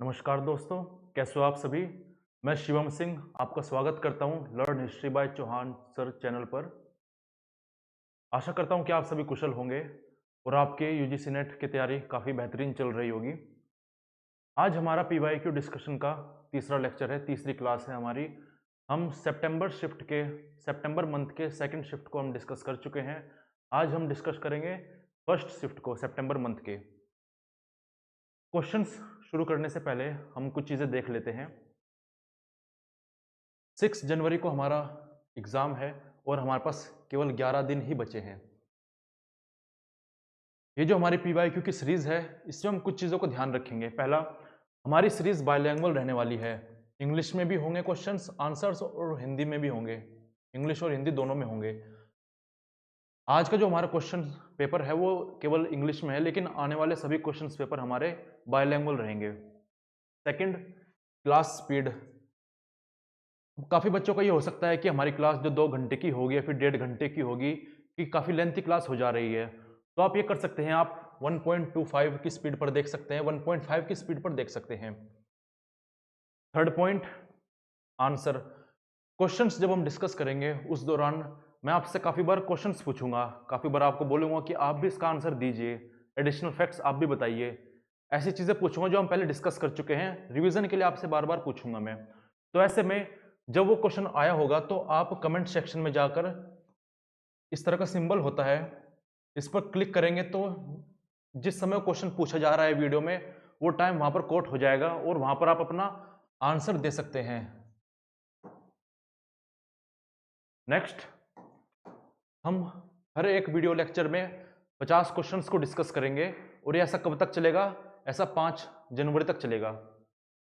नमस्कार दोस्तों, कैसे हो आप सभी। मैं शिवम सिंह आपका स्वागत करता हूं learn history by Chauhan sir channel पर। आशा करता हूं कि आप सभी कुशल होंगे और आपके यूजीसी नेट की तैयारी काफ़ी बेहतरीन चल रही होगी। आज हमारा पीवाईक्यू डिस्कशन का तीसरा लेक्चर है, तीसरी क्लास है हमारी। हम सितंबर मंथ के सेकंड शिफ्ट को हम डिस्कस कर चुके हैं। आज हम डिस्कस करेंगे फर्स्ट शिफ्ट को, सितंबर मंथ के क्वेश्चंस। शुरू करने से पहले हम कुछ चीज़ें देख लेते हैं। 6 जनवरी को हमारा एग्ज़ाम है और हमारे पास केवल 11 दिन ही बचे हैं। ये जो हमारी पीवाईक्यू की सीरीज़ है, इसमें हम कुछ चीज़ों को ध्यान रखेंगे। पहला, हमारी सीरीज़ बाइलैंग्वेज रहने वाली है। इंग्लिश में भी होंगे क्वेश्चंस आंसर्स और हिंदी में भी होंगे। इंग्लिश और हिंदी दोनों में होंगे। आज का जो हमारा क्वेश्चन पेपर है वो केवल इंग्लिश में है, लेकिन आने वाले सभी क्वेश्चन पेपर हमारे बाइलैंग्वेज रहेंगे। Second, class speed. काफ़ी बच्चों का ये हो सकता है कि हमारी क्लास जो 2 घंटे की होगी या फिर 1.5 घंटे की होगी, कि काफ़ी लेंथी क्लास हो जा रही है। तो आप ये कर सकते हैं, आप 1.25 की स्पीड पर देख सकते हैं, 1.5 की स्पीड पर देख सकते हैं। Third point, answer. क्वेश्चंस जब हम डिस्कस करेंगे उस दौरान मैं आपसे काफ़ी बार क्वेश्चंस पूछूंगा, काफ़ी बार आपको बोलूंगा कि आप भी इसका आंसर दीजिए, एडिशनल फैक्ट्स आप भी बताइए। ऐसी चीज़ें पूछूंगा जो हम पहले डिस्कस कर चुके हैं, रिवीजन के लिए आपसे बार बार पूछूंगा मैं। तो ऐसे में जब वो क्वेश्चन आया होगा तो आप कमेंट सेक्शन में जाकर, इस तरह का सिंबल होता है, इस पर क्लिक करेंगे तो जिस समय क्वेश्चन पूछा जा रहा है वीडियो में, वो टाइम वहां पर कोट हो जाएगा और वहां पर आप अपना आंसर दे सकते हैं। नेक्स्ट, हम हर एक वीडियो लेक्चर में 50 क्वेश्चंस को डिस्कस करेंगे और ये ऐसा कब तक चलेगा, ऐसा 5 जनवरी तक चलेगा।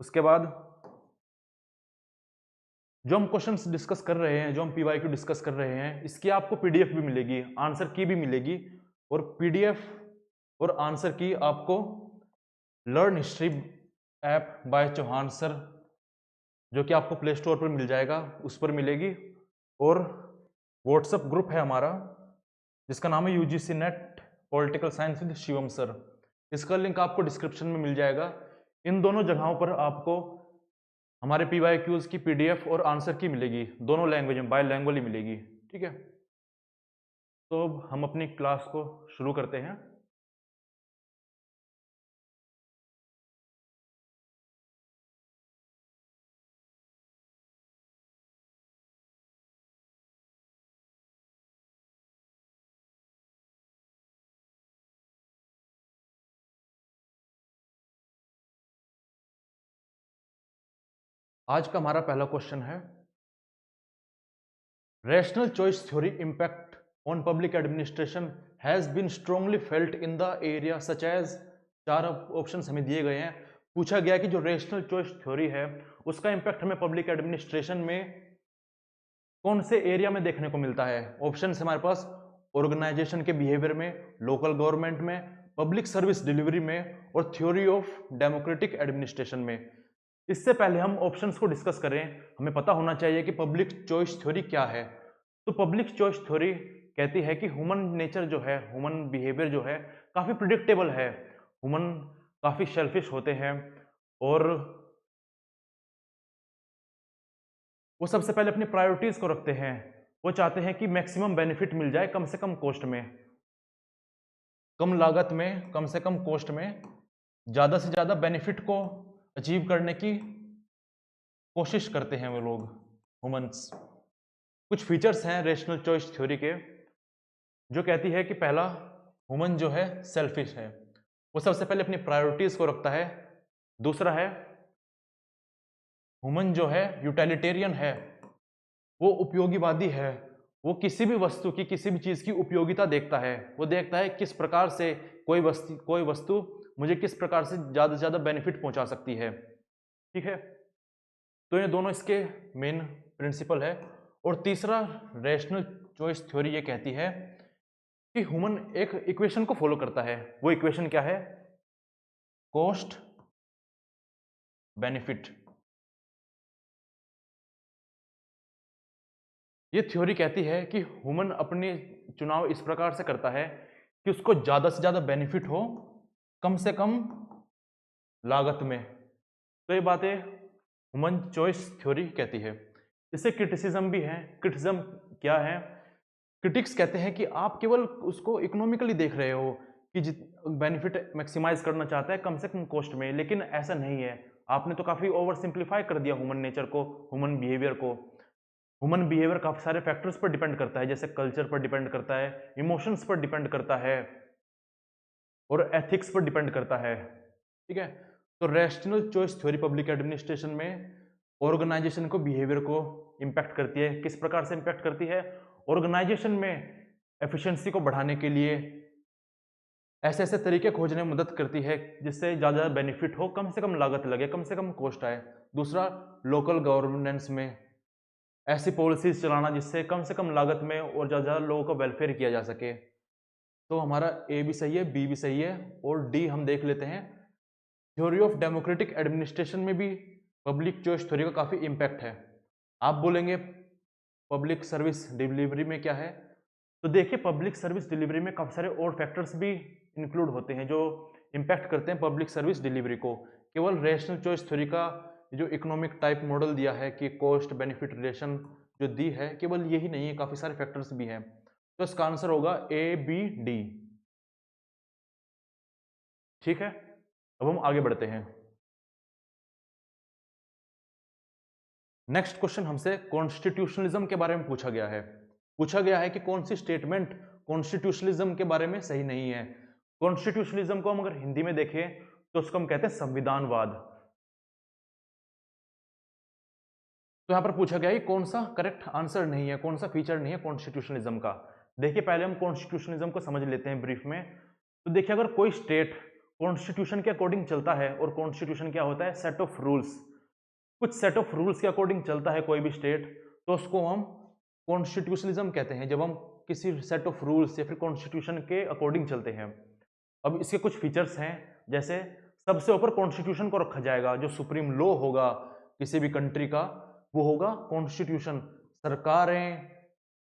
उसके बाद जो हम क्वेश्चंस डिस्कस कर रहे हैं, जो हम पीवाईक्यू डिस्कस कर रहे हैं, इसकी आपको पीडीएफ भी मिलेगी, आंसर की भी मिलेगी। और पीडीएफ और आंसर की आपको learn history app by Chauhan sir, जो कि आपको प्ले स्टोर पर मिल जाएगा, उस पर मिलेगी। और व्हाट्सएप ग्रुप है हमारा जिसका नाम है UGC net political science with Shivam sir, इसका लिंक आपको डिस्क्रिप्शन में मिल जाएगा। इन दोनों जगहों पर आपको हमारे पीवाईक्यूज की पीडीएफ और आंसर की मिलेगी, दोनों लैंग्वेज में, बाइलैंग्वेज ही मिलेगी। ठीक है, तो अब हम अपनी क्लास को शुरू करते हैं। आज का हमारा पहला क्वेश्चन है, rational choice theory impact on public administration has been strongly felt in the area such as। चार ऑप्शंस हमें दिए गए हैं। पूछा गया कि जो रेशनल चॉइस थ्योरी है उसका इंपैक्ट हमें पब्लिक एडमिनिस्ट्रेशन में कौन से एरिया में देखने को मिलता है। ऑप्शंस हमारे पास ऑर्गेनाइजेशन के बिहेवियर में, लोकल गवर्नमेंट में, पब्लिक सर्विस डिलीवरी में और थ्योरी ऑफ डेमोक्रेटिक एडमिनिस्ट्रेशन में। इससे पहले हम ऑप्शंस को डिस्कस करें, हमें पता होना चाहिए कि पब्लिक चॉइस थ्योरी क्या है। तो पब्लिक चॉइस थ्योरी कहती है कि ह्यूमन नेचर जो है, ह्यूमन बिहेवियर जो है, काफी प्रिडिक्टेबल है। ह्यूमन काफी सेल्फिश होते हैं और वो सबसे पहले अपनी प्रायोरिटीज को रखते हैं। वो चाहते हैं कि मैक्सिमम बेनिफिट मिल जाए कम से कम कॉस्ट में, कम लागत में, कम से कम कॉस्ट में ज्यादा से ज्यादा बेनिफिट को अचीव करने की कोशिश करते हैं वो लोग, ह्यूमंस। कुछ फीचर्स हैं रेशनल चॉइस थ्योरी के, जो कहती है कि पहला, ह्यूमन जो है सेल्फिश है, वो सबसे पहले अपनी प्रायोरिटीज को रखता है। दूसरा है, ह्यूमन जो है यूटिलिटेरियन है, वो उपयोगीवादी है। वो किसी भी वस्तु की, किसी भी चीज की उपयोगिता देखता है। वो देखता है किस प्रकार से कोई वस्तु मुझे किस प्रकार से ज्यादा से ज्यादा बेनिफिट पहुंचा सकती है। ठीक है, तो ये दोनों इसके मेन प्रिंसिपल है। और तीसरा, रेशनल चॉइस थ्योरी ये कहती है कि ह्यूमन एक इक्वेशन को फॉलो करता है। वो इक्वेशन क्या है? Cost benefit. ये थ्योरी कहती है कि ह्यूमन अपने चुनाव इस प्रकार से करता है कि उसको ज्यादा से ज्यादा बेनिफिट हो कम से कम लागत में। तो ये बातें ह्यूमन चॉइस थ्योरी कहती है। इससे क्रिटिसिज्म भी है। क्रिटिसिज्म क्या है? क्रिटिक्स कहते हैं कि आप केवल उसको इकोनॉमिकली देख रहे हो कि जित बेनिफिट मैक्सिमाइज करना चाहता है कम से कम कॉस्ट में, लेकिन ऐसा नहीं है। आपने तो काफी ओवर सिंप्लीफाई कर दिया ह्यूमन नेचर को, ह्यूमन बिहेवियर को। ह्यूमन बिहेवियर काफी सारे फैक्टर्स पर डिपेंड करता है, जैसे कल्चर पर डिपेंड करता है, इमोशंस पर डिपेंड करता है और एथिक्स पर डिपेंड करता है। ठीक है, तो rational choice theory public administration में ऑर्गेनाइजेशन को, बिहेवियर को इंपैक्ट करती है। किस प्रकार से इंपैक्ट करती है? ऑर्गेनाइजेशन में एफिशिएंसी को बढ़ाने के लिए ऐसे ऐसे तरीके खोजने में मदद करती है जिससे ज़्यादा बेनिफिट हो, कम से कम लागत लगे, कम से कम कॉस्ट आए। दूसरा, लोकल गवर्नेंस में ऐसी पॉलिसीज चलाना जिससे कम से कम लागत में और ज़्यादा लोगों का वेलफेयर किया जा सके। तो हमारा ए भी सही है, बी भी सही है और डी हम देख लेते हैं। थ्योरी ऑफ डेमोक्रेटिक एडमिनिस्ट्रेशन में भी पब्लिक चॉइस थ्योरी का काफ़ी इम्पैक्ट है। आप बोलेंगे पब्लिक सर्विस डिलीवरी में क्या है? तो देखिए, पब्लिक सर्विस डिलीवरी में काफ़ी सारे और फैक्टर्स भी इंक्लूड होते हैं जो इम्पैक्ट करते हैं पब्लिक सर्विस डिलीवरी को। केवल रैशनल चॉइस थ्योरी का जो इकोनॉमिक टाइप मॉडल दिया है कि कॉस्ट बेनिफिट रिलेशन जो दी है, केवल यही नहीं है, काफ़ी सारे फैक्टर्स भी हैं। तो इसका आंसर होगा ए बी डी। ठीक है, अब हम आगे बढ़ते हैं। नेक्स्ट क्वेश्चन हमसे कॉन्स्टिट्यूशनलिज्म के बारे में पूछा गया है। पूछा गया है कि कौन सी स्टेटमेंट कॉन्स्टिट्यूशनलिज्म के बारे में सही नहीं है। कॉन्स्टिट्यूशनलिज्म को हम अगर हिंदी में देखें तो उसको हम कहते हैं संविधानवाद। तो यहां पर पूछा गया है कौन सा करेक्ट आंसर नहीं है, कौन सा फीचर नहीं है कॉन्स्टिट्यूशनलिज्म का। देखिए, पहले हम कॉन्स्टिट्यूशनलिज्म को समझ लेते हैं ब्रीफ में। तो देखिए, अगर कोई स्टेट कॉन्स्टिट्यूशन के अकॉर्डिंग चलता है, और कॉन्स्टिट्यूशन क्या होता है? Set of rules. कुछ सेट ऑफ रूल्स के अकॉर्डिंग चलता है कोई भी स्टेट, तो उसको हम कॉन्स्टिट्यूशनलिज्म कहते हैं, जब हम किसी सेट ऑफ रूल्स या फिर कॉन्स्टिट्यूशन के अकॉर्डिंग चलते हैं। अब इसके कुछ फीचर्स हैं, जैसे सबसे ऊपर कॉन्स्टिट्यूशन को रखा जाएगा। जो सुप्रीम लॉ होगा किसी भी कंट्री का, वो होगा कॉन्स्टिट्यूशन। सरकारें,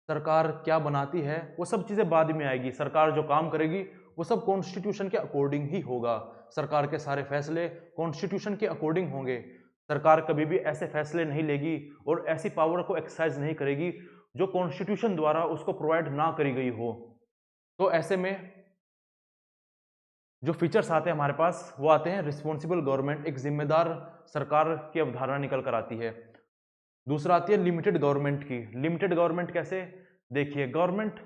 सरकार क्या बनाती है वो सब चीजें बाद में आएगी। सरकार जो काम करेगी वो सब कॉन्स्टिट्यूशन के अकॉर्डिंग ही होगा। सरकार के सारे फैसले कॉन्स्टिट्यूशन के अकॉर्डिंग होंगे। सरकार कभी भी ऐसे फैसले नहीं लेगी और ऐसी पावर को एक्सरसाइज नहीं करेगी जो कॉन्स्टिट्यूशन द्वारा उसको प्रोवाइड ना करी गई हो। तो ऐसे में जो फीचर्स आते हैं हमारे पास, वो आते हैं रिस्पॉन्सिबल गवर्नमेंट, एक जिम्मेदार सरकार की अवधारणा निकल कर आती है। दूसरा आती है लिमिटेड गवर्नमेंट की। लिमिटेड गवर्नमेंट कैसे? देखिए, गवर्नमेंट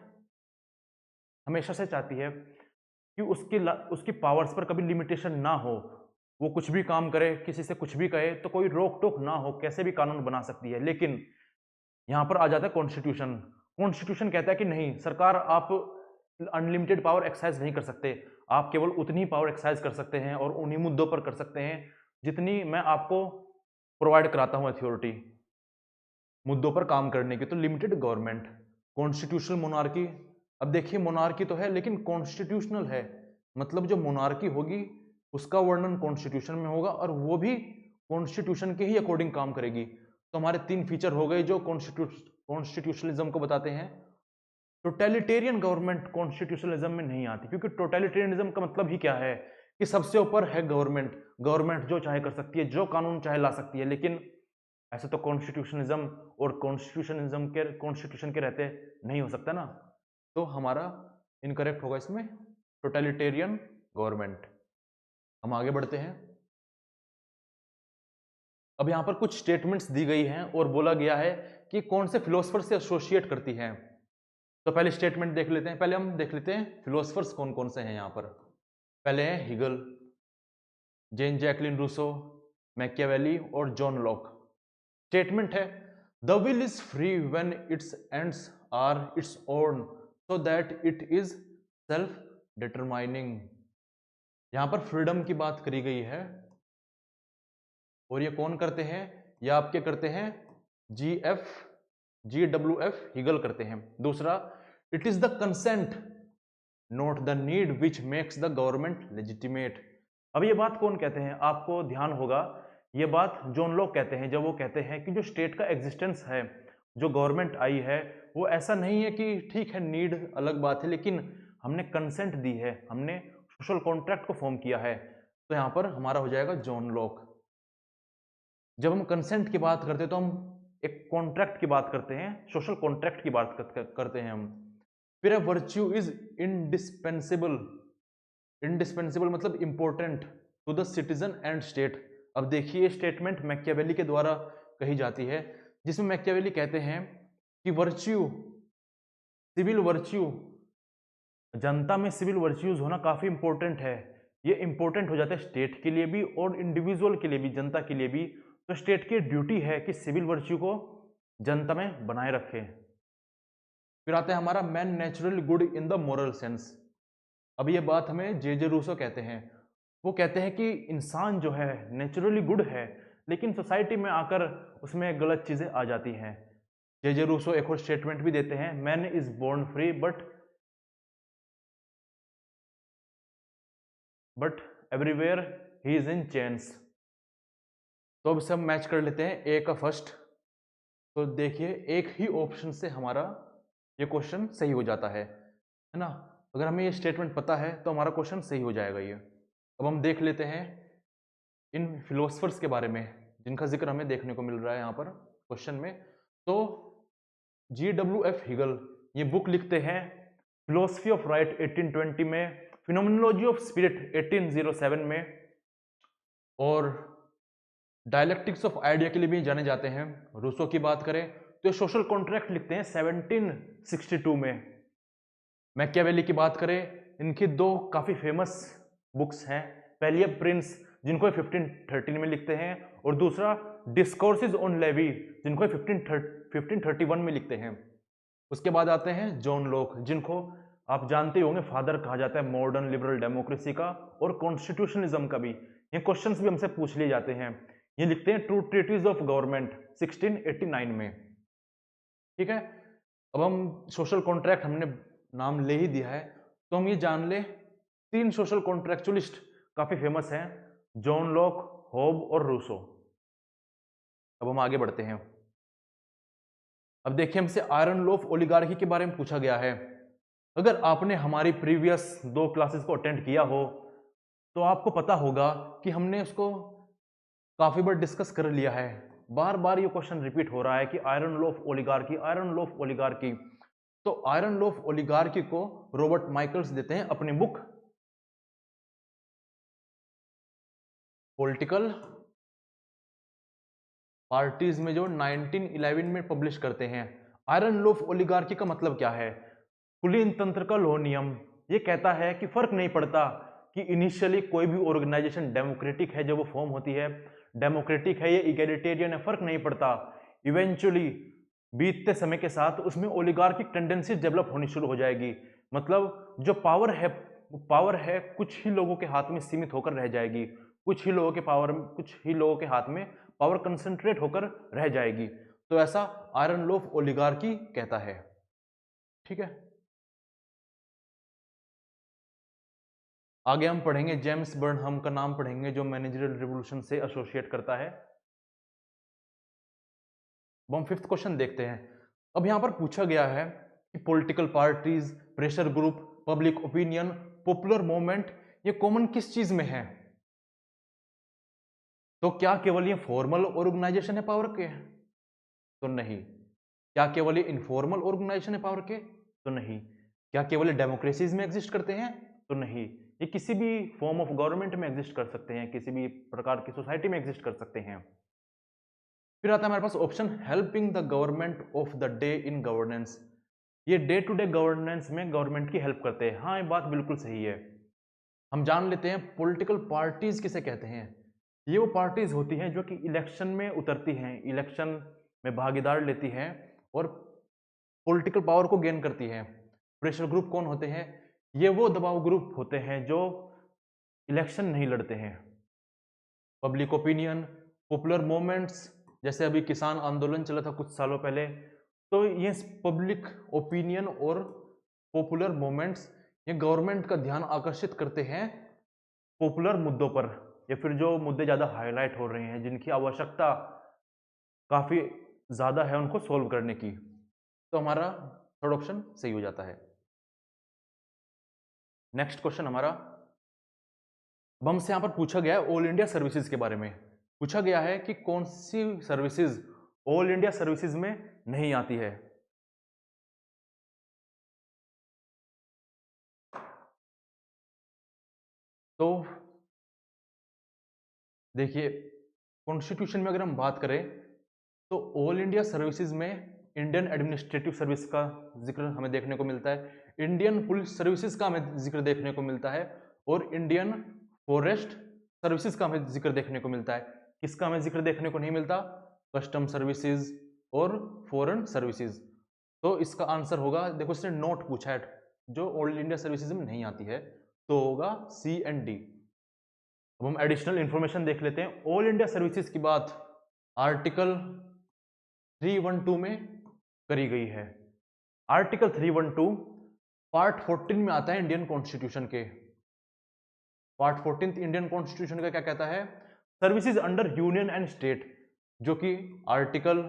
हमेशा से चाहती है कि उसकी पावर्स पर कभी लिमिटेशन ना हो। वो कुछ भी काम करे, किसी से कुछ भी कहे, तो कोई रोक टोक ना हो, कैसे भी कानून बना सकती है। लेकिन यहां पर आ जाता है कॉन्स्टिट्यूशन। कॉन्स्टिट्यूशन कहता है कि नहीं, सरकार आप अनलिमिटेड पावर एक्सरसाइज नहीं कर सकते। आप केवल उतनी पावर एक्सरसाइज कर सकते हैं और उन्हीं मुद्दों पर कर सकते हैं जितनी मैं आपको प्रोवाइड कराता हूं अथॉरिटी, मुद्दों पर काम करने की। तो लिमिटेड गवर्नमेंट। Constitutional monarchy. अब देखिए, मोनार्की तो है लेकिन कॉन्स्टिट्यूशनल है, मतलब जो मोनार्की होगी उसका वर्णन कॉन्स्टिट्यूशन में होगा और वो भी कॉन्स्टिट्यूशन के ही अकॉर्डिंग काम करेगी। तो हमारे तीन फीचर हो गए जो कॉन्स्टिट्यूशनलिज्म को बताते हैं। टोटलिटेरियन गवर्नमेंट कॉन्स्टिट्यूशनलिज्म में नहीं आती, क्योंकि टोटलिटेरियनिज्म का मतलब ही क्या है कि सबसे ऊपर है गवर्नमेंट। गवर्नमेंट जो चाहे कर सकती है, जो कानून चाहे ला सकती है। लेकिन ऐसे तो कॉन्स्टिट्यूशनिज्म और कॉन्स्टिट्यूशन के रहते नहीं हो सकता ना। तो हमारा इनकरेक्ट होगा इसमें टोटलिटेरियन गवर्नमेंट। हम आगे बढ़ते हैं। अब यहां पर कुछ स्टेटमेंट्स दी गई हैं और बोला गया है कि कौन से फिलोसफर से एसोसिएट करती हैं। तो पहले स्टेटमेंट देख लेते हैं। पहले हम देख लेते हैं फिलोसफर्स कौन कौन से हैं यहां पर। पहले हैं Hegel, Jean Jacques Rousseau, Machiavelli और जॉन लॉक। स्टेटमेंट है, the will is free when its ends are its own so that it is self determining. यहां पर फ्रीडम की बात करी गई है और ये कौन करते हैं? ये आपके करते हैं GWF हिगल करते हैं। दूसरा, it is the consent not the need which makes the government legitimate. अब ये बात कौन कहते हैं? आपको ध्यान होगा, ये बात जॉन लॉक कहते हैं, जब वो कहते हैं कि जो स्टेट का एग्जिस्टेंस है, जो गवर्नमेंट आई है, वो ऐसा नहीं है कि ठीक है नीड अलग बात है, लेकिन हमने कंसेंट दी है, हमने सोशल कॉन्ट्रैक्ट को फॉर्म किया है। तो यहां पर हमारा हो जाएगा जॉन लॉक। जब हम कंसेंट की बात करते हैं तो हम एक कॉन्ट्रैक्ट की बात करते हैं, सोशल कॉन्ट्रैक्ट की बात करते हैं हम। फिर है वर्च्यू इज इंडिस्पेंसिबल। इंडिस्पेंसिबल मतलब important to the citizen and state. अब देखिए ये स्टेटमेंट मैकियावेली के द्वारा कही जाती है, जिसमें मैकियावेली कहते हैं कि वर्च्यू, सिविल वर्च्यू, जनता में सिविल वर्च्यूज होना काफी इंपॉर्टेंट है। ये इंपॉर्टेंट हो जाता है स्टेट के लिए भी और इंडिविजुअल के लिए भी, जनता के लिए भी। तो स्टेट की ड्यूटी है कि सिविल वर्च्यू को जनता में बनाए रखे। फिर आता है हमारा man natural good in the moral sense. अब ये बात हमें जे रूसो कहते हैं। वो कहते हैं कि इंसान जो है नेचुरली गुड है, लेकिन सोसाइटी में आकर उसमें गलत चीजें आ जाती हैं। जे रूसो एक और स्टेटमेंट भी देते हैं, man is born free but everywhere he is in chains. तो अब सब मैच कर लेते हैं ए का फर्स्ट। तो देखिए एक ही ऑप्शन से हमारा ये क्वेश्चन सही हो जाता है ना। अगर हमें ये स्टेटमेंट पता है तो हमारा क्वेश्चन सही हो जाएगा ये। अब हम देख लेते हैं इन फिलोसफर्स के बारे में जिनका जिक्र हमें देखने को मिल रहा है यहाँ पर क्वेश्चन में। तो GW.F. हिगल ये बुक लिखते हैं फिलोसफी ऑफ राइट 1820 में, फिनोमिनोलॉजी ऑफ स्पिरिट 1807 में, और डायलेक्टिक्स ऑफ आइडिया के लिए भी जाने जाते हैं। रूसो की बात करें तो सोशल कॉन्ट्रैक्ट लिखते हैं 1762 में। मैकियावेली की बात करें, इनकी दो काफी फेमस बुक्स हैं, पहली है प्रिंस जिनको 1513 में लिखते हैं, और दूसरा डिस्कोर्सेज ऑन लेवी जिनको 1531 में लिखते हैं। उसके बाद आते हैं जॉन लॉक, जिनको आप जानते होंगे फादर कहा जाता है मॉडर्न लिबरल डेमोक्रेसी का और कॉन्स्टिट्यूशनिज्म का भी। ये क्वेश्चंस भी हमसे पूछ लिए जाते हैं। ये लिखते हैं ट्रू ट्रीटीज ऑफ गवर्नमेंट 1689 में। ठीक है, अब हम सोशल कॉन्ट्रैक्ट हमने नाम ले ही दिया है तो हम ये जान ले, तीन सोशल कॉन्ट्रैक्चुअलिस्ट काफी फेमस हैं, जॉन लॉक, होब और रूसो। अब हम आगे बढ़ते हैं। अब देखिए हमसे आयरन लॉ ऑफ ओलिगार्की के बारे में पूछा गया है। अगर आपने हमारी प्रीवियस 2 क्लासेस को अटेंड किया हो तो आपको पता होगा कि हमने उसको काफी बार डिस्कस कर लिया है। बार बार ये क्वेश्चन रिपीट हो रहा है कि iron law of oligarchy, iron law of oligarchy. तो आयरन लॉ ऑफ ओलिगार्की को रॉबर्ट माइकल्स देते हैं अपनी बुक पॉलिटिकल पार्टीज में, जो 1911 में पब्लिश करते हैं। आयरन लॉ ऑफ ओलिगार्की का मतलब क्या है? कुलीन तंत्र का लॉ नियम ये कहता है कि फर्क नहीं पड़ता कि इनिशियली कोई भी ऑर्गेनाइजेशन डेमोक्रेटिक है, जब वो फॉर्म होती है डेमोक्रेटिक है, ये इगैलिटेरियन है, फर्क नहीं पड़ता। इवेंचुअली बीतते समय के साथ उसमें ओलिगार्किक टेंडेंसी डेवलप होनी शुरू हो जाएगी। मतलब जो पावर है कुछ ही लोगों के हाथ में सीमित होकर रह जाएगी, कुछ ही लोगों के हाथ में पावर कंसंट्रेट होकर रह जाएगी। तो ऐसा आयरन लॉ ऑफ ओलिगार्की कहता है। ठीक है, आगे हम पढ़ेंगे जेम्स बर्नहम का नाम पढ़ेंगे, जो मैनेजरियल रिवॉल्यूशन से एसोसिएट करता है। अब हम 5th क्वेश्चन देखते हैं। अब यहां पर पूछा गया है कि political parties, pressure group, public opinion, popular movement ये कॉमन किस चीज में है? तो क्या केवल ये फॉर्मल ऑर्गेनाइजेशन है पावर के? तो नहीं। क्या केवल ये इनफॉर्मल ऑर्गेनाइजेशन है पावर के? तो नहीं। क्या केवल डेमोक्रेसीज में एग्जिस्ट करते हैं? तो नहीं। ये किसी भी फॉर्म ऑफ गवर्नमेंट में एग्जिस्ट कर सकते हैं, किसी भी प्रकार की सोसाइटी में एग्जिस्ट कर सकते हैं। फिर आता है हमारे पास option helping the government of the day in governance. ये डे टू डे गवर्नेंस में गवर्नमेंट की हेल्प करते हैं। हाँ, ये बात बिल्कुल सही है। हम जान लेते हैं पॉलिटिकल पार्टीज किसे कहते हैं। ये वो पार्टीज होती हैं जो कि इलेक्शन में उतरती हैं, इलेक्शन में भागीदार लेती हैं और पॉलिटिकल पावर को गेन करती हैं। प्रेशर ग्रुप कौन होते हैं? ये वो दबाव ग्रुप होते हैं जो इलेक्शन नहीं लड़ते हैं। पब्लिक ओपिनियन, पॉपुलर मूवमेंट्स, जैसे अभी किसान आंदोलन चला था कुछ सालों पहले, तो ये पब्लिक ओपिनियन और पॉपुलर मूवमेंट्स ये गवर्नमेंट का ध्यान आकर्षित करते हैं पॉपुलर मुद्दों पर, या फिर जो मुद्दे ज़्यादा हाईलाइट हो रहे हैं, जिनकी आवश्यकता काफ़ी ज़्यादा है उनको सोल्व करने की। तो हमारा थर्ड ऑप्शन सही हो जाता है। नेक्स्ट क्वेश्चन हमारा, अब हमसे यहाँ पर पूछा गया है ऑल इंडिया सर्विसेज के बारे में। पूछा गया है कि कौन सी सर्विसेज ऑल इंडिया सर्विसेज में नहीं आती है। तो देखिए, कॉन्स्टिट्यूशन में अगर हम बात करें तो ऑल इंडिया सर्विसेज में इंडियन एडमिनिस्ट्रेटिव सर्विस का जिक्र हमें देखने को मिलता है, इंडियन पुलिस सर्विसेज का हमें जिक्र देखने को मिलता है, और इंडियन फॉरेस्ट सर्विसेज का हमें जिक्र देखने को मिलता है। किसका हमें जिक्र देखने को नहीं मिलता? कस्टम सर्विसेज और फॉरेन सर्विसेज। तो इसका आंसर होगा, देखो इसने नोट पूछा है जो ऑल इंडिया सर्विसेज में नहीं आती है, तो होगा सी एंड डी। अब हम एडिशनल इंफॉर्मेशन देख लेते हैं। ऑल इंडिया सर्विसेज की बात आर्टिकल 312 में करी गई है। आर्टिकल 312 पार्ट 14 में आता है इंडियन कॉन्स्टिट्यूशन के। पार्ट 14 इंडियन कॉन्स्टिट्यूशन का क्या कहता है? Services under union and state, जो कि आर्टिकल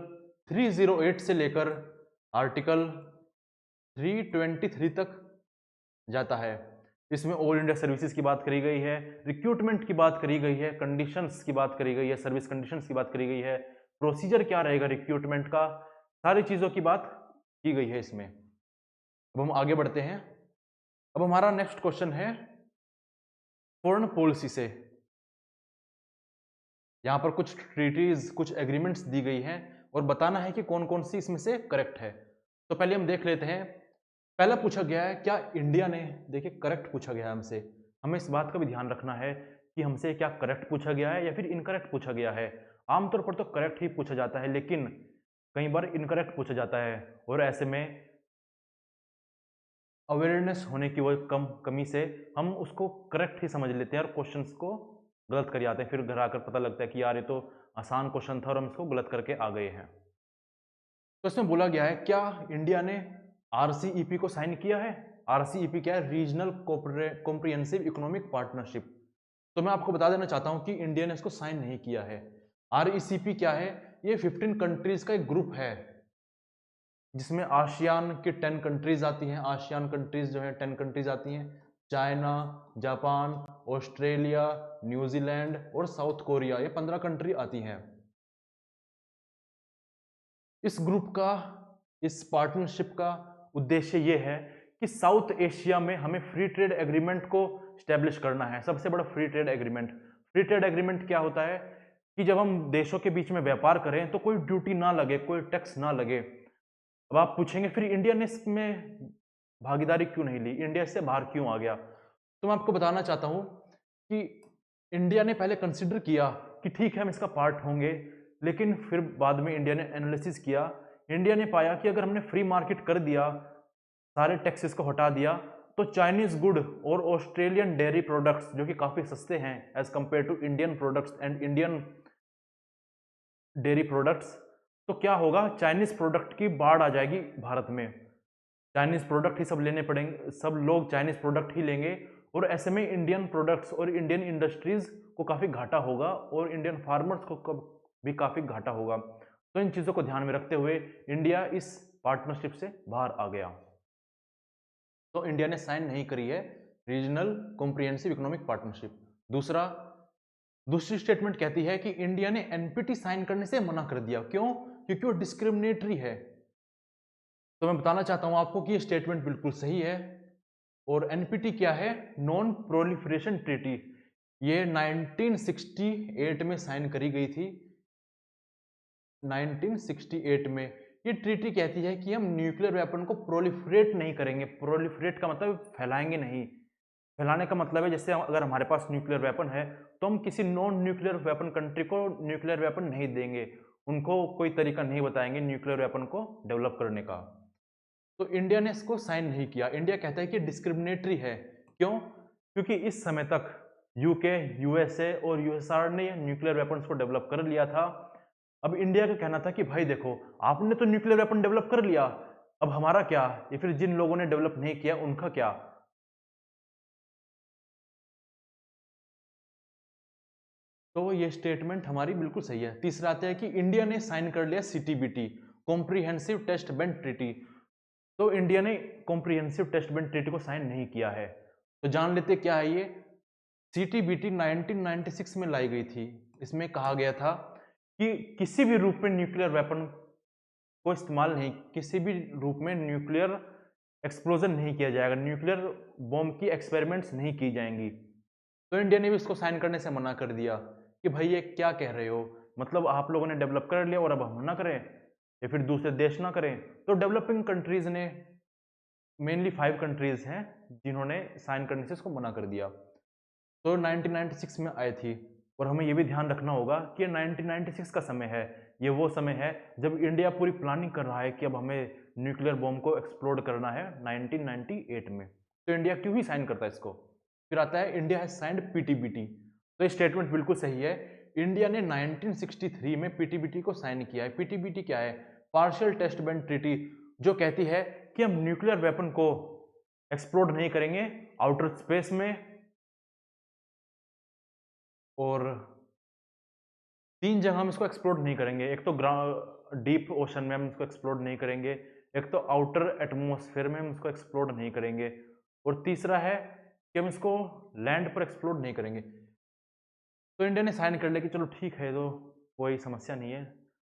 308 से लेकर आर्टिकल 323 तक जाता है। इसमें ऑल इंडिया सर्विसेज की बात करी गई है, रिक्रूटमेंट की बात करी गई है, कंडीशंस की बात करी गई है, सर्विस कंडीशंस की बात करी गई है, प्रोसीजर क्या रहेगा रिक्रूटमेंट का, सारी चीज़ों की बात की गई है इसमें। अब हम आगे बढ़ते हैं। अब हमारा नेक्स्ट क्वेश्चन है फॉरेन पॉलिसी से। यहाँ पर कुछ ट्रीटीज, कुछ एग्रीमेंट्स दी गई हैं और बताना है कि कौन कौन सी इसमें से करेक्ट है। तो पहले हम देख लेते हैं। पहला पूछा गया है क्या इंडिया ने, देखिए करेक्ट पूछा गया है हमसे, हमें इस बात का भी ध्यान रखना है कि हमसे क्या करेक्ट पूछा गया है या फिर इनकरेक्ट पूछा गया है। आमतौर पर तो करेक्ट ही पूछा जाता है, लेकिन कई बार इनकरेक्ट पूछा जाता है, और ऐसे में अवेयरनेस होने की वजह कमी से हम उसको करेक्ट ही समझ लेते हैं और क्वेश्चंस को गलत कर जाते हैं। फिर घर आकर पता लगता है कि यार ये तो आसान क्वेश्चन था और हम इसको गलत करके आ गए हैं। तो इसमें बोला गया है क्या इंडिया ने आरसीईपी को साइन किया है? आरसीईपी क्या है? Regional comprehensive economic partnership. तो मैं आपको बता देना चाहता हूं कि इंडिया ने इसको साइन नहीं किया है। आरईसीपी क्या है? ये 15 कंट्रीज का एक ग्रुप है जिसमें आसियान की 10 कंट्रीज आती हैं। आसियान कंट्रीज जो है 10 कंट्रीज आती हैं, चाइना, जापान, ऑस्ट्रेलिया, न्यूजीलैंड और साउथ कोरिया, ये 15 कंट्री आती हैं। इस ग्रुप का, इस पार्टनरशिप का उद्देश्य ये है कि साउथ एशिया में हमें फ्री ट्रेड एग्रीमेंट को स्टैब्लिश करना है। सबसे बड़ा free trade agreement. Free trade agreement क्या होता है कि जब हम देशों के बीच में व्यापार करें तो कोई ड्यूटी ना लगे, कोई टैक्स ना लगे। अब आप पूछेंगे फिर इंडिया ने इसमें भागीदारी क्यों नहीं ली, इंडिया इससे बाहर क्यों आ गया? तो मैं आपको बताना चाहता हूं कि इंडिया ने पहले कंसिडर किया कि ठीक है हम इसका पार्ट होंगे, लेकिन फिर बाद में इंडिया ने एनालिसिस किया। इंडिया ने पाया कि अगर हमने फ्री मार्केट कर दिया, सारे टैक्सेस को हटा दिया, तो चाइनीज गुड और ऑस्ट्रेलियन डेयरी प्रोडक्ट्स जो कि काफी सस्ते हैं as compare to Indian products and Indian dairy products, तो क्या होगा? चाइनीज प्रोडक्ट की बाढ़ आ जाएगी भारत में। चाइनीज प्रोडक्ट ही सब लेने पड़ेंगे, सब लोग चाइनीज प्रोडक्ट ही लेंगे, और ऐसे में इंडियन प्रोडक्ट्स और इंडियन इंडस्ट्रीज को काफी घाटा होगा और इंडियन फार्मर्स को भी काफी घाटा होगा। तो इन चीजों को ध्यान में रखते हुए इंडिया इस पार्टनरशिप से बाहर आ गया। तो इंडिया ने साइन नहीं करी है रीजनल कॉम्प्रिहेंसिव इकोनॉमिक पार्टनरशिप। दूसरी स्टेटमेंट कहती है कि इंडिया ने एनपीटी साइन करने से मना कर दिया। क्यों? क्योंकि वो डिस्क्रिमिनेटरी है। तो मैं बताना चाहता हूं आपको कि ये स्टेटमेंट बिल्कुल सही है। और एनपीटी क्या है? Non proliferation treaty. ये 1968 में साइन करी गई थी। 1968 में ये ट्रीटी कहती है कि हम न्यूक्लियर वेपन को प्रोलिफरेट नहीं करेंगे। प्रोलिफरेट का मतलब फैलाएंगे नहीं। फैलाने का मतलब है जैसे अगर हमारे पास न्यूक्लियर वेपन है तो हम किसी नॉन न्यूक्लियर वेपन कंट्री को न्यूक्लियर वेपन नहीं देंगे, उनको कोई तरीका नहीं बताएंगे न्यूक्लियर वेपन को डेवलप करने का। तो इंडिया ने इसको साइन नहीं किया। इंडिया कहता है कि डिस्क्रिमिनेटरी है। क्यों? क्योंकि इस समय तक यूके, यूएसए और यूएसआर ने न्यूक्लियर वेपन्स को डेवलप कर लिया था। अब इंडिया का कहना था कि भाई देखो, आपने तो न्यूक्लियर वेपन डेवलप कर लिया, अब हमारा क्या, या फिर जिन लोगों ने डेवलप नहीं किया उनका क्या? तो ये स्टेटमेंट हमारी बिल्कुल सही है। तीसरा आता है कि इंडिया ने साइन कर लिया CTBT, comprehensive test ban treaty. तो इंडिया ने कॉम्प्रिहेंसिव टेस्ट बैंड ट्रीटी को साइन नहीं किया है। तो जान लेते क्या है ये। CTBT 1996 में लाई गई थी। इसमें कहा गया था कि किसी भी रूप में न्यूक्लियर वेपन को इस्तेमाल नहीं, किसी भी रूप में न्यूक्लियर एक्सप्लोजन नहीं किया जाएगा, न्यूक्लियर बॉम्ब की एक्सपेरिमेंट्स नहीं की जाएंगी। तो इंडिया ने भी इसको साइन करने से मना कर दिया कि भाई ये क्या कह रहे हो, मतलब आप लोगों ने डेवलप कर लिया और अब हम ना करें या फिर दूसरे देश ना करें। तो डेवलपिंग कंट्रीज ने, मेनली 5 कंट्रीज हैं जिन्होंने साइन करने से इसको मना कर दिया। तो 1996 में आई थी। और हमें ये भी ध्यान रखना होगा कि 1996 का समय है, ये वो समय है जब इंडिया पूरी प्लानिंग कर रहा है कि अब हमें न्यूक्लियर बॉम्ब को एक्सप्लोड करना है 1998 में। तो इंडिया क्यों ही साइन करता है इसको? फिर आता है इंडिया हैज साइंड पीटीबीटी। तो ये स्टेटमेंट बिल्कुल सही है। इंडिया ने 1963 में पीटीबीटी को साइन किया है। पीटीबीटी क्या है? पार्शियल टेस्ट बैंड ट्रीटी, जो कहती है कि हम न्यूक्लियर वेपन को एक्सप्लोड नहीं करेंगे आउटर स्पेस में, और 3 जगह हम इसको एक्सप्लोर नहीं करेंगे। एक तो डीप ओशन में हम इसको एक्सप्लोर नहीं करेंगे, एक तो आउटर एटमॉस्फेयर में हम इसको एक्सप्लोर नहीं करेंगे, और तीसरा है कि हम इसको लैंड पर एक्सप्लोर नहीं करेंगे। तो इंडिया ने साइन कर लिया कि चलो ठीक है, तो कोई समस्या नहीं है।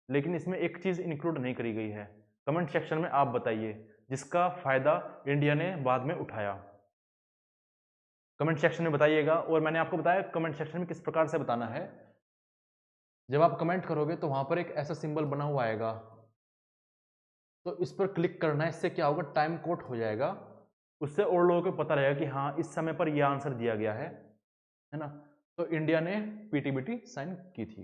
लेकिन इसमें एक चीज़ इंक्लूड नहीं करी गई है। कमेंट सेक्शन में आप बताइए जिसका फायदा इंडिया ने बाद में उठाया। कमेंट सेक्शन में बताइएगा। और मैंने आपको बताया कमेंट सेक्शन में किस प्रकार से बताना है। जब आप कमेंट करोगे तो वहां पर एक ऐसा सिंबल बना हुआ आएगा, तो इस पर क्लिक करना है। इससे क्या होगा? टाइम कोड हो जाएगा, उससे और लोगों को पता रहेगा कि हाँ इस समय पर यह आंसर दिया गया है ना। तो इंडिया ने पीटीबीटी साइन की थी।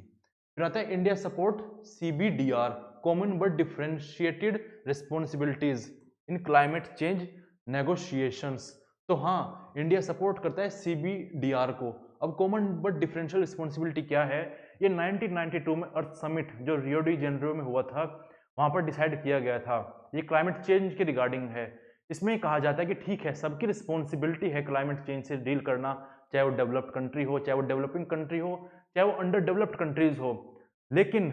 फिर आता है India support CBDR, common but differentiated responsibilities in climate change negotiations. तो हाँ, इंडिया सपोर्ट करता है CBDR को। अब कॉमन बट डिफरेंशियल रिस्पॉन्सिबिलिटी क्या है? ये 1992 में अर्थ समिट जो रियो डी जेनेरो में हुआ था, वहां पर डिसाइड किया गया था। ये क्लाइमेट चेंज के रिगार्डिंग है। इसमें कहा जाता है कि ठीक है, सबकी रिस्पॉन्सिबिलिटी है क्लाइमेट चेंज से डील करना, चाहे वो डेवलप्ड कंट्री हो, चाहे वो डेवलपिंग कंट्री हो, चाहे वो अंडर डेवलप्ड कंट्रीज हो। लेकिन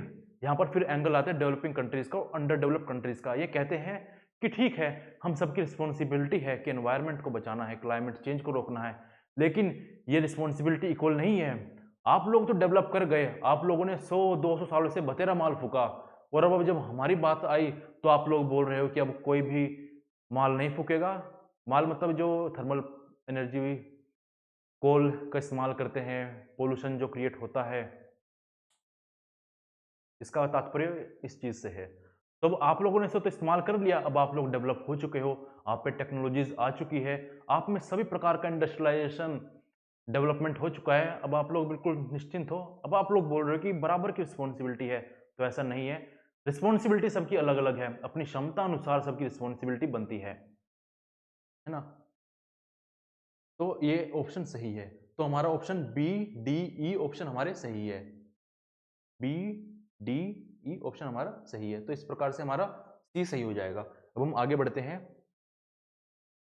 यहाँ पर फिर एंगल आता है डेवलपिंग कंट्रीज का, अंडर डेवलप्ड कंट्रीज का। ये कहते हैं कि ठीक है, हम सबकी रिस्पॉन्सिबिलिटी है कि एनवायरनमेंट को बचाना है, क्लाइमेट चेंज को रोकना है, लेकिन ये रिस्पॉन्सिबिलिटी इक्वल नहीं है। आप लोग तो डेवलप कर गए, आप लोगों ने 100-200 सालों से बतेरा माल फूका, और अब जब हमारी बात आई तो आप लोग बोल रहे हो कि अब कोई भी माल नहीं फूकेगा। माल मतलब जो थर्मल एनर्जी, कोल का इस्तेमाल करते हैं, पोल्यूशन जो क्रिएट होता है, इसका तात्पर्य इस चीज से है। तो अब आप लोगों ने इसे तो इस्तेमाल कर लिया, अब आप लोग डेवलप हो चुके हो, आप पे टेक्नोलॉजीज आ चुकी है, आप में सभी प्रकार का इंडस्ट्रियलाइजेशन डेवलपमेंट हो चुका है, अब आप लोग बिल्कुल निश्चिंत हो। अब आप लोग बोल रहे हो कि बराबर की रिस्पॉन्सिबिलिटी है, तो ऐसा नहीं है। रिस्पॉन्सिबिलिटी सबकी अलग अलग है, अपनी क्षमता अनुसार सबकी रिस्पॉन्सिबिलिटी बनती है ना। तो ये ऑप्शन सही है। तो हमारा option B, D, E option हमारे सही है। B, D, E ऑप्शन हमारा सही है। तो इस प्रकार से हमारा C सही हो जाएगा। अब हम आगे बढ़ते हैं।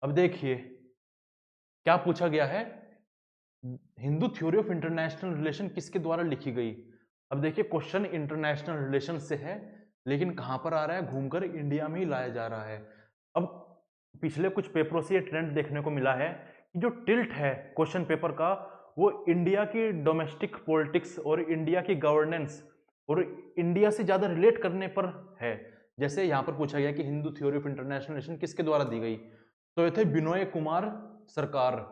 अब देखिए क्या पूछा गया है, Hindu theory of international relation किसके द्वारा लिखी गई? अब देखिए क्वेश्चन इंटरनेशनल रिलेशन से है, लेकिन कहां पर आ रहा है? घूमकर इंडिया में ही लाया जा रहा है। अब पिछले कुछ पेपरों से ये ट्रेंड देखने को मिला है कि जो टिल्ट है क्वेश्चन पेपर का, वो इंडिया की डोमेस्टिक पॉलिटिक्स और इंडिया की गवर्नेंस और इंडिया से ज्यादा रिलेट करने पर है। जैसे यहाँ पर पूछा गया कि Hindu theory of international relation किसके द्वारा दी गई, तो ये थे बिनोय कुमार सरकार,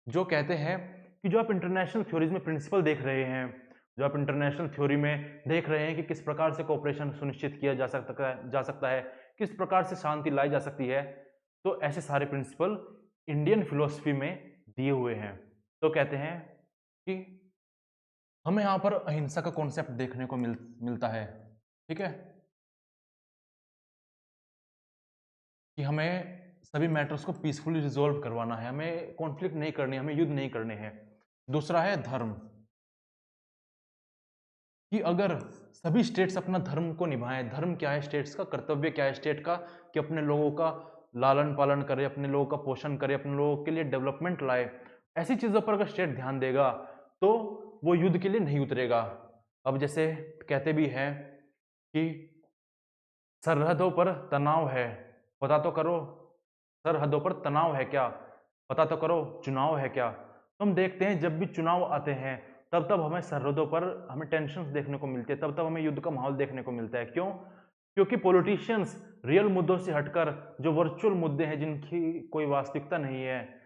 जो कहते हैं कि जो आप इंटरनेशनल थ्योरीज में प्रिंसिपल देख रहे हैं, जो आप इंटरनेशनल थ्योरी में देख रहे हैं कि किस प्रकार से कोऑपरेशन सुनिश्चित किया जा सकता है, किस प्रकार से शांति लाई जा सकती है, तो ऐसे सारे प्रिंसिपल इंडियन फिलोसफी में दिए हुए हैं। तो कहते हैं कि हमें यहाँ पर अहिंसा का कॉन्सेप्ट देखने को मिलता है, ठीक है, कि हमें सभी मैटर्स को पीसफुली रिजोल्व करवाना है, हमें कॉन्फ्लिक्ट नहीं करनी, हमें युद्ध नहीं करने हैं। दूसरा है धर्म, कि अगर सभी स्टेट्स अपना धर्म को निभाएं। धर्म क्या है? स्टेट्स का कर्तव्य क्या है स्टेट का? कि अपने लोगों का लालन पालन करे, अपने लोगों का पोषण करे, अपने लोगों के लिए डेवलपमेंट लाए। ऐसी चीजों पर अगर स्टेट ध्यान देगा तो वो युद्ध के लिए नहीं उतरेगा। अब जैसे कहते भी हैं कि सरहदों पर तनाव है, पता तो करो। सरहदों पर तनाव है क्या? पता तो करो। चुनाव है क्या? तो हम देखते हैं जब भी चुनाव आते हैं तब तब हमें सरहदों पर हमें टेंशन देखने को मिलती है, तब तब हमें युद्ध का माहौल देखने को मिलता है। क्यों? क्योंकि पॉलिटिशियंस रियल मुद्दों से हटकर जो वर्चुअल मुद्दे हैं जिनकी कोई वास्तविकता नहीं है,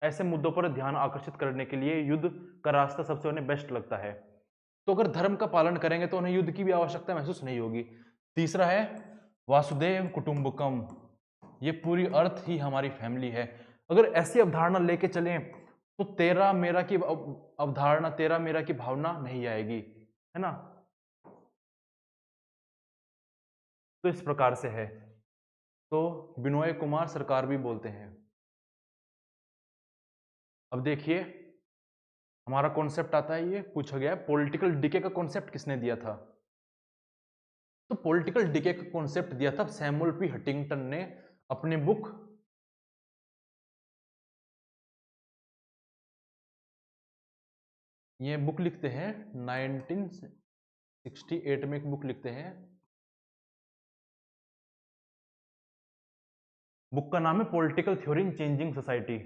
ऐसे मुद्दों पर ध्यान आकर्षित करने के लिए युद्ध का रास्ता सबसे उन्हें बेस्ट लगता है। तो अगर धर्म का पालन करेंगे तो उन्हें युद्ध की भी आवश्यकता महसूस नहीं होगी। तीसरा है वासुदेव कुटुंबकम, ये पूरी अर्थ ही हमारी फैमिली है। अगर ऐसी अवधारणा लेके चलें तो तेरा मेरा की अवधारणा, तेरा मेरा की भावना नहीं आएगी, है ना। तो इस प्रकार से है। तो बिनोय कुमार सरकार भी बोलते हैं। अब देखिए हमारा कॉन्सेप्ट आता है, ये पूछा गया है पॉलिटिकल डिके का कॉन्सेप्ट किसने दिया था। तो पॉलिटिकल डिके का कॉन्सेप्ट दिया था सैमुअल पी हंटिंगटन ने अपने बुक ये बुक लिखते हैं 1968 में एक बुक लिखते हैं। बुक का नाम है पॉलिटिकल थ्योरी इन चेंजिंग सोसाइटी।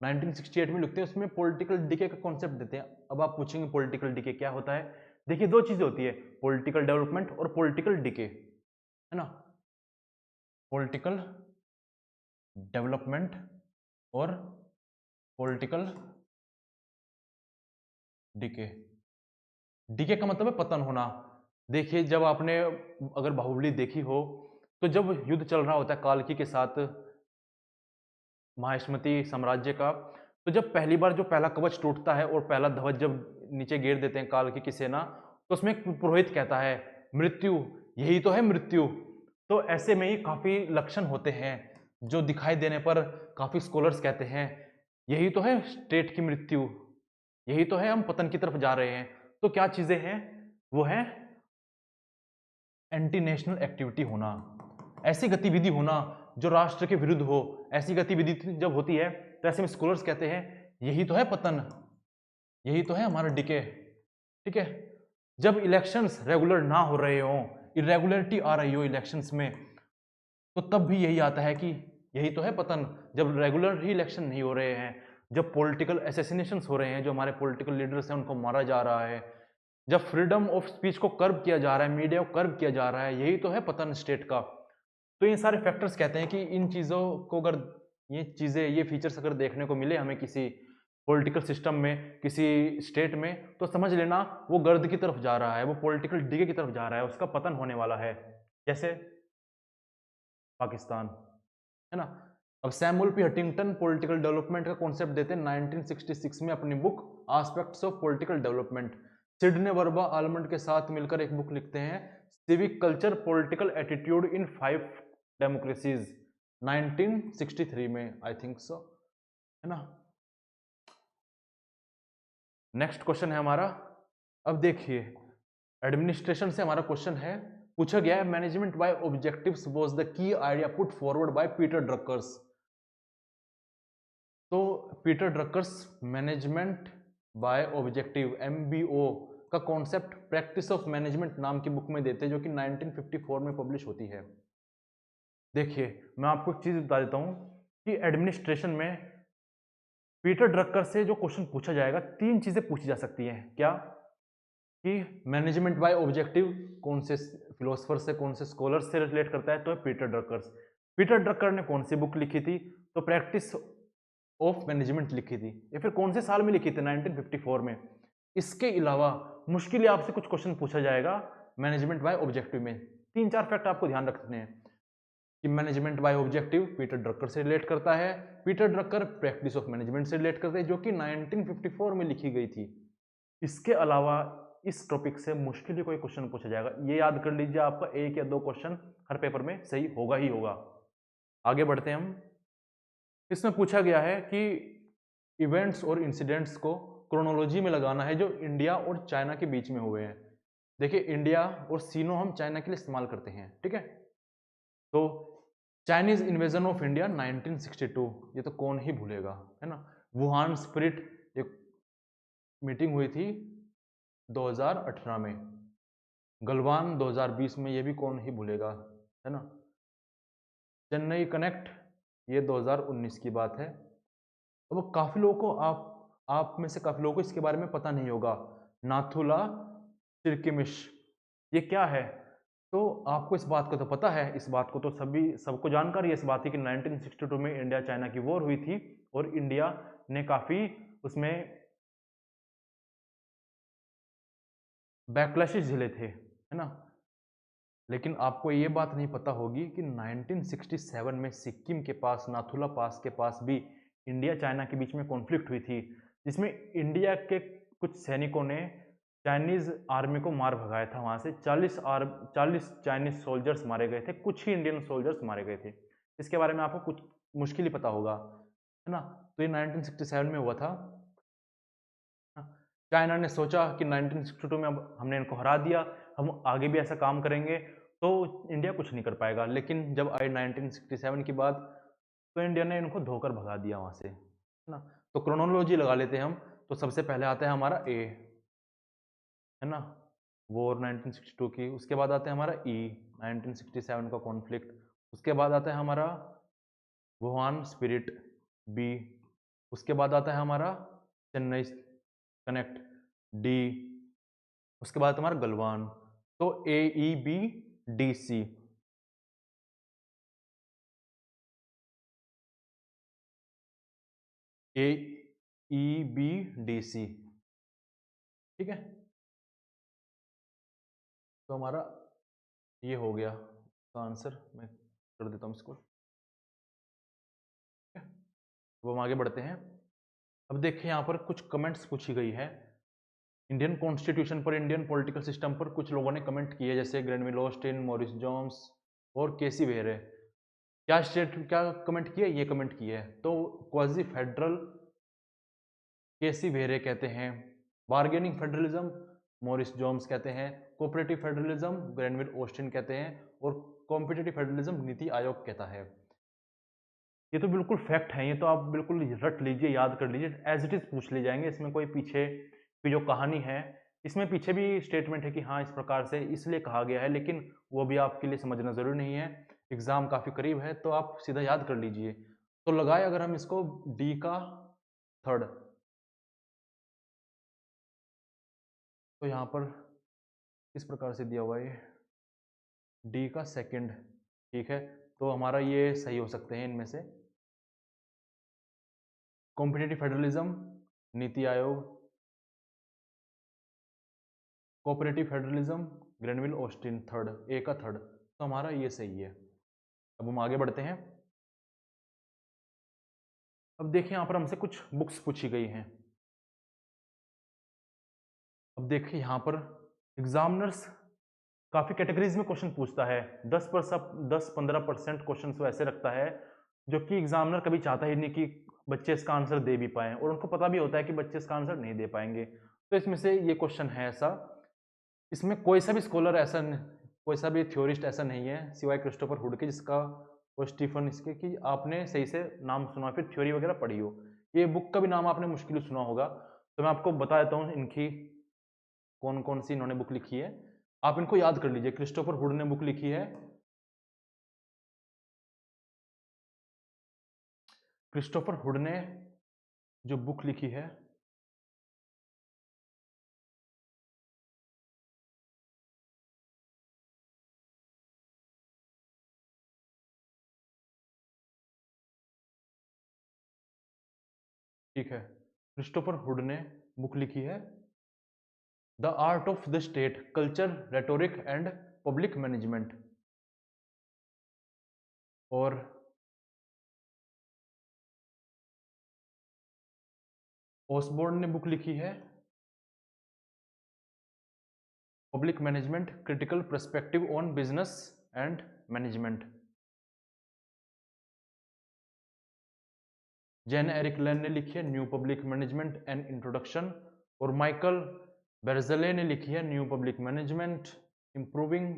1968 में लिखते हैं, उसमें पॉलिटिकल डिके का कॉन्सेप्ट देते हैं। अब आप पूछेंगे पॉलिटिकल डिके क्या होता है। देखिए दो चीजें होती है, पॉलिटिकल डेवलपमेंट और पॉलिटिकल डिके, है ना। पॉलिटिकल डेवलपमेंट और पॉलिटिकल डिके। डिके का मतलब है पतन होना। देखिए जब आपने अगर बाहुबली देखी हो तो जब युद्ध चल रहा होता है काल्की के साथ माहिष्मती साम्राज्य का, तो जब पहली बार जो पहला कवच टूटता है और पहला ध्वज जब नीचे गिर देते हैं काल्की की सेना, तो उसमें एक पुरोहित कहता है मृत्यु, यही तो है मृत्यु। तो ऐसे में ही काफी लक्षण होते हैं जो दिखाई देने पर काफी स्कॉलर्स कहते हैं यही तो है स्टेट की मृत्यु, यही तो है हम पतन की तरफ जा रहे हैं। तो क्या चीजें हैं? वो है एंटी नेशनल एक्टिविटी होना, ऐसी गतिविधि होना जो राष्ट्र के विरुद्ध हो। ऐसी गतिविधि जब होती है तो ऐसे में स्कॉलर्स कहते हैं यही तो है पतन, यही तो है हमारा डिके। ठीक है, जब इलेक्शंस रेगुलर ना हो रहे हो, इरेगुलरिटी आ रही हो इलेक्शंस में, तो तब भी यही आता है कि यही तो है पतन। जब रेगुलर ही इलेक्शन नहीं हो रहे हैं, जब पॉलिटिकल असैसिनेशंस हो रहे हैं, जो हमारे पॉलिटिकल लीडर्स हैं उनको मारा जा रहा है, जब फ्रीडम ऑफ स्पीच को कर्ब किया जा रहा है, मीडिया को कर्ब किया जा रहा है, यही तो है पतन स्टेट का। तो ये सारे फैक्टर्स कहते हैं कि इन चीज़ों को अगर ये चीज़ें, ये फीचर्स अगर देखने को मिले हमें किसी पॉलिटिकल सिस्टम में, किसी स्टेट में, तो समझ लेना वो गर्द की तरफ जा रहा है, वो पॉलिटिकल डिगे की तरफ जा रहा है, उसका पतन होने वाला है। जैसे पाकिस्तान, है ना। अब Samuel P Huntington political development का कॉन्सेप्ट देते हैं 1966 में अपनी book aspects of political development. Sidney Verba Almond के साथ मिलकर एक बुक लिखते हैं civic culture political attitude in 5 democracies 1963 में, आई थिंक सो, है ना। नेक्स्ट क्वेश्चन है हमारा। अब देखिए एडमिनिस्ट्रेशन से हमारा क्वेश्चन है, पूछा गया है management by objectives was the key idea put forward by Peter Druckers. तो Peter Druckers management by objective MBO का कॉन्सेप्ट प्रैक्टिस ऑफ मैनेजमेंट नाम की बुक में देते हैं, जो कि 1954 में पब्लिश होती है। देखिए मैं आपको एक चीज बता देता हूं कि एडमिनिस्ट्रेशन में पीटर ड्रकर से जो क्वेश्चन पूछा जाएगा, 3 चीजें पूछी जा सकती हैं। क्या? कि मैनेजमेंट बाय ऑब्जेक्टिव कौन से फिलोसफर से, कौन से स्कॉलर से रिलेट करता है, तो है पीटर ड्रकर्स। पीटर ड्रकर ने कौन सी बुक लिखी थी? तो प्रैक्टिस ऑफ मैनेजमेंट लिखी थी। या फिर कौन से साल में लिखी थी? 1954 में। इसके अलावा मुश्किल आपसे कुछ क्वेश्चन पूछा जाएगा मैनेजमेंट बाय ऑब्जेक्टिव में। 3-4 फैक्ट आपको ध्यान रखने हैं कि management by objective Peter Drucker से रिलेट करता है, Peter Drucker practice of management से रिलेट करते हैं, जो कि 1954 में लिखी गई थी। इसके अलावा इस टॉपिक से मुश्किल ही कोई क्वेश्चन पूछा जाएगा, ये याद कर लीजिए, आपका 1 या 2 क्वेश्चन हर पेपर में सही होगा ही होगा। आगे बढ़ते हैं हम। इसमें पूछा गया है कि इवेंट्स और इंसिडेंट्स को क्रोनोलॉजी में लगाना है जो इंडिया और चाइना के बीच में हुए हैं। देखिए इंडिया और सीनो हम चाइना के लिए इस्तेमाल करते हैं, ठीक है। तो चाइनीज इन्वेजन ऑफ इंडिया 1962, ये तो कौन ही भूलेगा, है ना। वुहान स्पिरिट एक मीटिंग हुई थी 2018 में, गलवान 2020 में, ये भी कौन ही भूलेगा, है ना। चेन्नई कनेक्ट ये 2019 की बात है। अब काफ़ी लोगों को आप आप में से काफी लोगों को इसके बारे में पता नहीं होगा। नाथुला सिरकिमिश ये क्या है? तो आपको इस बात को तो पता है, इस बात को तो सबको जानकारी है इस बात की कि 1962 में इंडिया चाइना की वॉर हुई थी और इंडिया ने काफी उसमें बैकलैशेस झेले थे, है ना। लेकिन आपको ये बात नहीं पता होगी कि 1967 में सिक्किम के पास नाथुला पास के पास भी इंडिया चाइना के बीच में कॉन्फ्लिक्ट हुई थी, जिसमें इंडिया के कुछ सैनिकों ने चाइनीज आर्मी को मार भगाया था। वहां से 40 चाइनीज सोल्जर्स मारे गए थे, कुछ ही इंडियन सोल्जर्स मारे गए थे। इसके बारे में आपको कुछ मुश्किल ही पता होगा, है ना। तो ये 1967 में हुआ था। चाइना ने सोचा कि 1962 में अब हमने इनको हरा दिया, हम आगे भी ऐसा काम करेंगे तो इंडिया कुछ नहीं कर पाएगा। लेकिन जब आई 1967 की बात, तो इंडिया ने इनको धोकर भगा दिया वहां से, है ना। तो क्रोनोलॉजी लगा लेते हैं हम। तो सबसे पहले आता है हमारा ए, है ना, वॉर 1962 की। उसके बाद आता है हमारा ई, 1967 का कॉन्फ्लिक्ट। उसके बाद आता है हमारा वुहान स्पिरिट, बी। उसके बाद आता है हमारा चेन्नई कनेक्ट, डी। उसके बाद हमारा गलवान, तो ए ई बी डी सी। ए ई बी डी सी, ठीक है। तो हमारा ये हो गया तो आंसर, मैं कर देता हूँ इसको, ठीक है। अब हम आगे बढ़ते हैं। अब देखिए यहाँ पर कुछ कमेंट्स पूछी गई है इंडियन कॉन्स्टिट्यूशन पर, इंडियन पॉलिटिकल सिस्टम पर। कुछ लोगों ने कमेंट किए जैसे ग्रेनविल ऑस्टिन, मॉरिस जोन्स और केसी वेरे। क्या कमेंट किया? ये कमेंट किया है। तो क्वाजी फेडरल केसी वेरे कहते हैं, बार्गेनिंग फेडरलिज्म मॉरिस जोन्स कहते हैं, कोऑपरेटिव फेडरलिज्म ग्रेनविल ऑस्टिन कहते हैं, और कॉम्पिटिटिव फेडरलिज्म नीति आयोग कहता है। ये तो बिल्कुल फैक्ट है, ये तो आप बिल्कुल रट लीजिए, याद कर लीजिए, एज इट इज पूछ ले जाएंगे। इसमें कोई पीछे की जो कहानी है, इसमें पीछे भी स्टेटमेंट है कि हाँ इस प्रकार से इसलिए कहा गया है, लेकिन वो भी आपके लिए समझना जरूरी नहीं है। एग्जाम काफी करीब है तो आप सीधा याद कर लीजिए। तो लगाए अगर हम इसको डी का थर्ड, तो यहाँ पर किस प्रकार से दिया हुआ है, डी का सेकंड, ठीक है। तो हमारा ये सही हो सकते हैं इनमें से। Competitive federalism NITI Aayog, cooperative federalism Granville Austin third, A का थर्ड। तो हमारा ये सही है। अब हम आगे बढ़ते हैं। अब देखिए यहाँ पर हमसे कुछ बुक्स पूछी गई हैं। अब देखिए यहाँ पर एग्जामिनर्स काफी कैटेगरीज में क्वेश्चन पूछता है। 10-15% क्वेश्चन वैसे रखता है जो कि एग्जामिनर कभी चाहता ही नहीं कि बच्चे इसका आंसर दे भी पाए, और उनको पता भी होता है कि बच्चे इसका आंसर नहीं दे पाएंगे। तो इसमें से ये क्वेश्चन है ऐसा, इसमें कोई सा भी स्कॉलर ऐसा, कोई सा भी थ्योरिस्ट ऐसा नहीं है सिवाय क्रिस्टोफर हुड के जिसका, और स्टीफन इसके, कि आपने सही से नाम सुना फिर थ्योरी वगैरह पढ़ी हो। ये बुक का भी नाम आपने मुश्किल सुना होगा। तो मैं आपको बता देता हूँ इनकी कौन कौन सी इन्होंने बुक लिखी है, आप इनको याद कर लीजिए। क्रिस्टोफर हुड ने बुक लिखी है, क्रिस्टोफर हुड ने जो बुक लिखी है, ठीक है, क्रिस्टोफर हुड ने बुक लिखी है the art of the state, culture, rhetoric and public management. और ओसबोर्न ने बुक लिखी है public management, critical perspective on business and management. Jan Erik Lane ने लिखी है new public management and introduction, और माइकल बेर्जेले ने लिखी है new public management, improving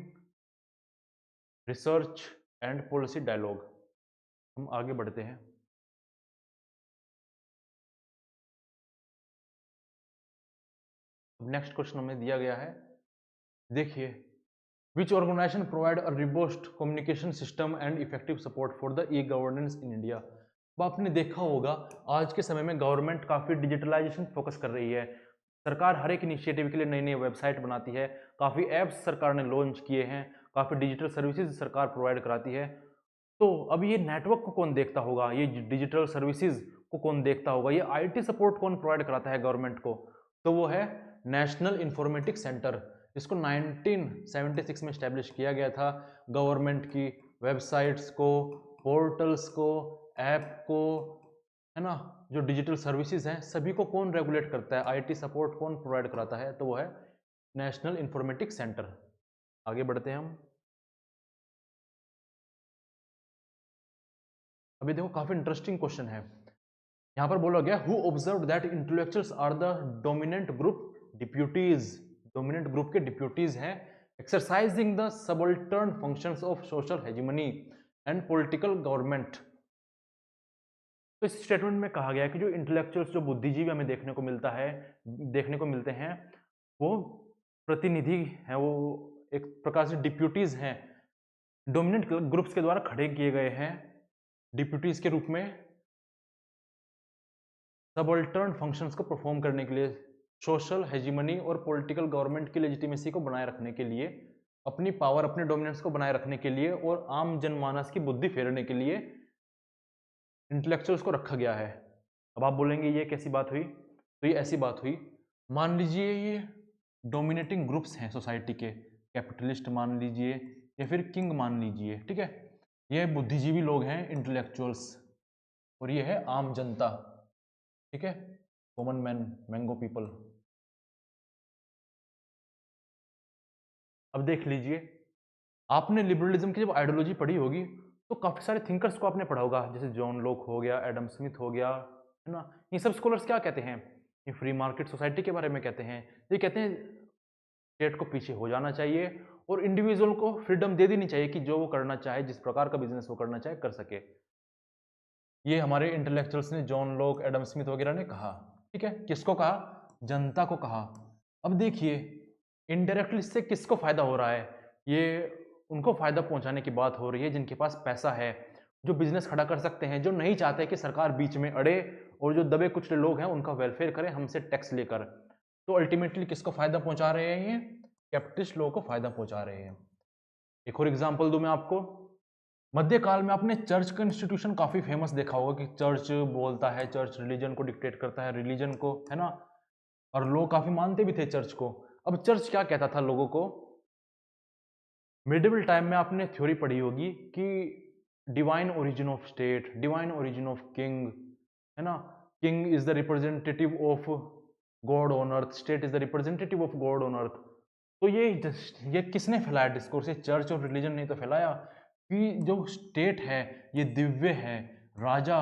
research and policy dialogue. हम आगे बढ़ते हैं। नेक्स्ट क्वेश्चन हमें दिया गया है, देखिए, which organisation provide a robust communication system and effective support for the e governance in India. अब आपने देखा होगा आज के समय में गवर्नमेंट काफ़ी डिजिटलाइजेशन फोकस कर रही है। सरकार हर एक इनिशिएटिव के लिए नई नई वेबसाइट बनाती है, काफ़ी ऐप्स सरकार ने लॉन्च किए हैं, काफ़ी डिजिटल सर्विसेज सरकार प्रोवाइड कराती है। तो अब ये नेटवर्क को कौन देखता होगा, ये डिजिटल सर्विसेज को कौन देखता होगा, ये आईटी सपोर्ट कौन प्रोवाइड कराता है गवर्नमेंट को? तो वो है नेशनल इंफॉर्मेटिक्स सेंटर। इसको 1976 में स्टैब्लिश किया गया था। गवर्नमेंट की वेबसाइट्स को, पोर्टल्स को, ऐप को, है ना, जो डिजिटल सर्विसेज हैं सभी को कौन रेगुलेट करता है, आईटी सपोर्ट कौन प्रोवाइड कराता है? तो वो है नेशनल इंफॉर्मेटिक्स सेंटर। आगे बढ़ते हैं हम। अभी देखो काफी इंटरेस्टिंग क्वेश्चन है। यहाँ पर बोला गया who observe that intellectuals are the dominant group deputies. Dominant group के डिप्यूटीज हैं exercising the subaltern functions of social hegemony and political government. तो इस स्टेटमेंट में कहा गया है कि जो इंटेलेक्चुअल्स, जो बुद्धिजीवी हमें देखने को मिलते हैं, वो प्रतिनिधि हैं, वो एक प्रकार से डिप्यूटीज हैं, डोमिनेंट ग्रुप्स के द्वारा खड़े किए गए हैं डिप्यूटीज के रूप में सबल्टर्न फंक्शंस को परफॉर्म करने के लिए, सोशल हेजिमनी और पॉलिटिकल गवर्नमेंट की लेजिटिमेसी को बनाए रखने के लिए, अपनी पावर, अपने डोमिनेंस को बनाए रखने के लिए और आम जनमानस की बुद्धि फेरने के लिए इंटेलेक्चुअल्स को रखा गया है। अब आप बोलेंगे ये कैसी बात हुई? तो ये ऐसी बात हुई, मान लीजिए ये डोमिनेटिंग ग्रुप्स हैं सोसाइटी के, कैपिटलिस्ट मान लीजिए या फिर किंग मान लीजिए, ठीक है, ये बुद्धिजीवी लोग हैं इंटेलेक्चुअल्स, और ये है आम जनता, ठीक है, कॉमन मैन, मैंगो पीपल। अब देख लीजिए, आपने लिबरलिज्म की जब आइडियोलॉजी पढ़ी होगी तो काफी सारे थिंकर्स को आपने पढ़ा होगा, जैसे जॉन लॉक हो गया, एडम स्मिथ हो गया, है ना। ये सब स्कॉलर्स क्या कहते हैं? ये फ्री मार्केट सोसाइटी के बारे में कहते हैं। ये कहते हैं स्टेट को पीछे हो जाना चाहिए और इंडिविजुअल को फ्रीडम दे देनी चाहिए कि जो वो करना चाहे, जिस प्रकार का बिजनेस वो करना चाहे कर सके। ये हमारे इंटेलेक्चुअल्स ने, जॉन लॉक, एडम स्मिथ वगैरह ने कहा, ठीक है। किसको कहा? जनता को कहा। अब देखिए इनडायरेक्टली इससे किसको फायदा हो रहा है? ये उनको फायदा पहुंचाने की बात हो रही है जिनके पास पैसा है, जो बिजनेस खड़ा कर सकते हैं, जो नहीं चाहते कि सरकार बीच में अड़े और जो दबे कुचले लोग हैं उनका वेलफेयर करें हमसे टैक्स लेकर। तो अल्टीमेटली किसको फायदा पहुंचा रहे हैं? ये कैपिटलिस्ट लोगों को फायदा पहुंचा रहे हैं। एक और एग्जाम्पल दूं मैं आपको, मध्यकाल में आपने चर्च का इंस्टीट्यूशन काफी फेमस देखा होगा कि चर्च बोलता है, चर्च रिलीजन को डिक्टेट करता है, रिलीजन को, है ना, और लोग काफी मानते भी थे चर्च को। अब चर्च क्या कहता था लोगों को? मिडिवल टाइम में आपने थ्योरी पढ़ी होगी कि divine origin of state, divine origin of king, है ना, king is the representative of God on earth, state is the representative of God on earth. तो ये किसने फैलाया डिस्कोर्स? ये चर्च और रिलीजन ने तो फैलाया कि जो स्टेट है ये दिव्य है, राजा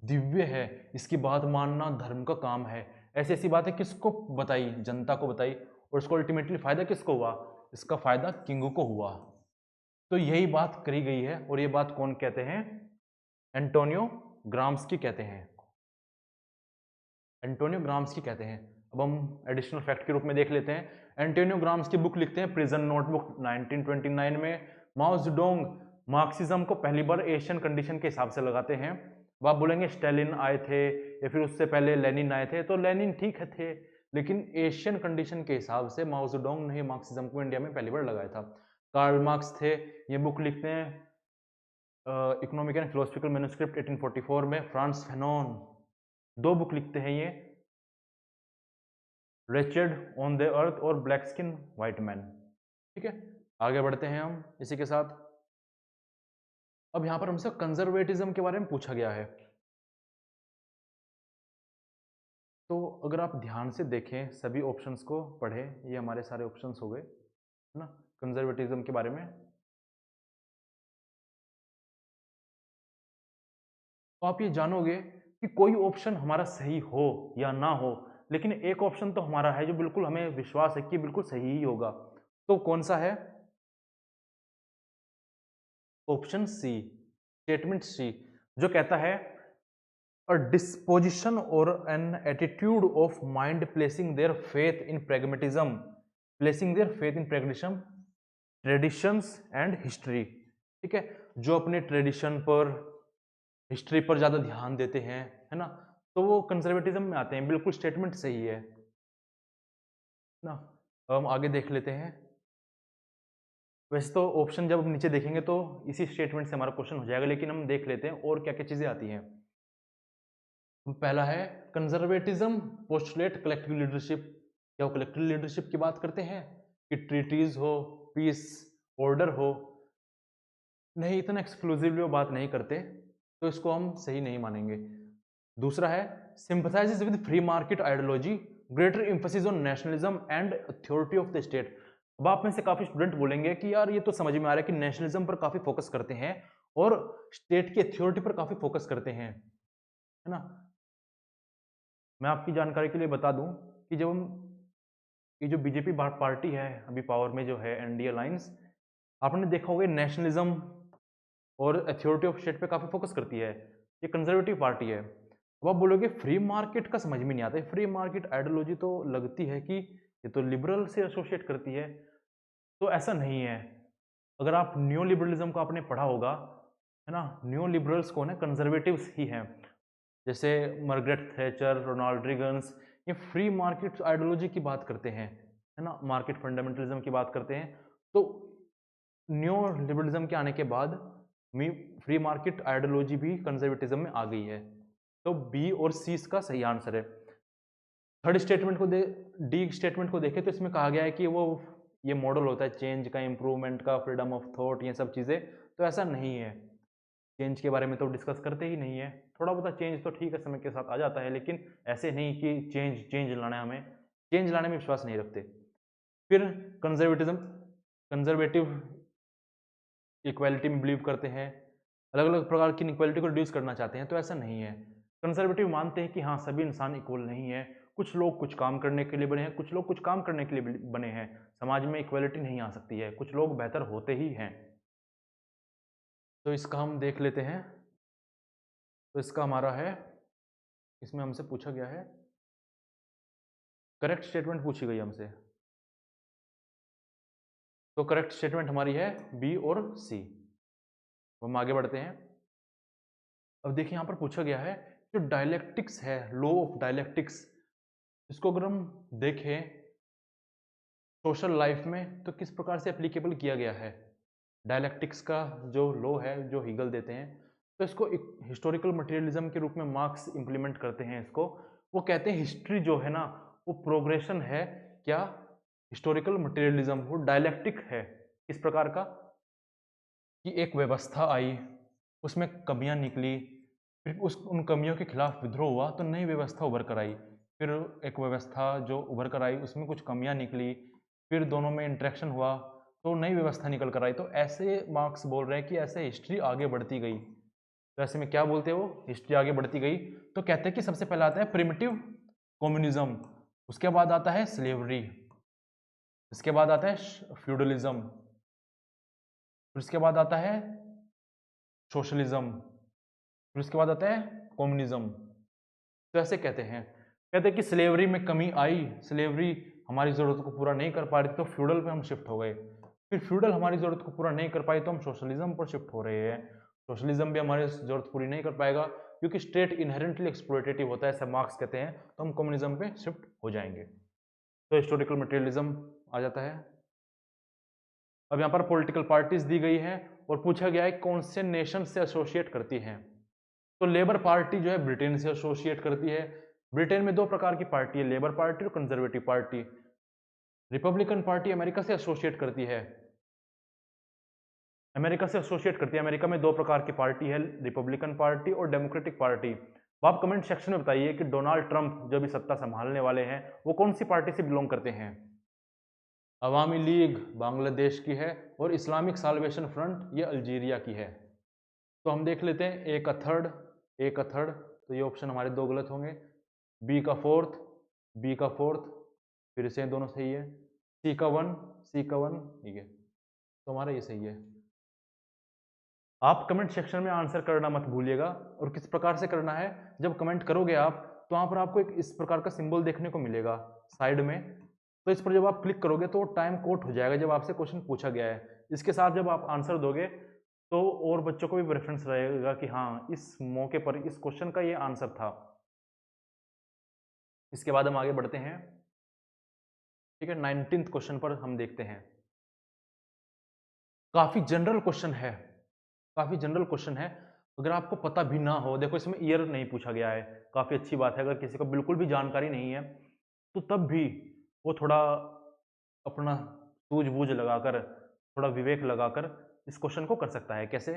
दिव्य है, इसकी बात मानना धर्म का काम है। ऐसी ऐसी बातें किसको बताई? जनता को बताई। और इसको अल्टीमेटली फायदा किसको हुआ? इसका फायदा किंग को हुआ। तो यही बात करी गई है और ये बात कौन कहते हैं? एंटोनियो ग्राम्स्की कहते हैं। एंटोनियो ग्राम्स्की कहते हैं। अब हम एडिशनल फैक्ट के रूप में देख लेते हैं। एंटोनियो ग्राम्स्की बुक लिखते हैं प्रिजन नोटबुक 1929 में। माओ जेडोंग मार्क्सिज्म को पहली बार एशियन कंडीशन के हिसाब से लगाते हैं। अब आप बोलेंगे स्टालिन आए थे या फिर उससे पहले लेनिन आए थे, तो लेनिन ठीक है थे, लेकिन एशियन कंडीशन के हिसाब से माओ जेडोंग ने मार्क्सिज्म को इंडिया में पहली बार लगाया था। कार्ल मार्क्स थे, ये बुक लिखते हैं इकोनॉमिक एंड फिलोसफिकल मैन्युस्क्रिप्ट 1844 में। फ्रांस फैनोन दो बुक लिखते हैं ये, रेचर्ड ऑन द अर्थ और ब्लैक स्किन व्हाइट मैन, ठीक है। आगे बढ़ते हैं हम इसी के साथ। अब यहां पर हमसे कंजर्वेटिज्म के बारे में पूछा गया है, तो अगर आप ध्यान से देखें, सभी ऑप्शंस को पढ़ें, ये हमारे सारे ऑप्शंस हो गए, है ना, कंजर्वेटिज्म के बारे में। तो आप ये जानोगे कि कोई ऑप्शन हमारा सही हो या ना हो, लेकिन एक ऑप्शन तो हमारा है जो बिल्कुल हमें विश्वास है कि बिल्कुल सही ही होगा। तो कौन सा है? ऑप्शन सी, स्टेटमेंट सी, जो कहता है a disposition or an attitude of mind placing their faith in pragmatism, traditions and history, ठीक है, जो अपने ट्रेडिशन पर, हिस्ट्री पर ज़्यादा ध्यान देते हैं, है ना, तो वो कंजर्वेटिज्म में आते हैं। बिल्कुल स्टेटमेंट सही है ना। अब हम आगे देख लेते हैं। वैसे तो ऑप्शन जब हम नीचे देखेंगे तो इसी स्टेटमेंट से हमारा क्वेश्चन हो जाएगा, लेकिन हम देख लेते हैं और क्या क्या चीज़ें आती हैं। पहला है कंजर्वेटिज्म पोस्टुलेट कलेक्टिव लीडरशिप। क्या वो कलेक्टिव लीडरशिप की बात करते हैं कि ट्रीटीज हो, पीस, ऑर्डर हो? नहीं, इतना एक्सक्लूसिवली वो बात नहीं करते, तो इसको हम सही नहीं मानेंगे। दूसरा है sympathises with free market ideology, greater emphasis on nationalism and authority of the state. अब आप में से काफी स्टूडेंट बोलेंगे कि यार ये तो समझ में आ रहा है कि नेशनलिज्म पर काफी फोकस करते हैं और स्टेट की अथॉरिटी पर काफी फोकस करते हैं, है ना। मैं आपकी जानकारी के लिए बता दूं कि जब हम ये जो बीजेपी पार्टी है अभी पावर में जो है, एनडीए अलायंस, आपने देखा होगा नेशनलिज्म और अथॉरिटी ऑफ स्टेट पे काफी फोकस करती है। ये कंजर्वेटिव पार्टी है। अब आप बोलोगे फ्री मार्केट का समझ में नहीं आता है। फ्री मार्केट आइडियोलॉजी तो लगती है कि ये तो लिबरल से एसोसिएट करती है, तो ऐसा नहीं है। अगर आप न्यू लिबरलिज्म को आपने पढ़ा होगा, है ना, न्यू लिबरल्स कौन है? कंजर्वेटिव्स ही हैं, जैसे मार्गरेट थैचर, रोनाल्ड रीगन्स। ये फ्री मार्केट आइडियोलॉजी की बात करते हैं, है ना, मार्केट फंडामेंटलिज्म की बात करते हैं। तो न्यू लिबरलिज्म के आने के बाद फ्री मार्केट आइडियोलॉजी भी कंजर्वेटिज्म में आ गई है। तो बी और सी इसका सही आंसर है। थर्ड स्टेटमेंट को डी स्टेटमेंट को देखें तो इसमें कहा गया है कि वो ये मॉडल होता है चेंज का, इंप्रूवमेंट का, फ्रीडम ऑफ थॉट, ये सब चीज़ें। तो ऐसा नहीं है। चेंज के बारे में तो डिस्कस करते ही नहीं है। थोड़ा बहुत चेंज तो ठीक है, समय के साथ आ जाता है, लेकिन ऐसे नहीं कि चेंज लाना है। हमें चेंज लाने में विश्वास नहीं रखते। फिर कंजर्वेटिव इक्वालिटी में बिलीव करते हैं, अलग अलग प्रकार की इक्वालिटी को रिड्यूस करना चाहते हैं। तो ऐसा नहीं है। कंजर्वेटिव मानते हैं कि हाँ, सभी इंसान इक्वल नहीं है। कुछ लोग कुछ काम करने के लिए बने हैं, कुछ लोग कुछ काम करने के लिए बने हैं। समाज में इक्वालिटी नहीं आ सकती है, कुछ लोग बेहतर होते ही हैं। तो इसका हम देख लेते हैं। तो इसका हमारा है, इसमें हमसे पूछा गया है, करेक्ट स्टेटमेंट पूछी गई हमसे। तो करेक्ट स्टेटमेंट हमारी है बी और सी। हम आगे बढ़ते हैं। अब देखिए यहाँ पर पूछा गया है जो डायलेक्टिक्स है, लॉ ऑफ डायलेक्टिक्स, इसको अगर हम देखें सोशल लाइफ में तो किस प्रकार से एप्लीकेबल किया गया है। डायलेक्टिक्स का जो लॉ है, जो हीगल देते हैं, तो इसको एक हिस्टोरिकल मटेरियलिज्म के रूप में मार्क्स इंप्लीमेंट करते हैं इसको। वो कहते हैं हिस्ट्री जो है ना, वो प्रोग्रेशन है। क्या? Historical materialism. वो डायलेक्टिक है इस प्रकार का कि एक व्यवस्था आई, उसमें कमियां निकली, फिर उन कमियों के खिलाफ विद्रोह हुआ तो नई व्यवस्था उभर कर आई। फिर एक व्यवस्था जो उभर कर आई उसमें कुछ कमियां निकली, फिर दोनों में इंटरेक्शन हुआ तो नई व्यवस्था निकल कर आई। तो ऐसे मार्क्स बोल रहे हैं कि ऐसे हिस्ट्री आगे बढ़ती गई। तो ऐसे में क्या बोलते हैं वो, हिस्ट्री आगे बढ़ती गई। तो कहते हैं कि सबसे पहले आता है प्रिमिटिव कम्युनिज्म, उसके बाद आता है स्लेवरी, इसके बाद आता है फ्यूडलिज्म, फिर उसके बाद आता है सोशलिज्म, फिर उसके बाद आता है कम्युनिज्म। तो ऐसे कहते हैं कि स्लेवरी में कमी आई, स्लेवरी हमारी ज़रूरत को पूरा नहीं कर पा रही, तो फ्यूडल पे हम शिफ्ट हो गए। फिर फ्यूडल हमारी ज़रूरत को पूरा नहीं कर पाई तो हम सोशलिज्म पर शिफ्ट हो रहे हैं। सोशलिज्म भी हमारी ज़रूरत पूरी नहीं कर पाएगा क्योंकि स्टेट इनहेरेंटली एक्सप्लॉयटेटिव होता है, ऐसा मार्क्स कहते हैं। तो हम कम्युनिज्म पे शिफ्ट हो जाएंगे। तो हिस्टोरिकल मटेरियलिज्म आ जाता है। अब यहाँ पर पॉलिटिकल पार्टीज दी गई है और पूछा गया है कौन से नेशन से एसोसिएट करती हैं। तो लेबर पार्टी जो है ब्रिटेन से एसोसिएट करती है। ब्रिटेन में दो प्रकार की पार्टी है, लेबर पार्टी और conservative party. Republican party America से एसोसिएट करती है, अमेरिका में दो प्रकार की पार्टी है, रिपब्लिकन पार्टी और डेमोक्रेटिक पार्टी। तो आप कमेंट सेक्शन में बताइए कि डोनाल्ड ट्रंप जो भी सत्ता संभालने वाले हैं वो कौन सी पार्टी से बिलोंग करते हैं। अवामी लीग बांग्लादेश की है और इस्लामिक साल्वेशन फ्रंट ये अल्जीरिया की है। तो हम देख लेते हैं ए का थर्ड, ए का थर्ड, तो ये ऑप्शन हमारे दो गलत होंगे। बी का फोर्थ, बी का फोर्थ, फिर से दोनों सही है। सी का वन, सी का वन, ठीक है, तो हमारा ये सही है। आप कमेंट सेक्शन में आंसर करना मत भूलिएगा। और किस प्रकार से करना है, जब कमेंट करोगे आप तो वहाँ पर आपको एक इस प्रकार का सिंबल देखने को मिलेगा साइड में। तो इस पर जब आप क्लिक करोगे तो टाइम कोट हो जाएगा जब आपसे क्वेश्चन पूछा गया है। इसके साथ जब आप आंसर दोगे तो और बच्चों को भी रेफरेंस रहेगा कि हाँ इस मौके पर इस क्वेश्चन का ये आंसर था। इसके बाद हम आगे बढ़ते हैं, ठीक है। 19th क्वेश्चन पर हम देखते हैं। काफी जनरल क्वेश्चन है, काफी जनरल क्वेश्चन है। अगर आपको पता भी ना हो, देखो इसमें ईयर नहीं पूछा गया है, काफी अच्छी बात है। अगर किसी को बिल्कुल भी जानकारी नहीं है तो तब भी वो थोड़ा अपना सूझबूझ लगाकर, थोड़ा विवेक लगाकर इस क्वेश्चन को कर सकता है। कैसे?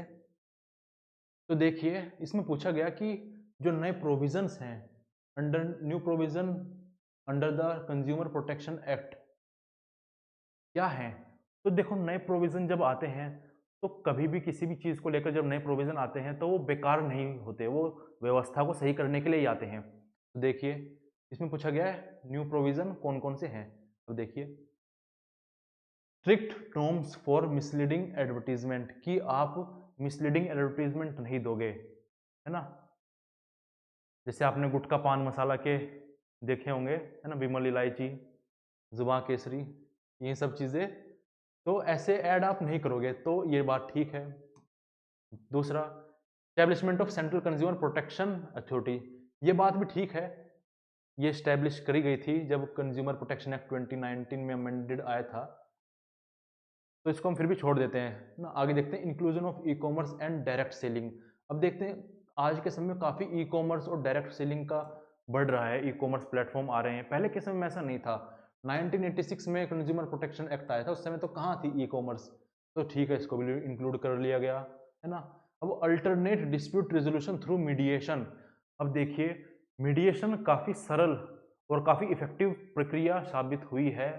तो देखिए इसमें पूछा गया कि जो नए प्रोविजंस हैं under new provision under the consumer protection act क्या है। तो देखो नए प्रोविजन जब आते हैं तो कभी भी किसी भी चीज़ को लेकर जब नए प्रोविजन आते हैं तो वो बेकार नहीं होते, वो व्यवस्था को सही करने के लिए ही आते हैं। तो देखिए इसमें पूछा गया है न्यू प्रोविजन कौन कौन से हैं। तो देखिए strict norms for misleading advertisement, कि आप मिसलीडिंग एडवर्टीजमेंट नहीं दोगे, है ना। जैसे आपने गुटखा पान मसाला के देखे होंगे, है ना, विमल इलायची, जुबान केसरी, ये सब चीज़ें, तो ऐसे ऐड आप नहीं करोगे, तो ये बात ठीक है। दूसरा, establishment of central consumer protection authority, ये बात भी ठीक है, ये स्टैब्लिश करी गई थी जब कंज्यूमर प्रोटेक्शन एक्ट 2019 में अमेंडेड आया था, तो इसको हम फिर भी छोड़ देते हैं ना। आगे देखते हैं inclusion of e commerce and direct selling. अब देखते हैं आज के समय में काफ़ी ई कॉमर्स और डायरेक्ट सेलिंग का बढ़ रहा है, ई कॉमर्स प्लेटफॉर्म आ रहे हैं। पहले के समय में ऐसा नहीं था। 1986 में कंज्यूमर प्रोटेक्शन एक्ट आया था, उस समय तो कहाँ थी ई कॉमर्स, तो ठीक है इसको भी इंक्लूड कर लिया गया, है ना। अब alternate dispute resolution through mediation. अब देखिए मीडिएशन काफ़ी सरल और काफ़ी इफेक्टिव प्रक्रिया साबित हुई है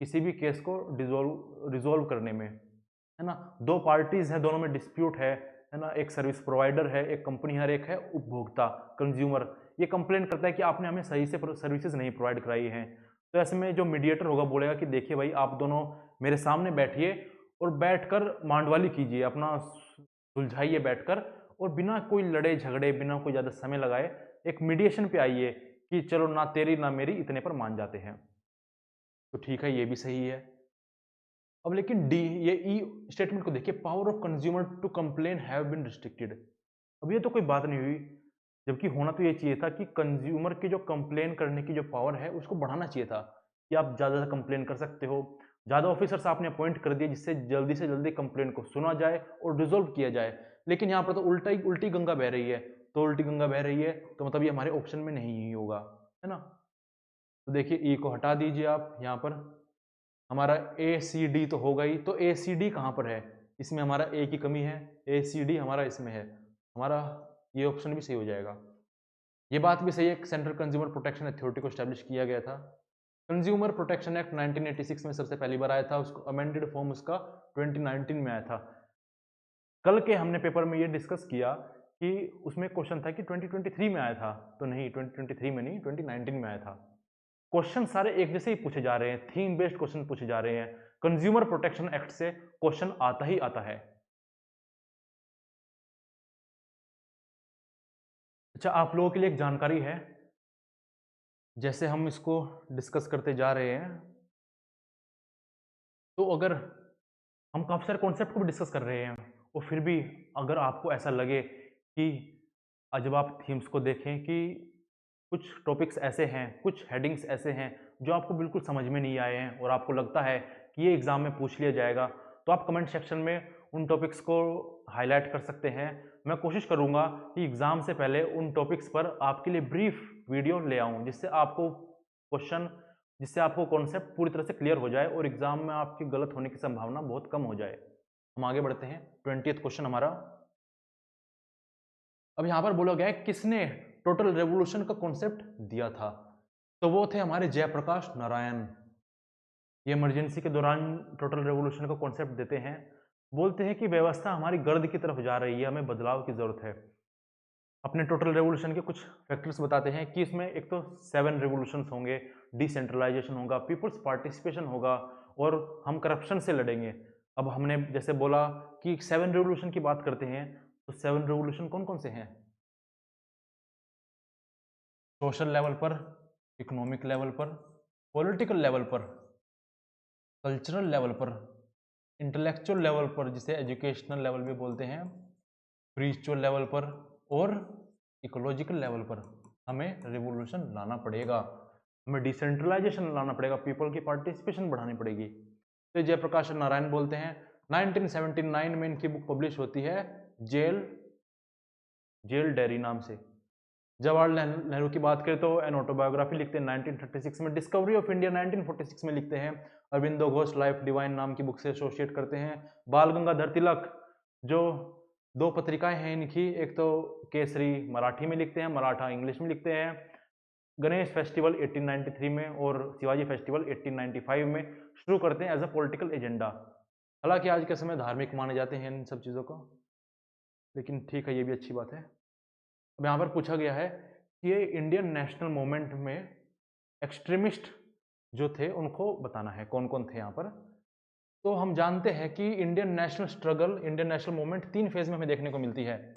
किसी भी केस को रिजोल्व करने में, है ना। दो पार्टीज हैं, दोनों में डिस्प्यूट है ना। एक सर्विस प्रोवाइडर है, एक कंपनी है, एक है उपभोक्ता कंज्यूमर। ये कंप्लेन करता है कि आपने हमें सही से सर्विसेज नहीं प्रोवाइड कराई हैं। तो ऐसे में जो मीडिएटर होगा बोलेगा कि देखिए भाई आप दोनों मेरे सामने बैठिए और बैठकर मांडवाली कीजिए, अपना सुलझाइए बैठकर, और बिना कोई लड़े झगड़े, बिना कोई ज़्यादा समय लगाए एक मीडिएशन पे आइए कि चलो ना तेरी ना मेरी, इतने पर मान जाते हैं। तो ठीक है, ये भी सही है। अब लेकिन डी, ये ई स्टेटमेंट को देखिए, power of consumer to complain have been restricted. अब ये तो कोई बात नहीं हुई, जबकि होना तो ये चाहिए था कि कंज्यूमर की जो कंप्लेन करने की जो पावर है उसको बढ़ाना चाहिए था, कि आप ज़्यादा कंप्लेन कर सकते हो, ज़्यादा ऑफिसर्स आपने अपॉइंट कर दिए जिससे जल्दी से जल्दी कंप्लेन को सुना जाए और रिजोल्व किया जाए। लेकिन यहाँ पर तो उल्टी गंगा बह रही है, तो उल्टी गंगा बह रही है तो मतलब ये हमारे ऑप्शन में नहीं होगा, है ना। तो देखिए ई को हटा दीजिए आप, यहाँ पर हमारा ए सी डी तो होगा ही, तो ए सी डी कहाँ पर है, इसमें हमारा ए की कमी है, ए सी डी हमारा इसमें है, हमारा ये ऑप्शन भी सही हो जाएगा। ये बात भी सही है, सेंट्रल कंज्यूमर प्रोटेक्शन अथॉरिटी को स्टैब्लिश किया गया था। कंज्यूमर प्रोटेक्शन एक्ट 1986 में सबसे पहली बार आया था, उसको अमेंडेड फॉर्म उसका 2019 में आया था। कल के हमने पेपर में ये डिस्कस किया कि उसमें क्वेश्चन था कि 2023 में आया था, तो नहीं 2023 में नहीं, 2019 में आया था। क्वेश्चन सारे एक जैसे ही पूछे जा रहे हैं, थीम बेस्ड क्वेश्चन पूछे जा रहे हैं। कंज्यूमर प्रोटेक्शन एक्ट से क्वेश्चन आता ही आता है। अच्छा, आप लोगों के लिए एक जानकारी है, जैसे हम इसको डिस्कस करते जा रहे हैं, तो अगर हम काफ़ी सारे कॉन्सेप्ट को भी डिस्कस कर रहे हैं और फिर भी अगर आपको ऐसा लगे कि जब आप थीम्स को देखें कि कुछ टॉपिक्स ऐसे हैं, कुछ हेडिंग्स ऐसे हैं जो आपको बिल्कुल समझ में नहीं आए हैं और आपको लगता है कि ये एग्ज़ाम में पूछ लिया जाएगा, तो आप कमेंट सेक्शन में उन टॉपिक्स को हाईलाइट कर सकते हैं। मैं कोशिश करूँगा कि एग्ज़ाम से पहले उन टॉपिक्स पर आपके लिए ब्रीफ वीडियो ले आऊँ, जिससे आपको क्वेश्चन, जिससे आपको कॉन्सेप्ट पूरी तरह से क्लियर हो जाए और एग्ज़ाम में आपकी गलत होने की संभावना बहुत कम हो जाए। हम आगे बढ़ते हैं, 20th क्वेश्चन हमारा। अब यहाँ पर बोला गया है किसने टोटल रेवोल्यूशन का कॉन्सेप्ट दिया था, तो वो थे हमारे जयप्रकाश नारायण। ये इमरजेंसी के दौरान टोटल रेवोल्यूशन का कॉन्सेप्ट देते हैं, बोलते हैं कि व्यवस्था हमारी गर्द की तरफ जा रही है, हमें बदलाव की जरूरत है। अपने टोटल रेवोल्यूशन के कुछ फैक्टर्स बताते हैं कि इसमें एक तो 7 रेवोल्यूशंस होंगे, डिसेंट्रलाइजेशन होगा, पीपल्स पार्टिसिपेशन होगा और हम करप्शन से लड़ेंगे। अब हमने जैसे बोला कि 7 रेवोल्यूशन की बात करते हैं, तो 7 रेवोल्यूशन कौन कौन से हैं? सोशल लेवल पर, इकोनॉमिक लेवल पर, पॉलिटिकल लेवल पर, कल्चरल लेवल पर, इंटेलेक्चुअल लेवल पर, जिसे एजुकेशनल लेवल भी बोलते हैं, स्पिरिचुअल लेवल पर और इकोलॉजिकल लेवल पर हमें रिवोल्यूशन लाना पड़ेगा, हमें डिसेंट्रलाइजेशन लाना पड़ेगा, पीपल की पार्टिसिपेशन बढ़ानी पड़ेगी। तो जयप्रकाश नारायण बोलते हैं, 1979 में इनकी बुक पब्लिश होती है जेल डायरी नाम से। जवाहरलाल नेहरू की बात करें तो एन ऑटोबायोग्राफी लिखते हैं 1936 में, डिस्कवरी ऑफ इंडिया 1946 में लिखते हैं, अरविंदो घोष लाइफ डिवाइन नाम की बुक से एसोसिएट करते हैं। बाल गंगाधर तिलक, जो 2 पत्रिकाएं हैं इनकी, एक तो केसरी मराठी में लिखते हैं, मराठा इंग्लिश में लिखते हैं, गणेश फेस्टिवल 1893 में और शिवाजी फेस्टिवल 1895 में शुरू करते हैं एज अ पॉलिटिकल एजेंडा। हालांकि आज के समय धार्मिक माने जाते हैं इन सब चीज़ों को, लेकिन ठीक है, ये भी अच्छी बात है। अब यहाँ पर पूछा गया है कि ये इंडियन नेशनल मूवमेंट में एक्सट्रीमिस्ट जो थे उनको बताना है, कौन कौन थे यहाँ पर। तो हम जानते हैं कि Indian national struggle, Indian national movement 3 phase में हमें देखने को मिलती है।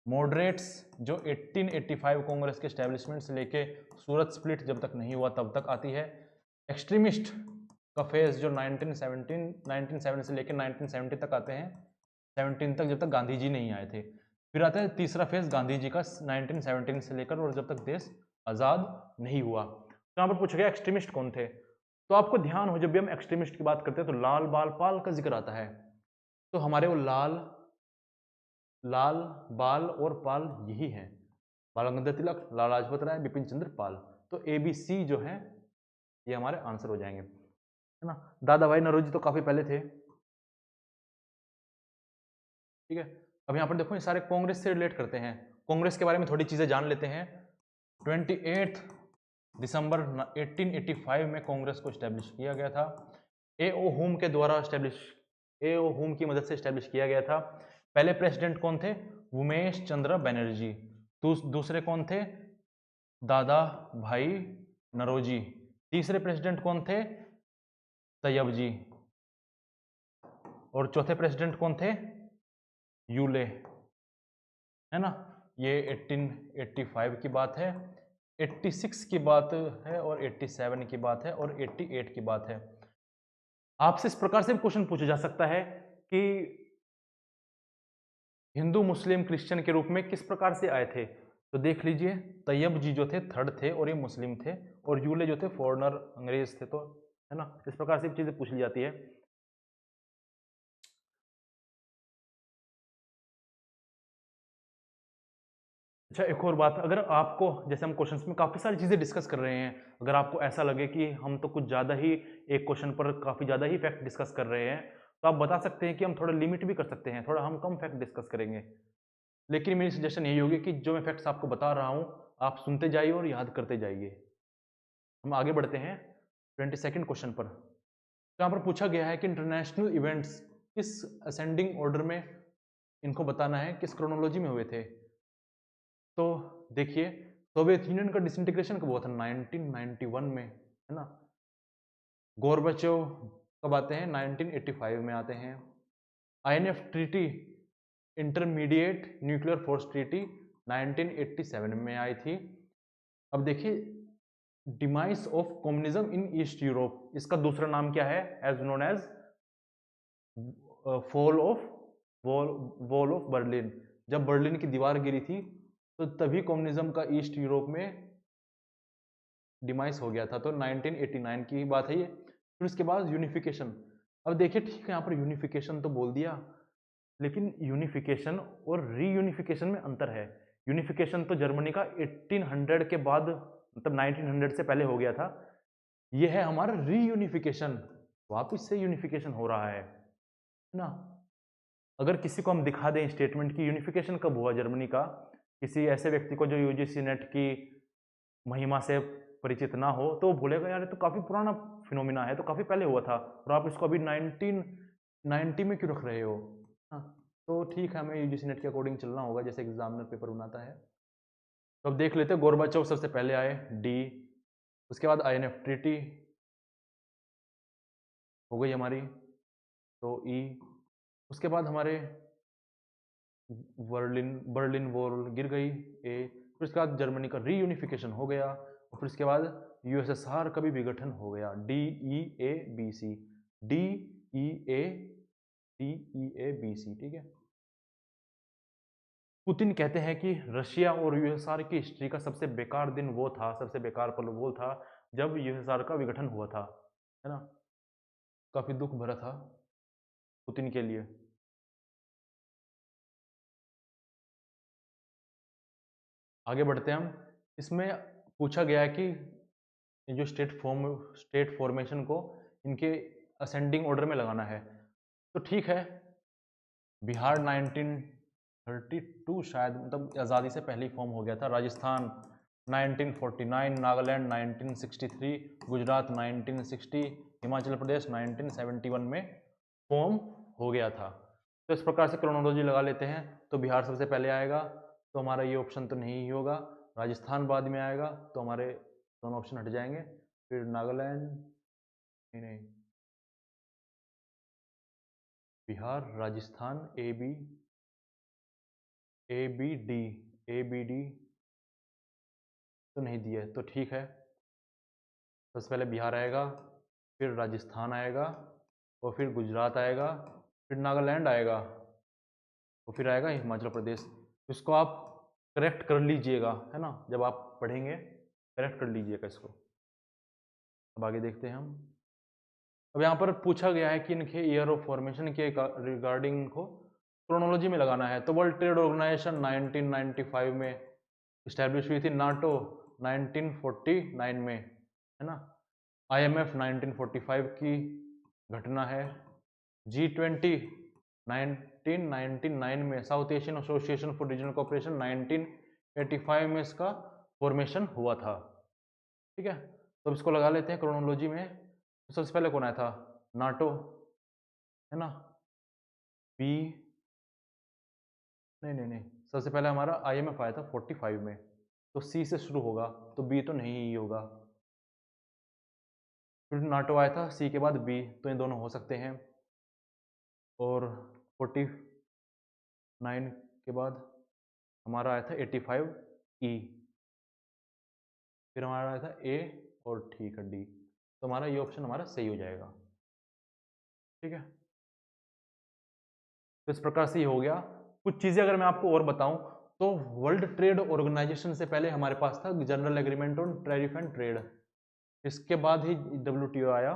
मॉडरेट्स जो 1885 कांग्रेस के एस्टेब्लिशमेंट से लेके सूरत स्प्लिट जब तक नहीं हुआ तब तक आती है। एक्सट्रीमिस्ट का फेज जो 1917 से लेके 1970 तक आते हैं, 17 तक, जब तक गांधी जी नहीं आए थे। फिर आता है तीसरा फेज गांधी जी का 1917 से लेकर और जब तक देश आज़ाद नहीं हुआ। तो यहाँ पर पूछा गया एक्सट्रीमिस्ट कौन थे। तो आपको ध्यान हो, जब भी हम एक्सट्रीमिस्ट की बात करते हैं तो लाल बाल पाल का जिक्र आता है। तो हमारे वो लाल बाल और पाल यही है, बाल गंगाधर तिलक, लाला लाजपत राय, बिपिन चंद्र पाल। तो ABC जो है ये हमारे आंसर हो जाएंगे, है ना। दादा भाई नौरोजी तो काफी पहले थे, ठीक है। अब यहाँ पर देखो ये सारे कांग्रेस से रिलेट करते हैं, कांग्रेस के बारे में थोड़ी चीजें जान लेते हैं। 28 दिसंबर 1885 में कांग्रेस को स्टैब्लिश किया गया था, A.O. हुम के द्वारा A.O. हुम की मदद से स्टैब्लिश किया गया था। पहले प्रेसिडेंट कौन थे? उमेश चंद्र बनर्जी। दूसरे कौन थे? दादा भाई नौरोजी। तीसरे प्रेसिडेंट कौन थे? तैयब जी। और चौथे प्रेसिडेंट कौन थे? यूले, है ना। ये 1885 की बात है, 86 की बात है और 87 की बात है और 88 की बात है। आपसे इस प्रकार से भी क्वेश्चन पूछा जा सकता है कि हिंदू मुस्लिम क्रिश्चियन के रूप में किस प्रकार से आए थे। तो देख लीजिए, तैयब जी जो थे थर्ड थे और ये मुस्लिम थे, और यूले जो थे फॉरेनर अंग्रेज थे, तो है ना, इस प्रकार से चीजें पूछ ली जाती है। अच्छा, एक और बात, अगर आपको, जैसे हम क्वेश्चंस में काफ़ी सारी चीज़ें डिस्कस कर रहे हैं, अगर आपको ऐसा लगे कि हम तो कुछ ज़्यादा ही एक क्वेश्चन पर काफ़ी ज़्यादा ही फैक्ट डिस्कस कर रहे हैं, तो आप बता सकते हैं कि हम थोड़ा लिमिट भी कर सकते हैं, थोड़ा हम कम फैक्ट डिस्कस करेंगे। लेकिन मेरी सजेशन यही होगी कि जो मैं फैक्ट्स आपको बता रहा हूँ आप सुनते जाइए और याद करते जाइए। हम आगे बढ़ते हैं 22nd क्वेश्चन पर। तो यहाँ पर पूछा गया है कि इंटरनेशनल इवेंट्स किस असेंडिंग ऑर्डर में इनको बताना है, किस क्रोनोलॉजी में हुए थे। तो देखिए, सोवियत यूनियन का डिसइंटीग्रेशन कब हुआ था? 1991 में, है ना। गोरबाचोव कब आते हैं? 1985 में आते हैं। INF treaty, intermediate nuclear force treaty, 1987 में आई थी। अब देखिए, demise of communism in East Europe, इसका दूसरा नाम क्या है? As known as fall of wall of Berlin. जब बर्लिन की दीवार गिरी थी तो तभी कम्युनिज्म का ईस्ट यूरोप में डिमाइस हो गया था। तो 1989 की बात है ये। फिर उसके बाद यूनिफिकेशन। अब देखिए, ठीक है, यहाँ पर यूनिफिकेशन तो बोल दिया, लेकिन यूनिफिकेशन और रीयूनिफिकेशन में अंतर है। यूनिफिकेशन तो जर्मनी का 1800 के बाद, मतलब 1900 से पहले हो गया था। यह है हमारा रीयूनिफिकेशन, वापस से यूनिफिकेशन हो रहा है ना। अगर किसी को हम दिखा दें स्टेटमेंट की यूनिफिकेशन कब हुआ जर्मनी का, किसी ऐसे व्यक्ति को जो यूजीसी नेट की महिमा से परिचित ना हो, तो वो बोलेगा यार ये तो काफी पुराना फिनोमिना है, तो काफी पहले हुआ था, और आप इसको अभी 1990 में क्यों रख रहे हो। हाँ, तो ठीक है, हमें यूजीसी नेट के अकॉर्डिंग चलना होगा जैसे एग्जामिनर पेपर बनाता है। तो अब देख लेते हैं, गोरबाचोव सबसे पहले आए, डी। उसके बाद INF ट्रीटी हो गई हमारी, तो ई। उसके बाद हमारे बर्लिन वॉल गिर गई, ए। फिर उसके बाद जर्मनी का रीयूनिफिकेशन हो गया, और फिर उसके बाद USSR का भी विघटन हो गया, DEABC। डी CEABC, ठीक है। पुतिन कहते हैं कि रशिया और यूएसआर की हिस्ट्री का सबसे बेकार दिन वो था, सबसे बेकार पल वो था जब यूएसआर का विघटन हुआ था, है ना। काफी दुख भरा था पुतिन के लिए। आगे बढ़ते हैं हम। इसमें पूछा गया है कि ये जो स्टेट फॉर्मेशन को इनके असेंडिंग ऑर्डर में लगाना है। तो ठीक है, बिहार 1932 शायद, मतलब आज़ादी से पहले ही फॉर्म हो गया था। राजस्थान 1949, नागालैंड 1963, गुजरात 1960, हिमाचल प्रदेश 1971 में फॉर्म हो गया था। तो इस प्रकार से क्रोनोलॉजी लगा लेते हैं। तो बिहार सबसे पहले आएगा, तो हमारा ये ऑप्शन तो नहीं ही होगा। राजस्थान बाद में आएगा, तो हमारे दोनों ऑप्शन हट जाएंगे। फिर नागालैंड, नहीं, Bihar, Rajasthan, A B D तो नहीं दिया है, तो ठीक है। सबसे पहले बिहार आएगा, फिर राजस्थान आएगा, और फिर गुजरात आएगा, फिर नागालैंड आएगा, और फिर आएगा हिमाचल प्रदेश। इसको आप करेक्ट कर लीजिएगा, है ना, जब आप पढ़ेंगे करेक्ट कर लीजिएगा इसको। अब आगे देखते हैं हम। अब यहाँ पर पूछा गया है कि इनके ईयर ऑफ फॉर्मेशन के रिगार्डिंग को क्रोनोलॉजी में लगाना है। तो वर्ल्ड ट्रेड ऑर्गेनाइजेशन 1995 में इस्टेब्लिश हुई थी, नाटो 1949 में, है ना, IMF 1945 की घटना है, G20 1999 में, south Asian Association for Regional cooperation 1985 में इसका फॉर्मेशन हुआ था, ठीक है। तो इसको लगा लेते हैं क्रोनोलॉजी में। तो सबसे पहले कौन आया था, नाटो, है ना, बी, नहीं, सबसे पहले हमारा IMF आया था 45 में, तो C से शुरू होगा, तो B तो नहीं ही होगा। फिर नाटो आया था C के बाद B, तो ये दोनों हो सकते हैं। और 49 के बाद हमारा आया था 85E, फिर हमारा आया था A, और ठीक है D, तो हमारा ये ऑप्शन हमारा सही हो जाएगा, ठीक है। तो इस प्रकार से ये हो गया। कुछ चीज़ें अगर मैं आपको और बताऊं, तो वर्ल्ड ट्रेड ऑर्गेनाइजेशन से पहले हमारे पास था general agreement on tariff and trade, इसके बाद ही WTO आया।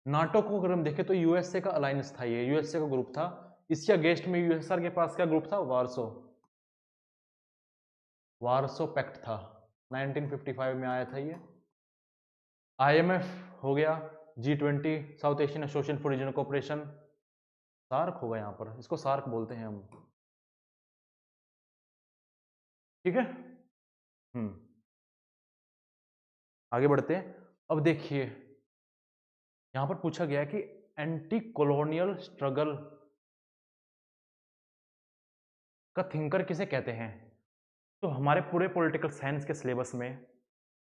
नाटो को अगर हम देखें तो यूएसए का अलायंस था, ये यूएसए का ग्रुप था। इसके अगेंस्ट में यूएसआर के पास क्या ग्रुप था, वार्सो पैक्ट था, 1955 में आया था ये। IMF हो गया, G20 South Asian Association for Regional Cooperation, SAARC होगा यहाँ पर, इसको सार्क बोलते हैं हम, ठीक है। आगे बढ़ते हैं। अब देखिए यहां पर पूछा गया है कि एंटी कॉलोनियल स्ट्रगल का थिंकर किसे कहते हैं। तो हमारे पूरे पॉलिटिकल साइंस के सिलेबस में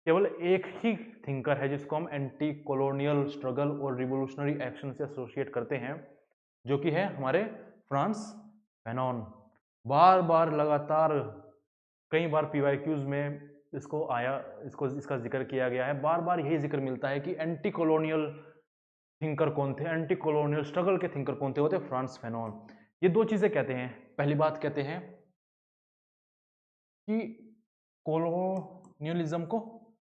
केवल एक ही थिंकर है जिसको हम एंटी कॉलोनियल स्ट्रगल और रिवोल्यूशनरी एक्शन से एसोसिएट करते हैं, जो कि है हमारे फ्रांस फैनॉन। बार बार लगातार कई बार PYQs में इसको आया, इसका जिक्र किया गया है, बार बार यही जिक्र मिलता है कि एंटी कॉलोनियल थिंकर कौन थे, एंटी कॉलोनियल स्ट्रगल के थिंकर कौन थे, होते फ्रांस फैनॉन। ये दो चीजें कहते हैं। पहली बात कहते हैं कि कॉलोनियलिज्म को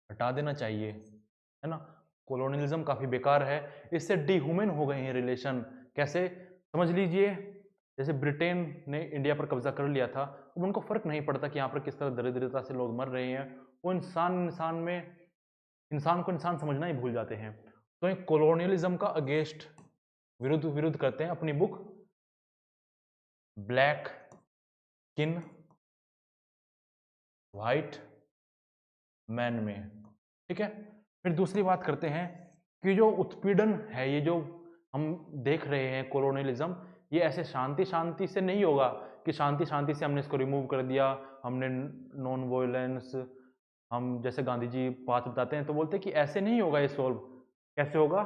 हटा देना चाहिए, है ना, कॉलोनियलिज्म काफी बेकार है, इससे डिह्यूमन हो गए हैं रिलेशन। कैसे, समझ लीजिए जैसे ब्रिटेन ने इंडिया पर कब्जा कर लिया था, अब उनको फर्क नहीं पड़ता कि यहाँ पर किस तरह दरिद्रता से लोग मर रहे हैं, वो इंसान को इंसान समझना ही भूल जाते हैं। तो एक कॉलोनियलिज्म का अगेंस्ट विरुद्ध करते हैं अपनी book black skin white man में, ठीक है। फिर दूसरी बात करते हैं कि जो उत्पीड़न है, ये जो हम देख रहे हैं कॉलोनियलिज्म, ये ऐसे शांति से नहीं होगा कि शांति से हमने इसको रिमूव कर दिया, हमने नॉन वायलेंस, हम जैसे गांधी जी बात बताते हैं तो बोलते हैं कि ऐसे नहीं होगा ये सॉल्व। कैसे होगा,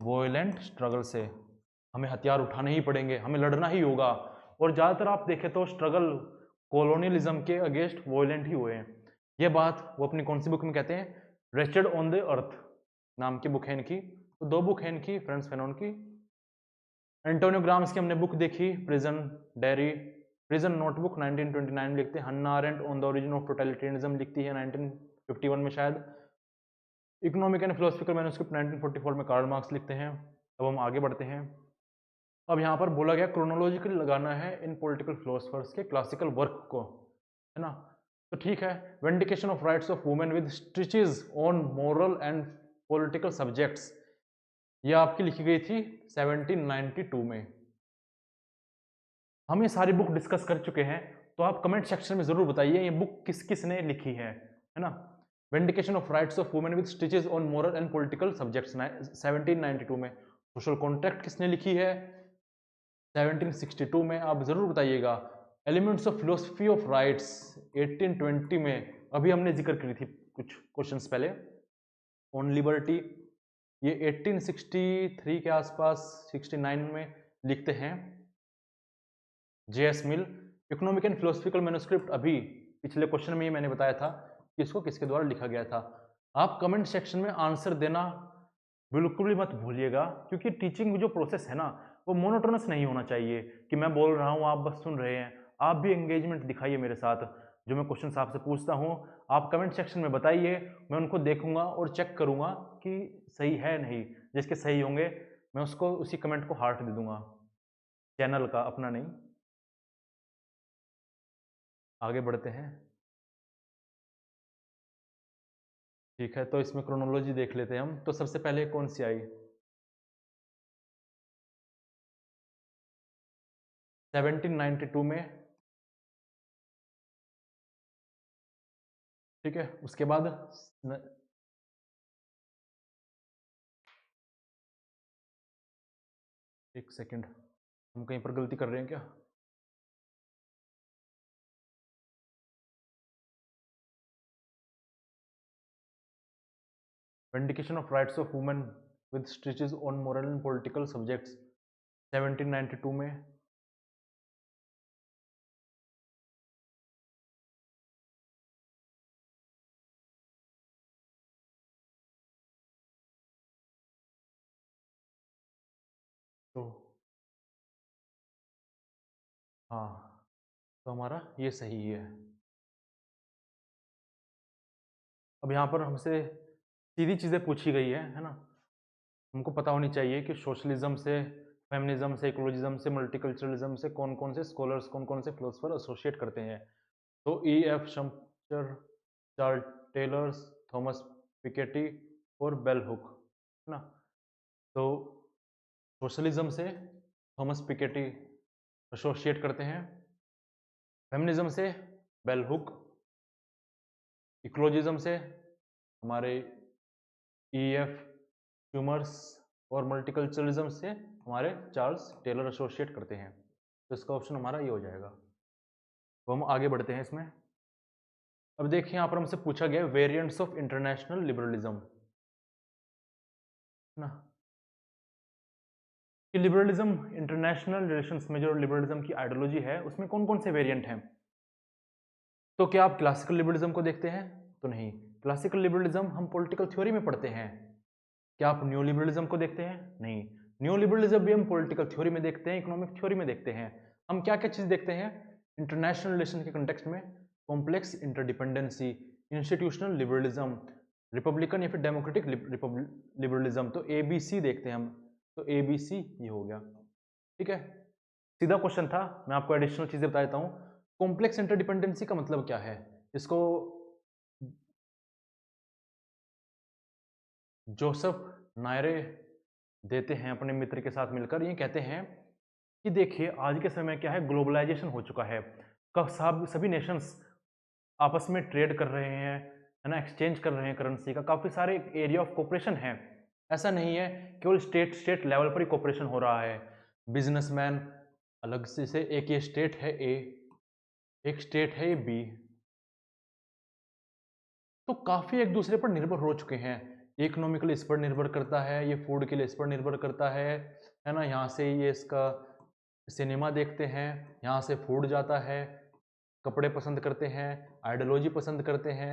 वॉयलेंट स्ट्रगल से, हमें हथियार उठाने ही पड़ेंगे, हमें लड़ना ही होगा। और ज़्यादातर आप देखें तो स्ट्रगल कॉलोनियलिज्म के अगेंस्ट वॉयलेंट ही हुए हैं। ये बात वो अपनी कौन सी बुक में कहते हैं, रेस्टेड ऑन द अर्थ नाम की बुक है इनकी, तो 2 बुक हैं इनकी, फ्रांस फैनॉन की। एंटोनियो ग्राम्स की हमने बुक देखी, प्रिजन डायरी, प्रिजन नोटबुक 1929 लिखते हैं। Hannah Arendt on the origin of totalitarianism लिखती है 1951 में शायद। इकोनॉमिक एंड फिलोसफिकल मैन्युस्क्रिप्ट 1944 में कार्ल मार्क्स लिखते हैं। अब हम आगे बढ़ते हैं। अब यहाँ पर बोला गया क्रोनोलॉजिकली लगाना है इन पॉलिटिकल फिलोसफर्स के क्लासिकल वर्क को, है ना। तो ठीक है, vindication of rights of women with stitches on moral and political subjects, ये आपकी लिखी गई थी 1792 में। हम ये सारी बुक डिस्कस कर चुके हैं, तो आप कमेंट सेक्शन में जरूर बताइए ये बुक किस किस ने लिखी है ना। Vindication of rights of women with stitches on moral and political subjects 1792 में। सोशल कॉन्ट्रैक्ट किसने लिखी है 1762 में, आप जरूर बताइएगा। Elements of philosophy of rights 1820 में, अभी हमने जिक्र करी थी कुछ क्वेश्चंस पहले, ऑन लिबर्टी, ये 1863 के आसपास 69 में लिखते हैं J.S. Mill. Economic and philosophical manuscript, अभी पिछले क्वेश्चन में ये मैंने बताया था कि इसको किसके द्वारा लिखा गया था। आप कमेंट सेक्शन में आंसर देना बिल्कुल भी मत भूलिएगा, क्योंकि टीचिंग जो प्रोसेस है ना, वो मोनोटोनस नहीं होना चाहिए कि मैं बोल रहा हूँ आप बस सुन रहे हैं। आप भी एंगेजमेंट दिखाइए मेरे साथ। जो मैं क्वेश्चन आपसे पूछता हूँ आप कमेंट सेक्शन में बताइए, मैं उनको देखूंगा और चेक करूंगा कि सही है नहीं। जिसके सही होंगे मैं उसको उसी कमेंट को हार्ट दे दूंगा, चैनल का, अपना नहीं। आगे बढ़ते हैं। ठीक है, तो इसमें क्रोनोलॉजी देख लेते हैं हम। तो सबसे पहले कौन सी आई 1792 में, ठीक है। उसके बाद एक सेकंड, हम कहीं पर गलती कर रहे हैं क्या। Vindication of rights of women with stitches on moral and political subjects 1792 में। तो हाँ, तो हमारा ये सही है। अब यहाँ पर हमसे सीधी चीज़ें पूछी गई है ना। हमको पता होनी चाहिए कि सोशलिज्म से, फेमिनिज्म से, इकोलॉजिज्म से, मल्टीकल्चरलिज्म से कौन कौन से स्कॉलर्स, कौन कौन से फिलोसफर एसोसिएट करते हैं। तो E.F. Schumacher, Charles Taylors, Thomas Piketty और बेल हुक, है ना। तो सोशलिज्म से थॉमस पिकेटी एसोसिएट करते हैं, फेमिनिज्म से बेल हुक, इकोलॉजिज्म से हमारे E.F. ह्यूमर्स और मल्टीकल्चरलिज्म से हमारे चार्ल्स टेलर एसोसिएट करते हैं। तो इसका ऑप्शन हमारा ये हो जाएगा। तो हम आगे बढ़ते हैं इसमें। अब देखिए यहाँ पर हमसे पूछा गया वेरिएंट्स ऑफ इंटरनेशनल लिबरलिज्म ना, कि लिबरलिज्म इंटरनेशनल रिलेशंस में जो लिबरलिज्म की आइडियोलॉजी है उसमें कौन कौन से वेरिएंट हैं। तो क्या आप क्लासिकल लिबरलिज्म को देखते हैं, तो नहीं। क्लासिकल लिबरलिज्म हम पॉलिटिकल थ्योरी में पढ़ते हैं। क्या आप न्यू लिबरलिज्म को देखते हैं, नहीं। न्यू लिबरलिज्म भी हम पॉलिटिकल थ्योरी में देखते हैं, इकोनॉमिक थ्योरी में देखते हैं। हम क्या क्या चीज देखते हैं इंटरनेशनल रिलेशन के कंटेक्स्ट में, complex interdependency, institutional liberalism, Republican या फिर डेमोक्रेटिक लिबरलिज्म। तो ABC देखते हैं हम। तो ABC ये हो गया, ठीक है। सीधा क्वेश्चन था, मैं आपको एडिशनल चीजें बता देता हूँ। कॉम्प्लेक्स इंटरडिपेंडेंसी का मतलब क्या है, इसको जोसेफ नायरे देते हैं अपने मित्र के साथ मिलकर। ये कहते हैं कि देखिए आज के समय क्या है, ग्लोबलाइजेशन हो चुका है, सभी नेशंस आपस में ट्रेड कर रहे हैं, है ना, एक्सचेंज कर रहे हैं करेंसी का, काफ़ी सारे एरिया ऑफ कोऑपरेशन है। ऐसा नहीं है केवल स्टेट लेवल पर ही कोऑपरेशन हो रहा है। बिजनेसमैन अलग से एक ये स्टेट है ए, एक स्टेट है ये बी, तो काफ़ी एक दूसरे पर निर्भर हो चुके हैं। इकोनॉमिकली इस पर निर्भर करता है, ये फूड के लिए इस पर निर्भर करता है ना। यहाँ से ये इसका सिनेमा देखते हैं, यहाँ से फूड जाता है, कपड़े पसंद करते हैं, आइडियोलॉजी पसंद करते हैं,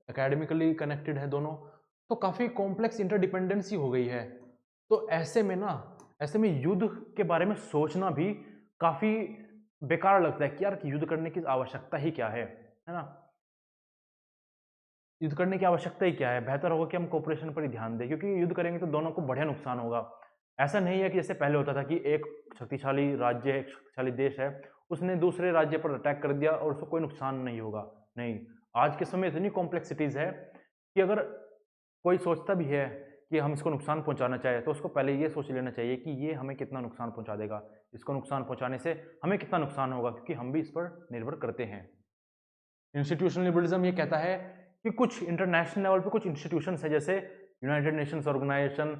एकेडमिकली कनेक्टेड है दोनों। तो काफ़ी कॉम्प्लेक्स इंटरडिपेंडेंसी हो गई है। तो ऐसे में युद्ध के बारे में सोचना भी काफी बेकार लगता है कि यार युद्ध करने की आवश्यकता ही क्या है ना। युद्ध करने की आवश्यकता ही क्या है, बेहतर होगा कि हम कोऑपरेशन पर ही ध्यान दें, क्योंकि युद्ध करेंगे तो दोनों को बढ़िया नुकसान होगा। ऐसा नहीं है कि जैसे पहले होता था कि एक शक्तिशाली राज्य, एक शक्तिशाली देश है, उसने दूसरे राज्य पर अटैक कर दिया और उसको कोई नुकसान नहीं होगा। नहीं, आज के समय इतनी कॉम्प्लेक्सिटीज है कि अगर कोई सोचता भी है कि हम इसको नुकसान पहुंचाना चाहे तो उसको पहले ये सोच लेना चाहिए कि ये हमें कितना नुकसान पहुंचा देगा, इसको नुकसान पहुंचाने से हमें कितना नुकसान होगा, क्योंकि हम भी इस पर निर्भर करते हैं। इंस्टीट्यूशनल लिबरलिज्म ये कहता है कि कुछ इंटरनेशनल लेवल पे कुछ इंस्टीट्यूशंस है, जैसे United Nations Organisation,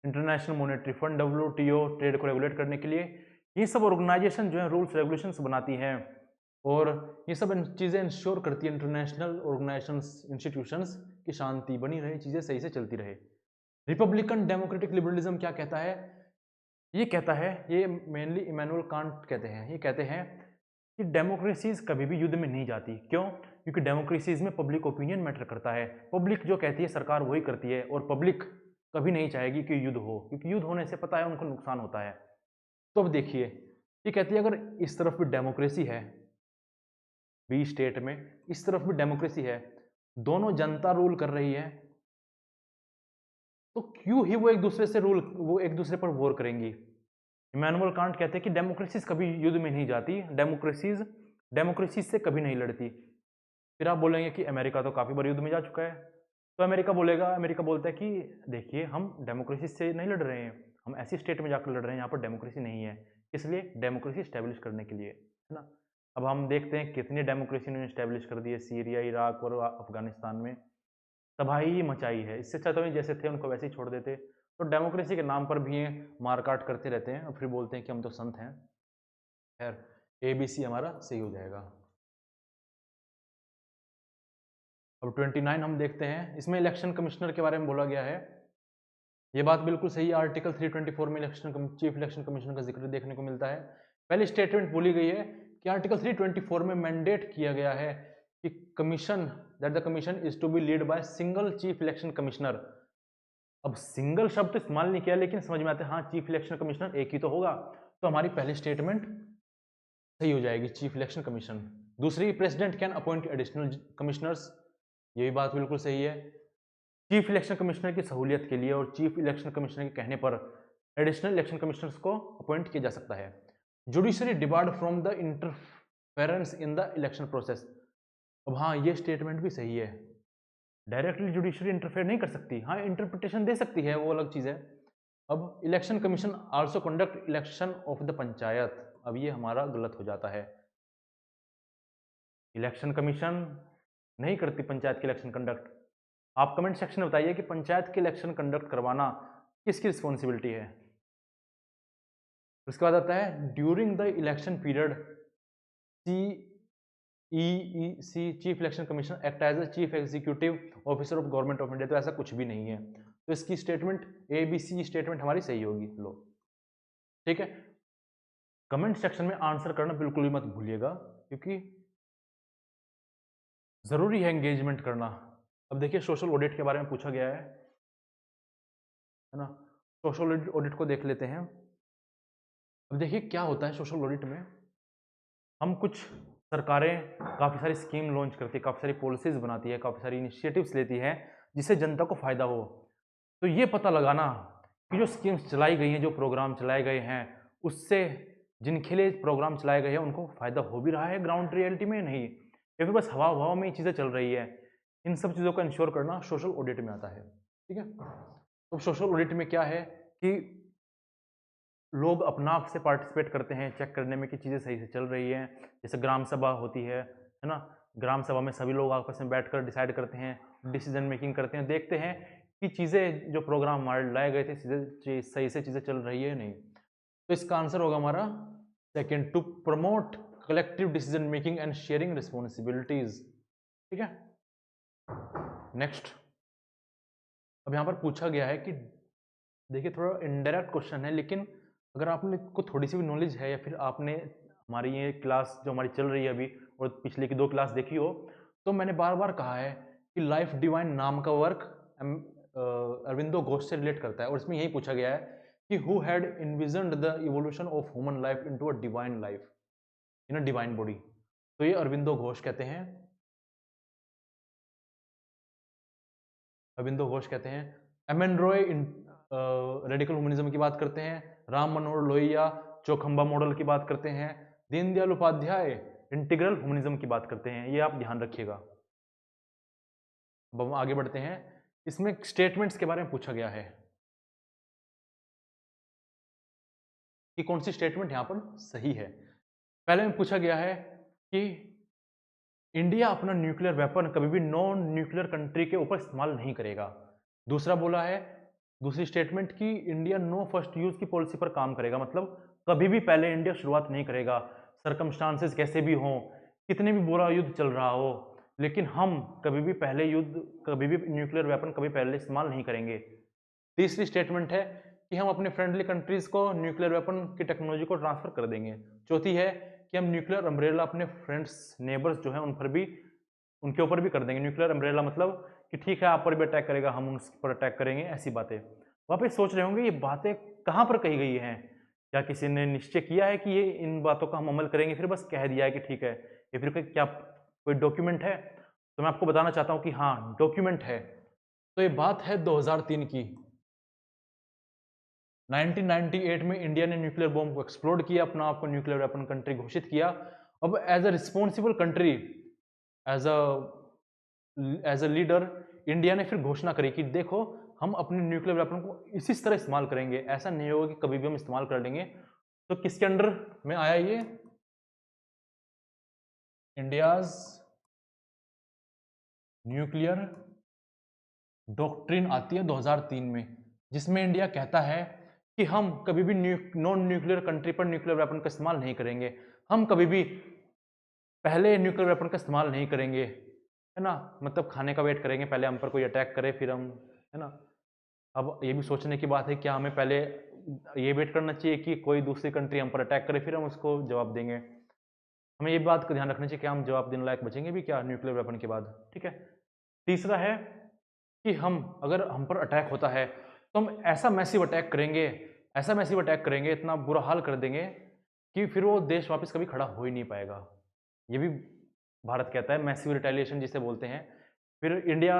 International Monetary Fund, WTO, trade को रेगुलेट करने के लिए ये सब ऑर्गेनाइजेशन जो है रूल्स रेगुलेशंस बनाती हैं और ये सब चीज़ें इंश्योर करती है इंटरनेशनल ऑर्गेनाइजेशंस, इंस्टीट्यूशंस की शांति बनी रहे, चीज़ें सही से चलती रहे। रिपब्लिकन डेमोक्रेटिक लिबरलिज्म क्या कहता है? ये कहता है, ये मेनली इमैनुअल कांट कहते हैं, ये कहते हैं कि डेमोक्रेसीज कभी भी युद्ध में नहीं जाती। क्यों? क्योंकि डेमोक्रेसीज में पब्लिक ओपिनियन मैटर करता है। पब्लिक जो कहती है सरकार वही करती है, और पब्लिक कभी नहीं चाहेगी कि युद्ध हो, क्योंकि युद्ध होने से पता है उनको नुकसान होता है। तो अब देखिए, ये कहती है अगर इस तरफ भी डेमोक्रेसी है, बी स्टेट में इस तरफ भी डेमोक्रेसी है, दोनों जनता रूल कर रही है, तो क्यों ही वो एक दूसरे पर वॉर करेंगी। इमैनुअल कांट कहते हैं कि डेमोक्रेसीज कभी युद्ध में नहीं जाती, डेमोक्रेसीज से कभी नहीं लड़ती। फिर आप बोलेंगे कि अमेरिका तो काफी बार युद्ध में जा चुका है, तो अमेरिका बोलता है कि देखिए हम डेमोक्रेसी से नहीं लड़ रहे हैं, हम ऐसी स्टेट में जाकर लड़ रहे हैं यहाँ पर डेमोक्रेसी नहीं है, इसलिए डेमोक्रेसी स्टैब्लिश करने के लिए, है ना। अब हम देखते हैं कितनी डेमोक्रेसी उन्होंने स्टैब्लिश कर दी है सीरिया, इराक और अफगानिस्तान में, तबाही मचाई है। इससे अच्छा तो जैसे थे उनको वैसे ही छोड़ देते। तो डेमोक्रेसी के नाम पर भी ये मारकाट करते रहते हैं और फिर बोलते हैं कि हम तो संत हैं। खैर, ABC हमारा सही हो जाएगा। अब 29 हम देखते हैं, इसमें इलेक्शन कमिश्नर के बारे में बोला गया है। ये बात बिल्कुल सही है, आर्टिकल 324 में चीफ इलेक्शन कमिश्नर का जिक्र देखने को मिलता है। पहली स्टेटमेंट बोली गई है कि आर्टिकल 324 में मैंडेट किया गया है कि the commission is to be lead by single chief election commissioner. अब सिंगल शब्द तो इस्तेमाल नहीं किया, लेकिन समझ में आता है हाँ चीफ इलेक्शन कमिश्नर एक ही तो होगा, तो हमारी पहली स्टेटमेंट सही हो जाएगी, चीफ इलेक्शन कमीशन। दूसरी, president can appoint additional commissioners, ये भी बात बिल्कुल सही है। चीफ इलेक्शन कमिश्नर की सहूलियत के लिए और चीफ इलेक्शन कमिश्नर के कहने पर एडिशनल इलेक्शन कमिश्नर्स को अपॉइंट किया जा सकता है। Judiciary debarred from the interference in the election process. अब हाँ, ये स्टेटमेंट भी सही है, डायरेक्टली जुडिशरी इंटरफेयर नहीं कर सकती, हाँ इंटरप्रिटेशन दे सकती है, वो अलग चीज़ है। अब election commission also conduct election of the panchayat, अब ये हमारा गलत हो जाता है। इलेक्शन कमीशन नहीं करती पंचायत के इलेक्शन कंडक्ट। आप कमेंट सेक्शन में बताइए कि पंचायत के इलेक्शन कंडक्ट करवाना किसकी रिस्पॉन्सिबिलिटी है। उसके बाद आता है during the election period CEC chief election commissioner act as a chief executive officer of government of India, तो ऐसा कुछ भी नहीं है। तो इसकी स्टेटमेंट ABC स्टेटमेंट हमारी सही होगी। लो ठीक है, कमेंट सेक्शन में आंसर करना बिल्कुल भी मत भूलिएगा, क्योंकि जरूरी है एंगेजमेंट करना। अब देखिए, सोशल ऑडिट के बारे में पूछा गया है ना। सोशल ऑडिट को देख लेते हैं। अब देखिए क्या होता है सोशल ऑडिट में, हम कुछ सरकारें काफ़ी सारी स्कीम लॉन्च करती है, काफ़ी सारी पॉलिसीज बनाती है, काफ़ी सारी इनिशिएटिव्स लेती है जिससे जनता को फायदा हो। तो ये पता लगाना कि जो स्कीम्स चलाई गई हैं, जो प्रोग्राम चलाए गए हैं, उससे जिनके लिए प्रोग्राम चलाए गए हैं उनको फायदा हो भी रहा है ग्राउंड रियलिटी में, नहीं, या फिर बस हवा हवा में ये चीज़ें चल रही है, इन सब चीज़ों को इंश्योर करना सोशल ऑडिट में आता है। ठीक है, तो सोशल ऑडिट में क्या है कि लोग अपना आप से पार्टिसिपेट करते हैं चेक करने में कि चीज़ें सही से चल रही हैं। जैसे ग्राम सभा होती है ना, ग्राम सभा में सभी लोग आपस में बैठकर डिसाइड करते हैं, डिसीजन मेकिंग करते हैं, देखते हैं कि चीज़ें जो प्रोग्राम हमारे लाए गए थे सही से चीज़ें चल रही है नहीं। तो इसका आंसर होगा हमारा second, to promote collective decision making and sharing responsibilities. ठीक है, नेक्स्ट। अब यहाँ पर पूछा गया है कि देखिए थोड़ा इनडायरेक्ट क्वेश्चन है, लेकिन अगर आपने को थोड़ी सी भी नॉलेज है या फिर आपने हमारी ये क्लास जो हमारी चल रही है अभी और पिछले की 2 क्लास देखी हो, तो मैंने बार बार कहा है कि लाइफ डिवाइन नाम का वर्क अरविंदो घोष से रिलेट करता है और इसमें यही पूछा गया है कि who had envisioned the evolution of human life into a divine life in a divine body. तो ये अरविंदो घोष कहते हैं, अरविंदो घोष कहते हैं। एमएन रॉय रेडिकल ह्यूमनिज्म की बात करते हैं। राम मनोहर लोहिया चौखंबा मॉडल की बात करते हैं। दीनदयाल उपाध्याय इंटीग्रल ह्यूमनिज्म की बात करते हैं। ये आप ध्यान रखिएगा। अब हम आगे बढ़ते हैं। इसमें स्टेटमेंट्स के बारे में पूछा गया है कि कौन सी स्टेटमेंट यहां पर सही है। पहले में पूछा गया है कि इंडिया अपना न्यूक्लियर वेपन कभी भी नॉन न्यूक्लियर कंट्री के ऊपर इस्तेमाल नहीं करेगा। दूसरा बोला है, दूसरी स्टेटमेंट की इंडिया नो फर्स्ट यूज की पॉलिसी पर काम करेगा, मतलब कभी भी पहले इंडिया शुरुआत नहीं करेगा, सरकमस्टांसेस कैसे भी हों, कितने भी बुरा युद्ध चल रहा हो, लेकिन हम कभी भी पहले युद्ध, कभी भी न्यूक्लियर वेपन कभी पहले इस्तेमाल नहीं करेंगे। तीसरी स्टेटमेंट है कि हम अपने फ्रेंडली कंट्रीज को न्यूक्लियर वेपन की टेक्नोलॉजी को ट्रांसफर कर देंगे। चौथी है कि हम न्यूक्लियर अम्ब्रेला अपने फ्रेंड्स नेबर्स जो है उन पर भी, उनके ऊपर भी कर देंगे। न्यूक्लियर अम्ब्रेला मतलब कि ठीक है आप पर भी अटैक करेगा, हम उन पर अटैक करेंगे, ऐसी बातें। वहाँ पे सोच रहे होंगे ये बातें कहाँ पर कही गई हैं, क्या किसी ने निश्चय किया है कि ये इन बातों का हम अमल करेंगे, फिर बस कह दिया है कि ठीक है, या फिर क्या कोई डॉक्यूमेंट है? तो मैं आपको बताना चाहता हूँ कि हाँ डॉक्यूमेंट है। तो ये बात है 2003 की। 1998 में इंडिया ने न्यूक्लियर बॉम्ब को एक्सप्लोड किया, अपना आपको न्यूक्लियर वेपन कंट्री घोषित किया। अब as a responsible country, as a leader, India ने फिर घोषणा करी कि देखो हम अपने न्यूक्लियर वेपन को इसी तरह इस्तेमाल करेंगे, ऐसा नहीं होगा कि कभी भी हम इस्तेमाल कर लेंगे। तो किसके अंडर में आया ये? इंडियाज न्यूक्लियर डॉक्ट्रिन आती है 2003 में, जिसमें इंडिया कहता है कि हम कभी भी नॉन न्यूक्लियर कंट्री पर न्यूक्लियर वेपन का इस्तेमाल नहीं करेंगे, हम कभी भी पहले न्यूक्लियर वेपन का इस्तेमाल नहीं करेंगे, है ना, मतलब खाने का वेट करेंगे, पहले हम पर कोई अटैक करे फिर हम, है ना। अब ये भी सोचने की बात है क्या हमें पहले ये वेट करना चाहिए कि कोई दूसरी कंट्री हम पर अटैक करे फिर हम उसको जवाब देंगे। हमें ये बात का ध्यान रखना चाहिए कि हम जवाब देने लायक बचेंगे भी क्या न्यूक्लियर वेपन के बाद, ठीक है। तीसरा है कि हम, अगर हम पर अटैक होता है तो हम ऐसा मैसिव अटैक करेंगे, ऐसा मैसिव अटैक करेंगे, इतना बुरा हाल कर देंगे कि फिर वो देश वापस कभी खड़ा हो ही नहीं पाएगा। ये भी भारत कहता है, मैसिव रिटेलिएशन जिसे बोलते हैं। फिर इंडिया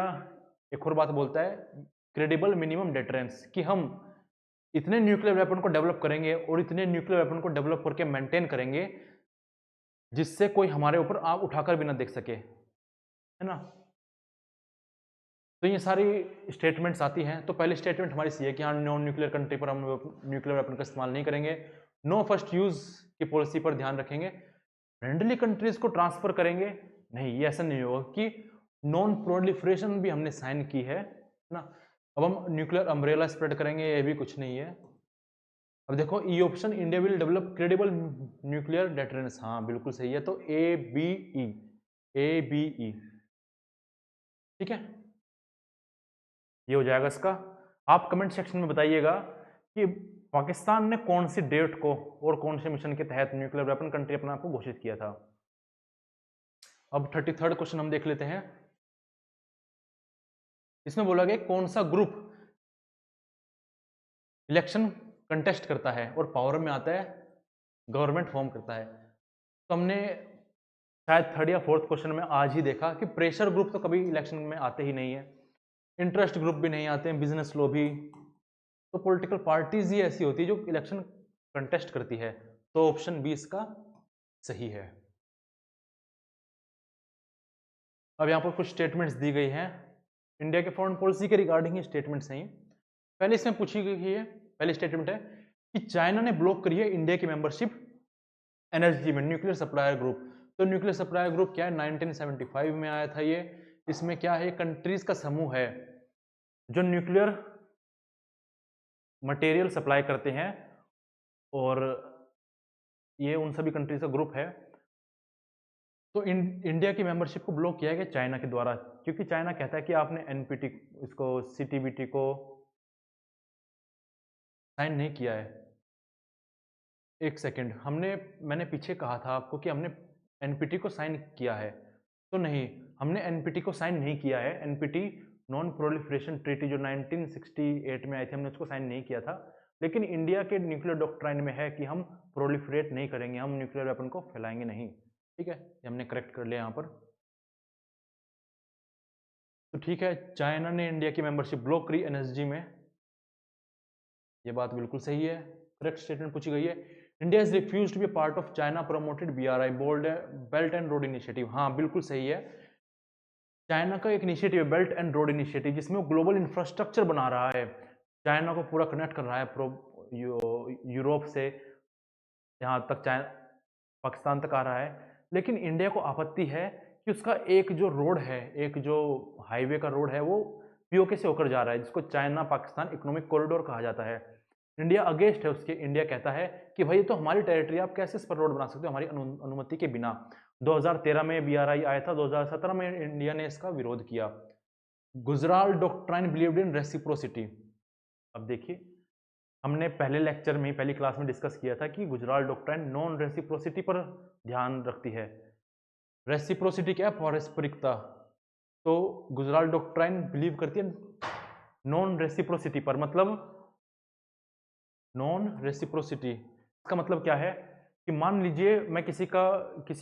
एक और बात बोलता है, क्रेडिबल मिनिमम डेटरेंस, कि हम इतने न्यूक्लियर वेपन को डेवलप करेंगे और इतने न्यूक्लियर वेपन को डेवलप करके मेंटेन करेंगे जिससे कोई हमारे ऊपर आग उठाकर भी ना देख सके, है ना। तो ये सारी स्टेटमेंट्स आती हैं। तो पहली स्टेटमेंट हमारी सी है कि हाँ नॉन न्यूक्लियर कंट्री पर हम न्यूक्लियर वेपन का इस्तेमाल नहीं करेंगे, नो फर्स्ट यूज की पॉलिसी पर ध्यान रखेंगे, फ्रेंडली कंट्रीज को ट्रांसफर करेंगे, नहीं ये ऐसा नहीं होगा कि नॉन प्रोलिफरेशन भी हमने साइन की है ना। अब हम न्यूक्लियर अम्ब्रेला स्प्रेड करेंगे, ये भी कुछ नहीं है। अब देखो E option, India will develop credible nuclear deterrence, हाँ बिल्कुल सही है। तो A B E, A B E, ठीक है, ये हो जाएगा इसका। आप कमेंट सेक्शन में बताइएगा कि पाकिस्तान ने कौन सी डेट को और कौन से मिशन के तहत न्यूक्लियर वेपन कंट्री अपने आप को घोषित किया था। अब 33rd क्वेश्चन हम देख लेते हैं। इसमें बोला गया कौन सा ग्रुप इलेक्शन कंटेस्ट करता है और पावर में आता है, गवर्नमेंट फॉर्म करता है। तो हमने शायद 3rd या 4th क्वेश्चन में आज ही देखा कि प्रेशर ग्रुप तो कभी इलेक्शन में आते ही नहीं है, इंटरेस्ट ग्रुप भी नहीं आते हैं, बिजनेस लॉबी, तो पॉलिटिकल पार्टीज ही ऐसी होती है जो इलेक्शन कंटेस्ट करती है। तो ऑप्शन बी इसका सही है। अब यहाँ पर कुछ स्टेटमेंट्स दी गई हैं इंडिया के फॉरेन पॉलिसी के रिगार्डिंग ही स्टेटमेंट्स हैं। पहले इसमें पूछी गई है, पहली स्टेटमेंट है कि चाइना ने ब्लॉक करी है इंडिया की मेंबरशिप एनर्जी में न्यूक्लियर सप्लायर ग्रुप। तो न्यूक्लियर सप्लायर ग्रुप क्या है, 1975 में आया था ये। इसमें क्या है, कंट्रीज का समूह है जो न्यूक्लियर मटेरियल सप्लाई करते हैं, और ये उन सभी कंट्रीज का ग्रुप है। तो इंडिया की मेंबरशिप को ब्लॉक किया गया चाइना के द्वारा, क्योंकि चाइना कहता है कि आपने एनपीटी, इसको सीटीबीटी को साइन नहीं किया है। एक सेकंड, मैंने पीछे कहा था आपको कि हमने एनपीटी को साइन किया है, तो नहीं, हमने एनपीटी को साइन नहीं किया है। एनपीटी नॉन प्रोलिफरेशन ट्रीटी जो 1968 में आई थी, हमने उसको साइन नहीं किया था, लेकिन इंडिया के न्यूक्लियर डॉक्ट्राइन में है कि हम प्रोलिफरेट नहीं करेंगे, हम न्यूक्लियर वेपन को फैलाएंगे नहीं। ठीक है, ये हमने करेक्ट कर लिया यहाँ पर। तो ठीक है, चाइना ने इंडिया की मेंबरशिप ब्लॉक करी एनएसजी में, ये बात बिल्कुल सही है, करेक्ट स्टेटमेंट पूछी गई है। India is refuse to be part of China promoted BRI belt and road initiative, हाँ बिल्कुल सही है। चाइना का एक इनिशिएटिव है बेल्ट एंड रोड इनिशिएटिव, जिसमें वो ग्लोबल इंफ्रास्ट्रक्चर बना रहा है, चाइना को पूरा कनेक्ट कर रहा है यूरोप से यहाँ तक, चाइना पाकिस्तान तक आ रहा है। लेकिन इंडिया को आपत्ति है कि उसका एक जो रोड है, एक जो हाईवे का रोड है, वो POK से होकर जा रहा है, जिसको चाइना पाकिस्तान इकोनॉमिक कॉरिडोर कहा जाता है। इंडिया अगेंस्ट है उसके, इंडिया कहता है कि भाई ये तो हमारी टेरिटरी, आप कैसे इस पर रोड बना सकते हो हमारी अनुमति के बिना। 2013 में BRI आया था, 2017 में इंडिया ने इसका विरोध किया। Gujral doctrine believed in reciprocity. अब देखिए, हमने पहले लेक्चर में, पहली क्लास में डिस्कस किया था कि गुजराल डॉक्ट्राइन नॉन रेसिप्रोसिटी पर ध्यान रखती है। रेसिप्रोसिटी क्या है? पारस्परिकता। तो गुजराल डॉक्ट्राइन बिलीव करती है नॉन रेसिप्रोसिटी पर, मतलब नॉन रेसिप्रोसिटी इसका मतलब क्या है कि मान लीजिए मैं किसी की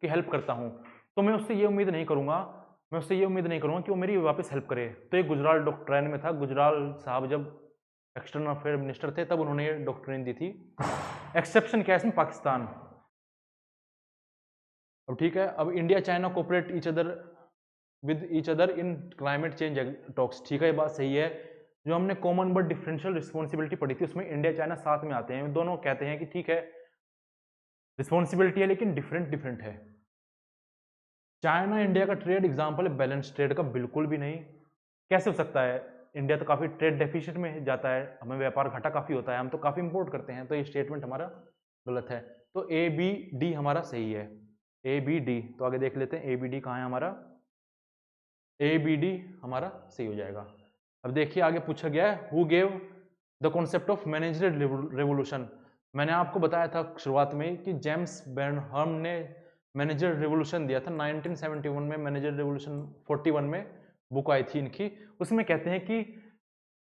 हेल्प करता हूं, तो मैं उससे ये उम्मीद नहीं करूंगा कि वो मेरी वापस हेल्प करे। तो ये गुजराल डॉक्ट्राइन में था। गुजराल साहब जब एक्सटर्नल अफेयर मिनिस्टर थे, तब उन्होंने ये डॉक्ट्राइन दी थी। एक्सेप्शन क्या है इसमें? पाकिस्तान। अब ठीक है, अब India China cooperate with each other in climate change talks. ठीक है, ये बात सही है। जो हमने कॉमन बट डिफरेंशियल रिस्पॉन्सिबिलिटी पढ़ी थी, उसमें इंडिया चाइना साथ में आते हैं, दोनों कहते हैं कि ठीक है रिस्पॉन्सिबिलिटी है लेकिन डिफरेंट है। चाइना इंडिया का ट्रेड एग्जाम्पल है बैलेंस ट्रेड का? बिल्कुल भी नहीं। कैसे हो सकता है? इंडिया तो काफी ट्रेड डेफिसिट में जाता है, हमें व्यापार घाटा काफी होता है, हम तो काफी इंपोर्ट करते हैं, तो ये स्टेटमेंट हमारा गलत है। तो ABD हमारा सही है, ABD। तो आगे देख लेते हैं ABD कहाँ है हमारा। ABD हमारा सही हो जाएगा। अब देखिए आगे पूछा गया है, who gave the concept of managerial revolution. मैंने आपको बताया था शुरुआत में कि जेम्स बेर्नहम ने मैनेजर रिवोल्यूशन दिया था 1971 में। मैनेजर रिवोल्यूशन 41 में बुक आई थी इनकी। उसमें कहते हैं कि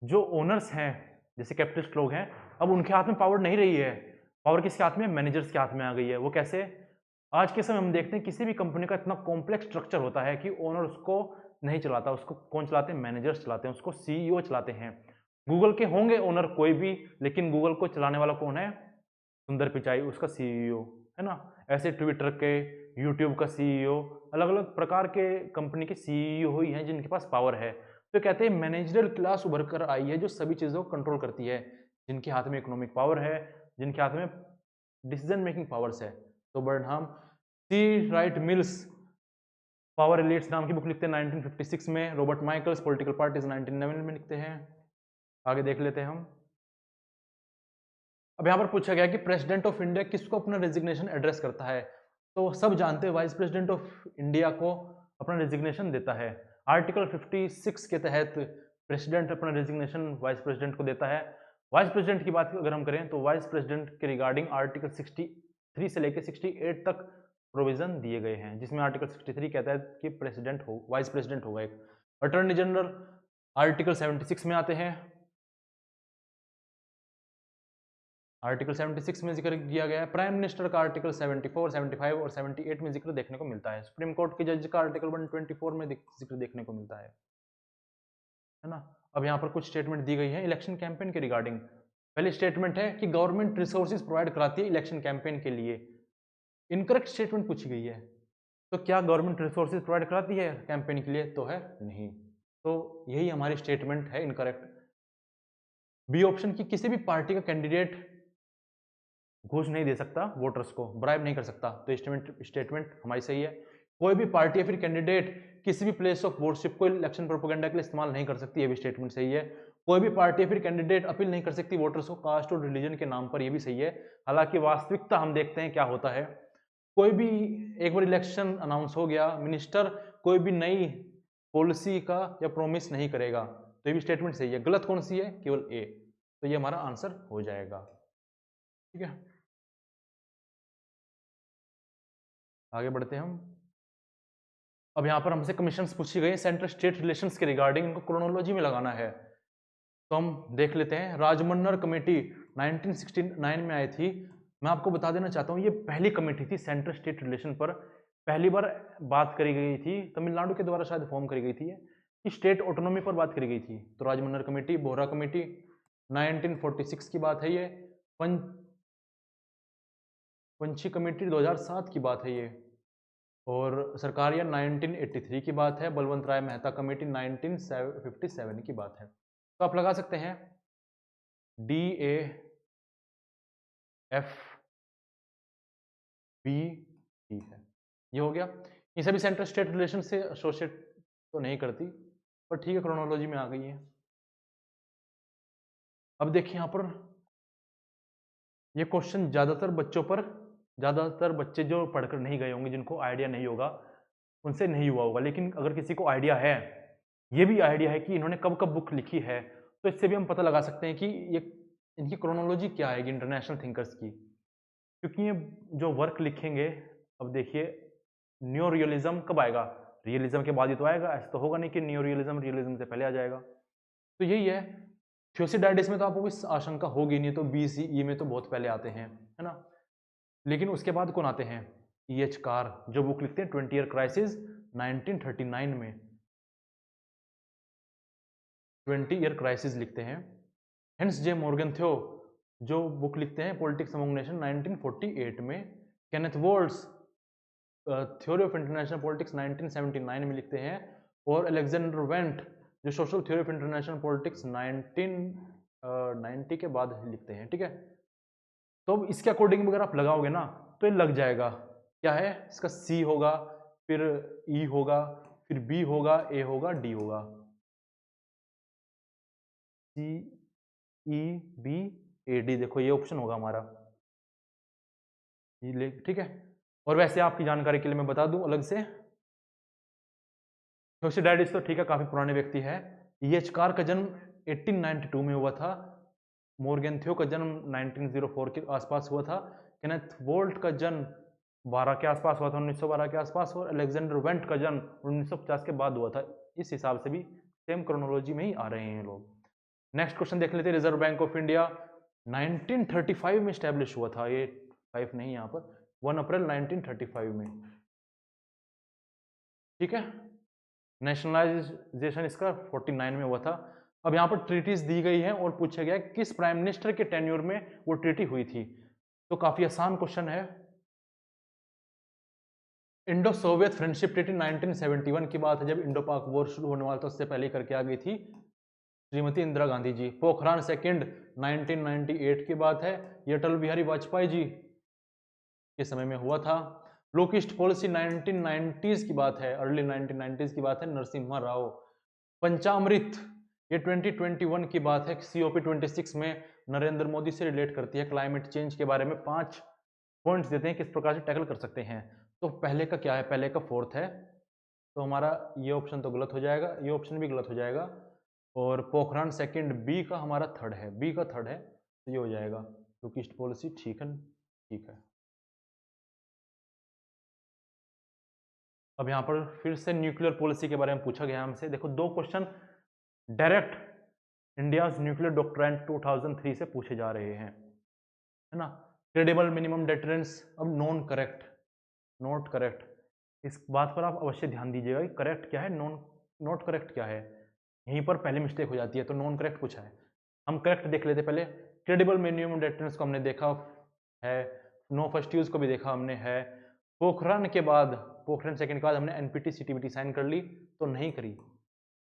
जो ओनर्स हैं, जैसे कैपिटलिस्ट लोग हैं, अब उनके हाथ में पावर नहीं रही है, पावर किसके हाथ में? मैनेजर्स के हाथ में आ गई है। वो कैसे? आज के समय हम देखते हैं किसी भी कंपनी का इतना कॉम्प्लेक्स स्ट्रक्चर होता है कि ओनर उसको नहीं चलाता, उसको कौन चलाते हैं? मैनेजर्स चलाते हैं, उसको CEO चलाते हैं। गूगल के होंगे ओनर कोई भी, लेकिन गूगल को चलाने वाला कौन है? सुंदर पिचाई, उसका CEO है ना। ऐसे ट्विटर के, यूट्यूब का CEO, अलग अलग प्रकार के कंपनी के CEO ही हैं जिनके पास पावर है। तो कहते हैं मैनेजरल क्लास उभर कर आई है जो सभी चीज़ों को कंट्रोल करती है, जिनके हाथ में इकोनॉमिक पावर है, जिनके हाथ में डिसीजन मेकिंग पावर्स है। तो बर्नहम। सी राइट मिल्स पावर एलिट्स नाम की बुक लिखते हैं 1956 में। रॉबर्ट माइकल्स पॉलिटिकल पार्टीज 1999 में लिखते हैं। आगे देख लेते हैं हम। अब यहाँ पर पूछा गया कि प्रेसिडेंट ऑफ इंडिया किसको अपना रेजिग्नेशन एड्रेस करता है। तो सब जानते हैं वाइस प्रेसिडेंट ऑफ इंडिया को अपना रेजिग्नेशन देता है। आर्टिकल 56 के तहत प्रेसिडेंट अपना रेजिग्नेशन वाइस प्रेसिडेंट को देता है। वाइस प्रेसिडेंट की बात अगर हम करें तो वाइस प्रेसिडेंट के रिगार्डिंग आर्टिकल 63 से लेकर 68 तक प्रोविजन दिए गए हैं, जिसमें आर्टिकल 63 कहता है कि प्रेसिडेंट हो, वाइस प्रेसिडेंट होगा एक। अटॉर्नी जनरल आर्टिकल 76 में आते हैं। आर्टिकल 76 में जिक्र किया गया है। प्राइम मिनिस्टर का आर्टिकल 74, 75 और 78 में जिक्र देखने को मिलता है। सुप्रीम कोर्ट के जज का आर्टिकल 124 में जिक्र देखने को मिलता है ना। अब यहाँ पर कुछ स्टेटमेंट दी गई है इलेक्शन कैंपेन के रिगार्डिंग। पहली स्टेटमेंट है कि गवर्नमेंट रिसोर्सेज प्रोवाइड कराती है इलेक्शन कैंपेन के लिए। इनकरेक्ट स्टेटमेंट पूछी गई है। तो क्या गवर्नमेंट रिसोर्सेज प्रोवाइड कराती है कैंपेन के लिए? तो है नहीं। तो यही हमारी स्टेटमेंट है इनकरेक्ट। बी ऑप्शन की किसी भी पार्टी का कैंडिडेट घूस नहीं दे सकता वोटर्स को, ब्राइब नहीं कर सकता, तो स्टेटमेंट हमारी सही है। कोई भी पार्टी या फिर कैंडिडेट किसी भी प्लेस ऑफ वर्शिप को इलेक्शन प्रोपेगेंडा के लिए इस्तेमाल नहीं कर सकती, ये भी स्टेटमेंट सही है। कोई भी पार्टी या फिर कैंडिडेट अपील नहीं कर सकती वोटर्स को कास्ट और रिलीजन के नाम पर, ये भी सही है। हालांकि वास्तविकता हम देखते हैं क्या होता है, कोई भी एक बार इलेक्शन अनाउंस हो गया, मिनिस्टर कोई भी नई पॉलिसी का या प्रोमिस नहीं करेगा, तो ये भी स्टेटमेंट सही है। गलत कौन सी है? केवल ए। तो ये हमारा आंसर हो जाएगा। ठीक है, आगे बढ़ते हैं हम। अब यहाँ पर हमसे कमीशंस पूछी गई सेंट्रल स्टेट रिलेशंस के रिगार्डिंग, इनको क्रोनोलॉजी में लगाना है। तो हम देख लेते हैं। राजमन्नर कमेटी 1969 में आई थी। मैं आपको बता देना चाहता हूँ ये पहली कमेटी थी सेंट्रल स्टेट रिलेशन पर। पहली बार बात करी गई थी, तमिलनाडु के द्वारा शायद फॉर्म करी गई थी कि स्टेट ऑटोनॉमी पर बात करी गई थी। तो राजमन्नर कमेटी, बोहरा कमेटी 1946 की बात है ये। पंची कमेटी 2007 की बात है ये। और सरकारिया 1983 की बात है। बलवंत राय मेहता कमेटी 1957 की बात है। तो आप लगा सकते हैं DAFB, ठीक है, ये हो गया। ये सभी सेंट्रल स्टेट रिलेशन से एसोसिएट तो नहीं करती, पर ठीक है, क्रोनोलॉजी में आ गई है। अब देखिए यहाँ पर ये क्वेश्चन ज़्यादातर बच्चे जो पढ़कर नहीं गए होंगे, जिनको आइडिया नहीं होगा, उनसे नहीं हुआ होगा। लेकिन अगर किसी को आइडिया है, ये भी आइडिया है कि इन्होंने कब कब बुक लिखी है, तो इससे भी हम पता लगा सकते हैं कि ये इनकी क्रोनोलॉजी क्या है इंटरनेशनल थिंकर्स की। क्योंकि ये जो वर्क लिखेंगे, अब देखिए न्यू रियलिज्म कब आएगा, रियलिज्म के बाद ही तो आएगा। ऐसा तो होगा नहीं कि न्यू रियलिज्म से पहले आ जाएगा। तो यही है। थ्योसिडाइडिस में तो आपको कोई आशंका होगी नहीं, तो BCE में तो बहुत पहले आते हैं, है ना। लेकिन उसके बाद कौन आते हैं, EH कार, जो बुक लिखते हैं 20 ईयर क्राइसिस 1939 में, 20 ईयर क्राइसिस लिखते हैं। हेंस जे मॉर्गनथ्यो जो बुक लिखते हैं पॉलिटिक्स अमंग नेशन 1948 में। Kenneth volts theory of international politics 1979 में लिखते हैं। और अलेक्जेंडर वेंट जो social theory of international politics 1990 के बाद लिखते हैं, ठीक है। तो इसके अकॉर्डिंग अगर आप लगाओगे ना, तो ये लग जाएगा। क्या है इसका, C होगा, फिर E होगा, फिर B होगा, A होगा, D होगा। CEBAD, देखो ये ऑप्शन होगा हमारा, ठीक है। और वैसे आपकी जानकारी के लिए मैं बता दूं अलग से, थ्योसिडाइडिस तो ठीक है, काफी पुराने व्यक्ति है। EH कार का जन्म 1892 में हुआ था। मॉर्गनथ्यो का जन्म 1904 के आसपास हुआ था। केनेथ वोल्ट का जन्म 12 के आसपास हुआ था, 1912 के आसपास। और अलेक्जेंडर वेंट का जन्म 1950 के बाद हुआ था। इस हिसाब से भी सेम क्रोनोलॉजी में ही आ रहे हैं लोग। नेक्स्ट क्वेश्चन देख लेते हैं। रिजर्व बैंक ऑफ इंडिया 1935 में स्टैब्लिश हुआ था। ये 5 नहीं, यहाँ पर 1 अप्रैल 1935 में, ठीक है। नेशनलाइजेशन इसका 49 में हुआ था। अब यहाँ पर ट्रीटीज दी गई है और पूछा गया किस प्राइम मिनिस्टर के टेन्योर में वो ट्रीटी हुई थी। तो काफी आसान क्वेश्चन है। इंडो सोवियत फ्रेंडशिप ट्रीटी 1971 की बात है, जब इंडो पाक वॉर शुरू होने वाला था, उससे पहले करके आ गई थी श्रीमती इंदिरा गांधी जी। पोखरान सेकंड 1998 की बात है, ये अटल बिहारी वाजपेयी जी के समय में हुआ था। लोकिस्ट पॉलिसी 1990s की बात है, अर्ली 1990s की बात है, नरसिम्हा राव। पंचामृत ये 2021 की बात है, COP 26 में नरेंद्र मोदी से रिलेट करती है। क्लाइमेट चेंज के बारे में 5 पॉइंट्स देते हैं किस प्रकार से टैकल कर सकते हैं। तो पहले का क्या है, पहले का 4th है, तो हमारा ये ऑप्शन तो गलत हो जाएगा, ये ऑप्शन भी गलत हो जाएगा। और पोखरान सेकंड बी का हमारा 3rd है, बी का 3rd है, तो ये हो जाएगा। लोकिस्ट पॉलिसी ठीक है, ठीक है। अब यहाँ पर फिर से न्यूक्लियर पॉलिसी के बारे में पूछा गया हमसे। देखो 2 question direct India's nuclear doctrine 2003 से पूछे जा रहे हैं, है ना। क्रेडिबल मिनिमम डेटरेंस, अब नॉन करेक्ट, नॉट करेक्ट, इस बात पर आप अवश्य ध्यान दीजिएगा कि करेक्ट क्या है, नॉट करेक्ट क्या है। यहीं पर पहले मिस्टेक हो जाती है, तो नॉन करेक्ट पूछा है। हम करेक्ट देख लेते पहले। क्रेडिबल मिनिमम डेटरेंस को हमने देखा है, नो फर्स्ट यूज को भी देखा हमने है। पोखरान के बाद, पोखरान सेकंड के बाद हमने NPT CTBT साइन कर ली, तो नहीं करी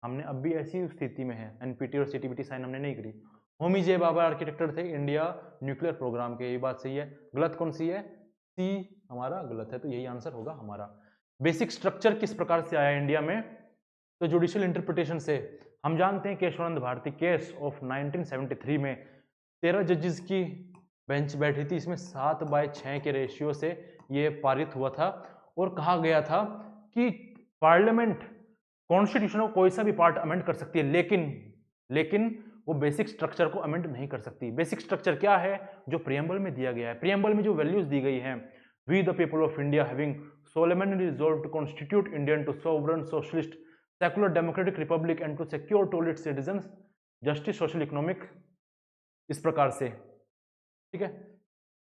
हमने, अब भी ऐसी स्थिति में है, NPT और CTBT साइन हमने नहीं करी। होमी जे बाबा आर्किटेक्टर थे इंडिया न्यूक्लियर प्रोग्राम के, ये बात सही है। गलत कौन सी है, C हमारा गलत है, तो यही आंसर होगा हमारा। बेसिक स्ट्रक्चर किस प्रकार से आया इंडिया में, तो जुडिशियल इंटरप्रिटेशन से। हम जानते हैं केशवानंद भारती केस ऑफ 1973 में 13 जजेस की बेंच बैठी थी, इसमें 7/6 के रेशियो से ये पारित हुआ था। और कहा गया था कि पार्लियामेंट कॉन्स्टिट्यूशन को कोई सा भी पार्ट अमेंड कर सकती है, लेकिन वो बेसिक स्ट्रक्चर को अमेंड नहीं कर सकती। बेसिक स्ट्रक्चर क्या है, जो प्रियम्बल में दिया गया है। प्रियम्बल में जो वैल्यूज दी गई हैं, we the people of India having solemnly resolved to constitute Indian to sovereign socialist secular democratic republic and to secure to all its citizens justice social economic, इस प्रकार से। ठीक है,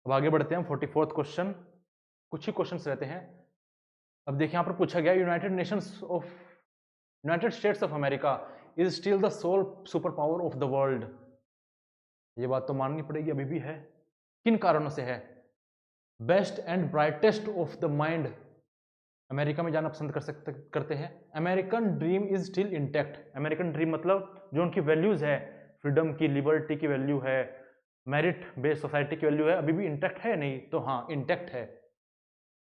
अब आगे बढ़ते हैं। 44th क्वेश्चन, कुछ ही क्वेश्चंस रहते हैं। अब देखिए यहाँ पर पूछा गया, United States of America is still the sole super power of the world. ये बात तो माननी पड़ेगी, अभी भी है। किन कारणों से है? Best and brightest of the mind America में जाना पसंद करते हैं। American dream is still intact. American dream मतलब जो उनकी वैल्यूज है, फ्रीडम की, लिबर्टी की वैल्यू है, मेरिट बेस्ड सोसाइटी की वैल्यू है, अभी भी इंटैक्ट है? नहीं, तो हाँ, इंटैक्ट है।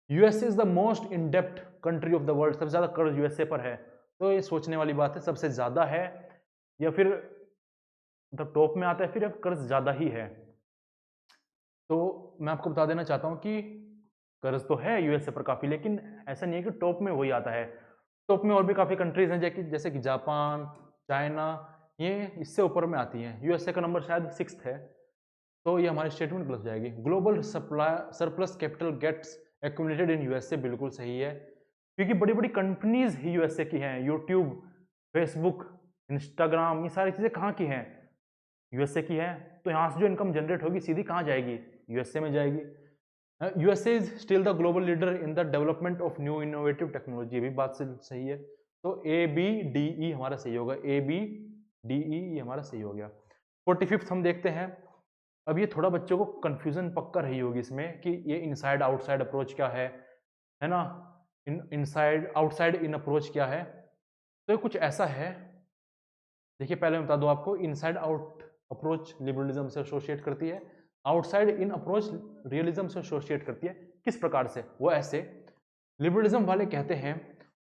USA is the most in depth country of the world. सबसे ज्यादा कर्ज यूएसए पर है, तो ये सोचने वाली बात है, सबसे ज्यादा है या फिर मतलब टॉप में आता है, फिर कर्ज ज्यादा ही है। तो मैं आपको बता देना चाहता हूं कि कर्ज तो है यूएसए पर काफी, लेकिन ऐसा नहीं है कि टॉप में वही आता है। टॉप में और भी काफी कंट्रीज हैं, जैसे कि जापान, चाइना, ये इससे ऊपर में आती हैं। यूएसए का नंबर शायद 6th है, तो ये हमारी स्टेटमेंट गलत जाएगी। Global supply surplus capital gets accumulated in USA, बिल्कुल सही है, क्योंकि बड़ी बड़ी कंपनीज ही यूएसए की हैं। यूट्यूब, फेसबुक, इंस्टाग्राम, ये सारी चीजें कहाँ की हैं? यूएसए की है। तो यहाँ से जो इनकम जनरेट होगी सीधी कहाँ जाएगी? यूएसए में जाएगी। USA is still the global leader in the development of new innovative technology, ये भी बात सही है। तो ABDE हमारा सही होगा, ABDE ये हमारा सही हो गया। 45th हम देखते हैं। अब ये थोड़ा बच्चों को कंफ्यूजन पक्का रही होगी इसमें कि ये इनसाइड आउटसाइड अप्रोच क्या है ना? इनसाइड आउटसाइड इन अप्रोच क्या है? तो ये कुछ ऐसा है, देखिए पहले मैं बता दूं आपको, इनसाइड आउट अप्रोच लिबरलिज्म से एसोसिएट करती है, आउटसाइड इन अप्रोच रियलिज्म से एसोसिएट करती है। किस प्रकार से? वो ऐसे, लिबरलिज्म वाले कहते हैं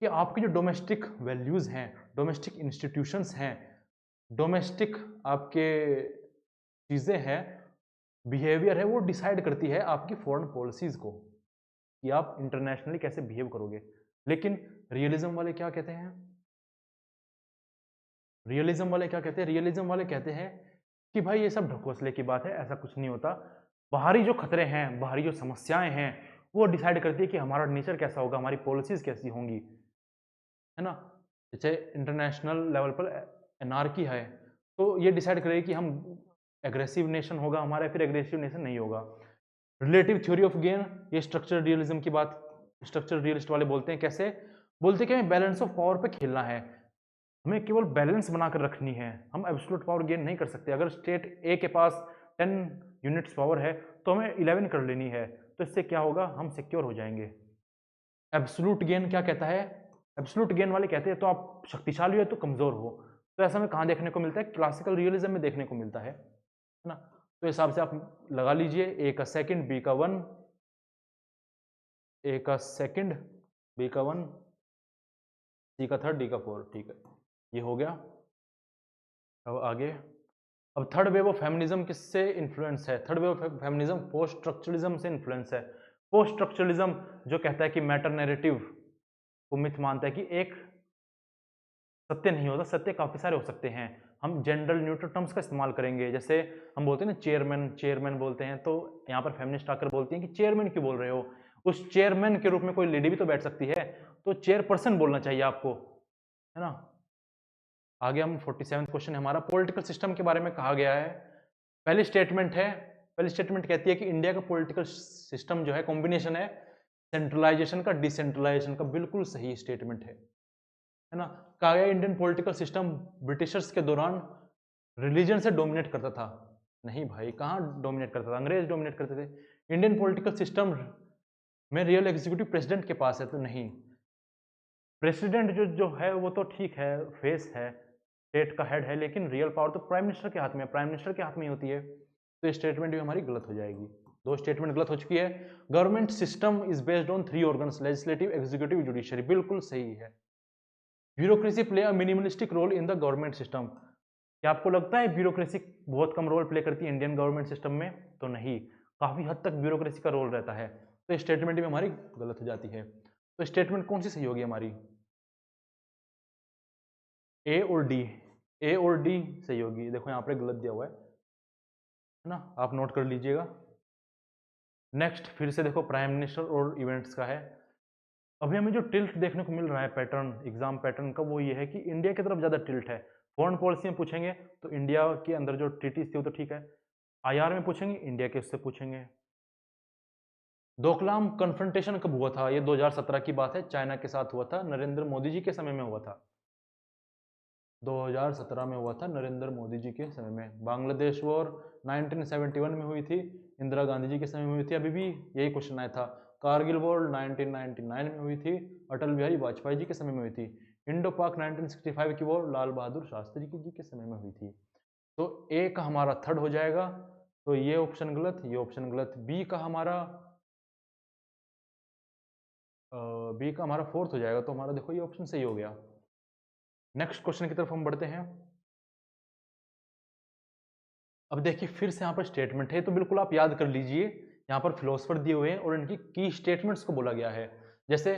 कि आपकी जो डोमेस्टिक वैल्यूज हैं, डोमेस्टिक इंस्टीट्यूशंस हैं, डोमेस्टिक आपके चीजें हैं, बिहेवियर है, वो डिसाइड करती है आपकी फॉरेन पॉलिसीज को, कि आप इंटरनेशनली कैसे बिहेव करोगे। लेकिन रियलिज्म वाले क्या कहते हैं? रियलिज्म वाले क्या कहते हैं? रियलिज्म वाले कहते हैं कि भाई ये सब ढकोसले की बात है, ऐसा कुछ नहीं होता। बाहरी जो खतरे हैं, बाहरी जो समस्याएं हैं, वो डिसाइड करती है कि हमारा नेचर कैसा होगा, हमारी पॉलिसीज कैसी होंगी, है ना? जैसे इंटरनेशनल लेवल पर एनार्की है, तो ये डिसाइड करेगी कि हम एग्रेसिव नेशन होगा हमारा, फिर एग्रेसिव नेशन नहीं होगा। रिलेटिव थ्योरी ऑफ गेन, ये स्ट्रक्चर रियलिज्म की बात स्ट्रक्चर रियलिस्ट वाले बोलते हैं। कैसे बोलते हैं? कि हमें बैलेंस ऑफ पावर पे खेलना है, हमें केवल बैलेंस बनाकर रखनी है, हम एब्सोल्यूट पावर गेन नहीं कर सकते। अगर स्टेट ए के पास 10 यूनिट्स पावर है तो हमें 11 कर लेनी है, तो इससे क्या होगा? हम सिक्योर हो जाएंगे। एब्सोल्यूट गेन क्या कहता है? एब्सोल्यूट गेन वाले कहते हैं तो आप शक्तिशाली हो तो कमजोर हो। तो ऐसा में कहाँ देखने को मिलता है? क्लासिकल रियलिज्म में देखने को मिलता है ना? तो हिसाब से आप लगा लीजिए, ए का सेकंड, बी का 1, ए का सेकंड, बी का 1, सी का थर्ड, डी का 4। ठीक है, ये हो गया। अब आगे, अब थर्ड वेव ऑफ फेमिनिज्म किससे इन्फ्लुएंस है? Third wave of feminism post structuralism से इन्फ्लुएंस है। पोस्ट स्ट्रक्चरलिज्म जो कहता है कि मैटर नैरेटिव को मिथ मानता है कि एक सत्य नहीं होता, सत्य काफी सारे हो सकते हैं। हम जेंडर न्यूट्रल टर्म्स का इस्तेमाल करेंगे, जैसे हम बोलते हैं ना चेयरमैन, चेयरमैन बोलते हैं, तो यहाँ पर फेमिनिस्ट आकर बोलती हैं कि चेयरमैन क्यों बोल रहे हो? उस चेयरमैन के रूप में कोई लेडी भी तो बैठ सकती है, तो चेयरपर्सन बोलना चाहिए आपको, है ना? आगे हम 47th क्वेश्चन है हमारा, पॉलिटिकल सिस्टम के बारे में कहा गया है। पहली स्टेटमेंट है, पहली स्टेटमेंट कहती है कि इंडिया का पॉलिटिकल सिस्टम जो है कॉम्बिनेशन है सेंट्रलाइजेशन का, डिसेंट्रलाइजेशन का। बिल्कुल सही स्टेटमेंट है ना? कहा गया इंडियन पॉलिटिकल सिस्टम ब्रिटिशर्स के दौरान रिलीजन से डोमिनेट करता था। नहीं भाई, कहाँ डोमिनेट करता था? अंग्रेज डोमिनेट करते थे। इंडियन पॉलिटिकल सिस्टम में रियल एग्जीक्यूटिव प्रेसिडेंट के पास है, तो नहीं। प्रेसिडेंट जो है वो तो ठीक है, फेस है, स्टेट का हेड है, लेकिन रियल पावर तो प्राइम मिनिस्टर के हाथ में है, प्राइम मिनिस्टर के हाथ में ही होती है। तो स्टेटमेंट भी हमारी गलत हो जाएगी। दो स्टेटमेंट गलत हो चुकी है। Government system is based on 3 organs, legislative, executive, judiciary. बिल्कुल सही है। Bureaucracy play a minimalistic role in the government system. क्या आपको लगता है ब्यूरोक्रेसी बहुत कम रोल प्ले करती है इंडियन गवर्नमेंट सिस्टम में? तो नहीं, काफी हद तक ब्यूरोक्रेसी का रोल रहता है। तो स्टेटमेंट भी हमारी गलत हो जाती है। तो स्टेटमेंट कौन सी सही होगी हमारी? ए और डी, ए और डी सही होगी। देखो यहाँ पे गलत दिया हुआ है ना, आप नोट कर लीजिएगा। नेक्स्ट फिर से देखो, प्राइम मिनिस्टर और इवेंट्स का है। अभी हमें जो टिल्ट देखने को मिल रहा है पैटर्न, एग्जाम पैटर्न का, वो ये है कि इंडिया की तरफ ज़्यादा टिल्ट है। फॉरेन पॉलिसी में पूछेंगे तो इंडिया के अंदर जो ट्रीटीज थी वो तो ठीक है, आईआर में पूछेंगे इंडिया के उससे पूछेंगे। डोकलाम कन्फ्रंटेशन कब हुआ था? ये 2017 की बात है, चाइना के साथ हुआ था, नरेंद्र मोदी जी के समय में हुआ था। 2017 में हुआ था, नरेंद्र मोदी जी के समय में। बांग्लादेश वॉर 1971 में हुई थी, इंदिरा गांधी जी के समय में हुई थी। अभी भी यही क्वेश्चन आया था। कारगिल वॉर 1999 में हुई थी, अटल बिहारी वाजपेयी जी के समय में हुई थी। इंडो पाक 1965 की वॉर लाल बहादुर शास्त्री जी के समय में हुई थी। तो ए का हमारा थर्ड हो जाएगा, तो ये ऑप्शन गलत, ये ऑप्शन गलत। बी का हमारा फोर्थ हो जाएगा, तो हमारा देखो ये ऑप्शन सही हो गया। नेक्स्ट क्वेश्चन की तरफ हम बढ़ते हैं। अब देखिए फिर से यहाँ पर स्टेटमेंट है, तो बिल्कुल आप याद कर लीजिए, यहाँ पर फिलोसफर दिए हुए हैं और इनकी की स्टेटमेंट्स को बोला गया है। जैसे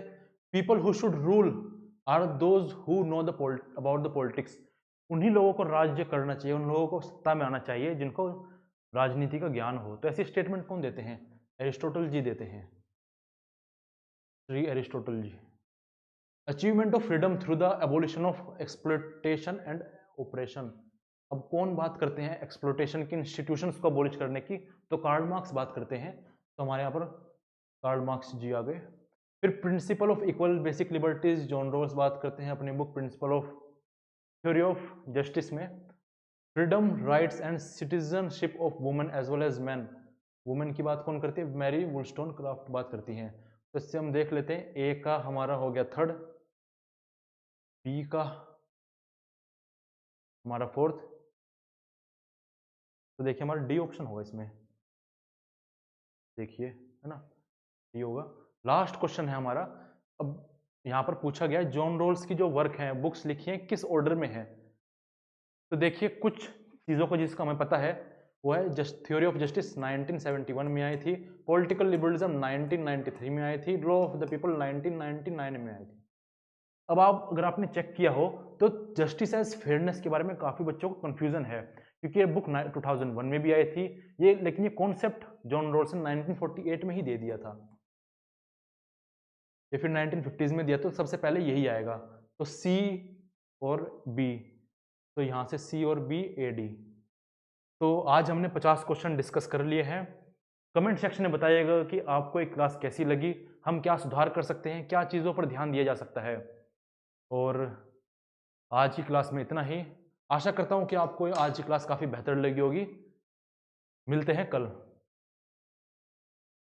people who should rule are those who know about the politics. उन्हीं लोगों को राज्य करना चाहिए, उन लोगों को सत्ता में आना चाहिए जिनको राजनीति का ज्ञान हो। तो ऐसी स्टेटमेंट कौन देते हैं? एरिस्टोटल जी देते हैं, Shri Aristotle ji. Achievement of freedom through the abolition of exploitation and operation. अब कौन बात करते हैं एक्सप्लोटेशन की इंस्टीट्यूशंस को अबॉलिश करने की? तो कार्ल मार्क्स बात करते हैं। तो हमारे यहाँ पर कार्ल मार्क्स जी आ गए। फिर principle of equal basic liberties John Rawls बात करते हैं अपनी book principle of theory of justice में। Freedom rights and citizenship of women as well as man. Women की बात कौन करती है? मैरी वुलस्टोनक्राफ्ट बात करती हैं। तो इससे हम देख लेते हैं, ए का हमारा हो गया थर्ड, बी का हमारा फोर्थ, तो देखिए हमारा डी ऑप्शन होगा इसमें, देखिए है ना, डी होगा। लास्ट क्वेश्चन है हमारा। अब यहाँ पर पूछा गया है जॉन रोल्स की जो वर्क है, बुक्स लिखी हैं, किस ऑर्डर में है? तो देखिए कुछ चीज़ों को जिसका हमें पता है वो है जस्ट थ्योरी ऑफ जस्टिस 1971 में आई थी, पॉलिटिकल लिबरलिज्म 1993 में आई थी, लॉ ऑफ द पीपल 1999 में आई थी। अब आप अगर आपने चेक किया हो तो जस्टिस एज फेयरनेस के बारे में काफ़ी बच्चों को कन्फ्यूजन है, क्योंकि ये बुक 2001 में भी आई थी ये, लेकिन ये कॉन्सेप्ट जॉन रॉल्स ने 1948 में ही दे दिया था, या फिर 1950s में दिया, तो सबसे पहले यही आएगा। तो सी और बी, तो यहाँ से सी और बी ए डी। तो आज हमने 50 क्वेश्चन डिस्कस कर लिए हैं। कमेंट सेक्शन में बताइएगा कि आपको एक क्लास कैसी लगी, हम क्या सुधार कर सकते हैं, क्या चीज़ों पर ध्यान दिया जा सकता है। और आज की क्लास में इतना ही। आशा करता हूँ कि आपको आज की क्लास काफ़ी बेहतर लगी होगी। मिलते हैं कल।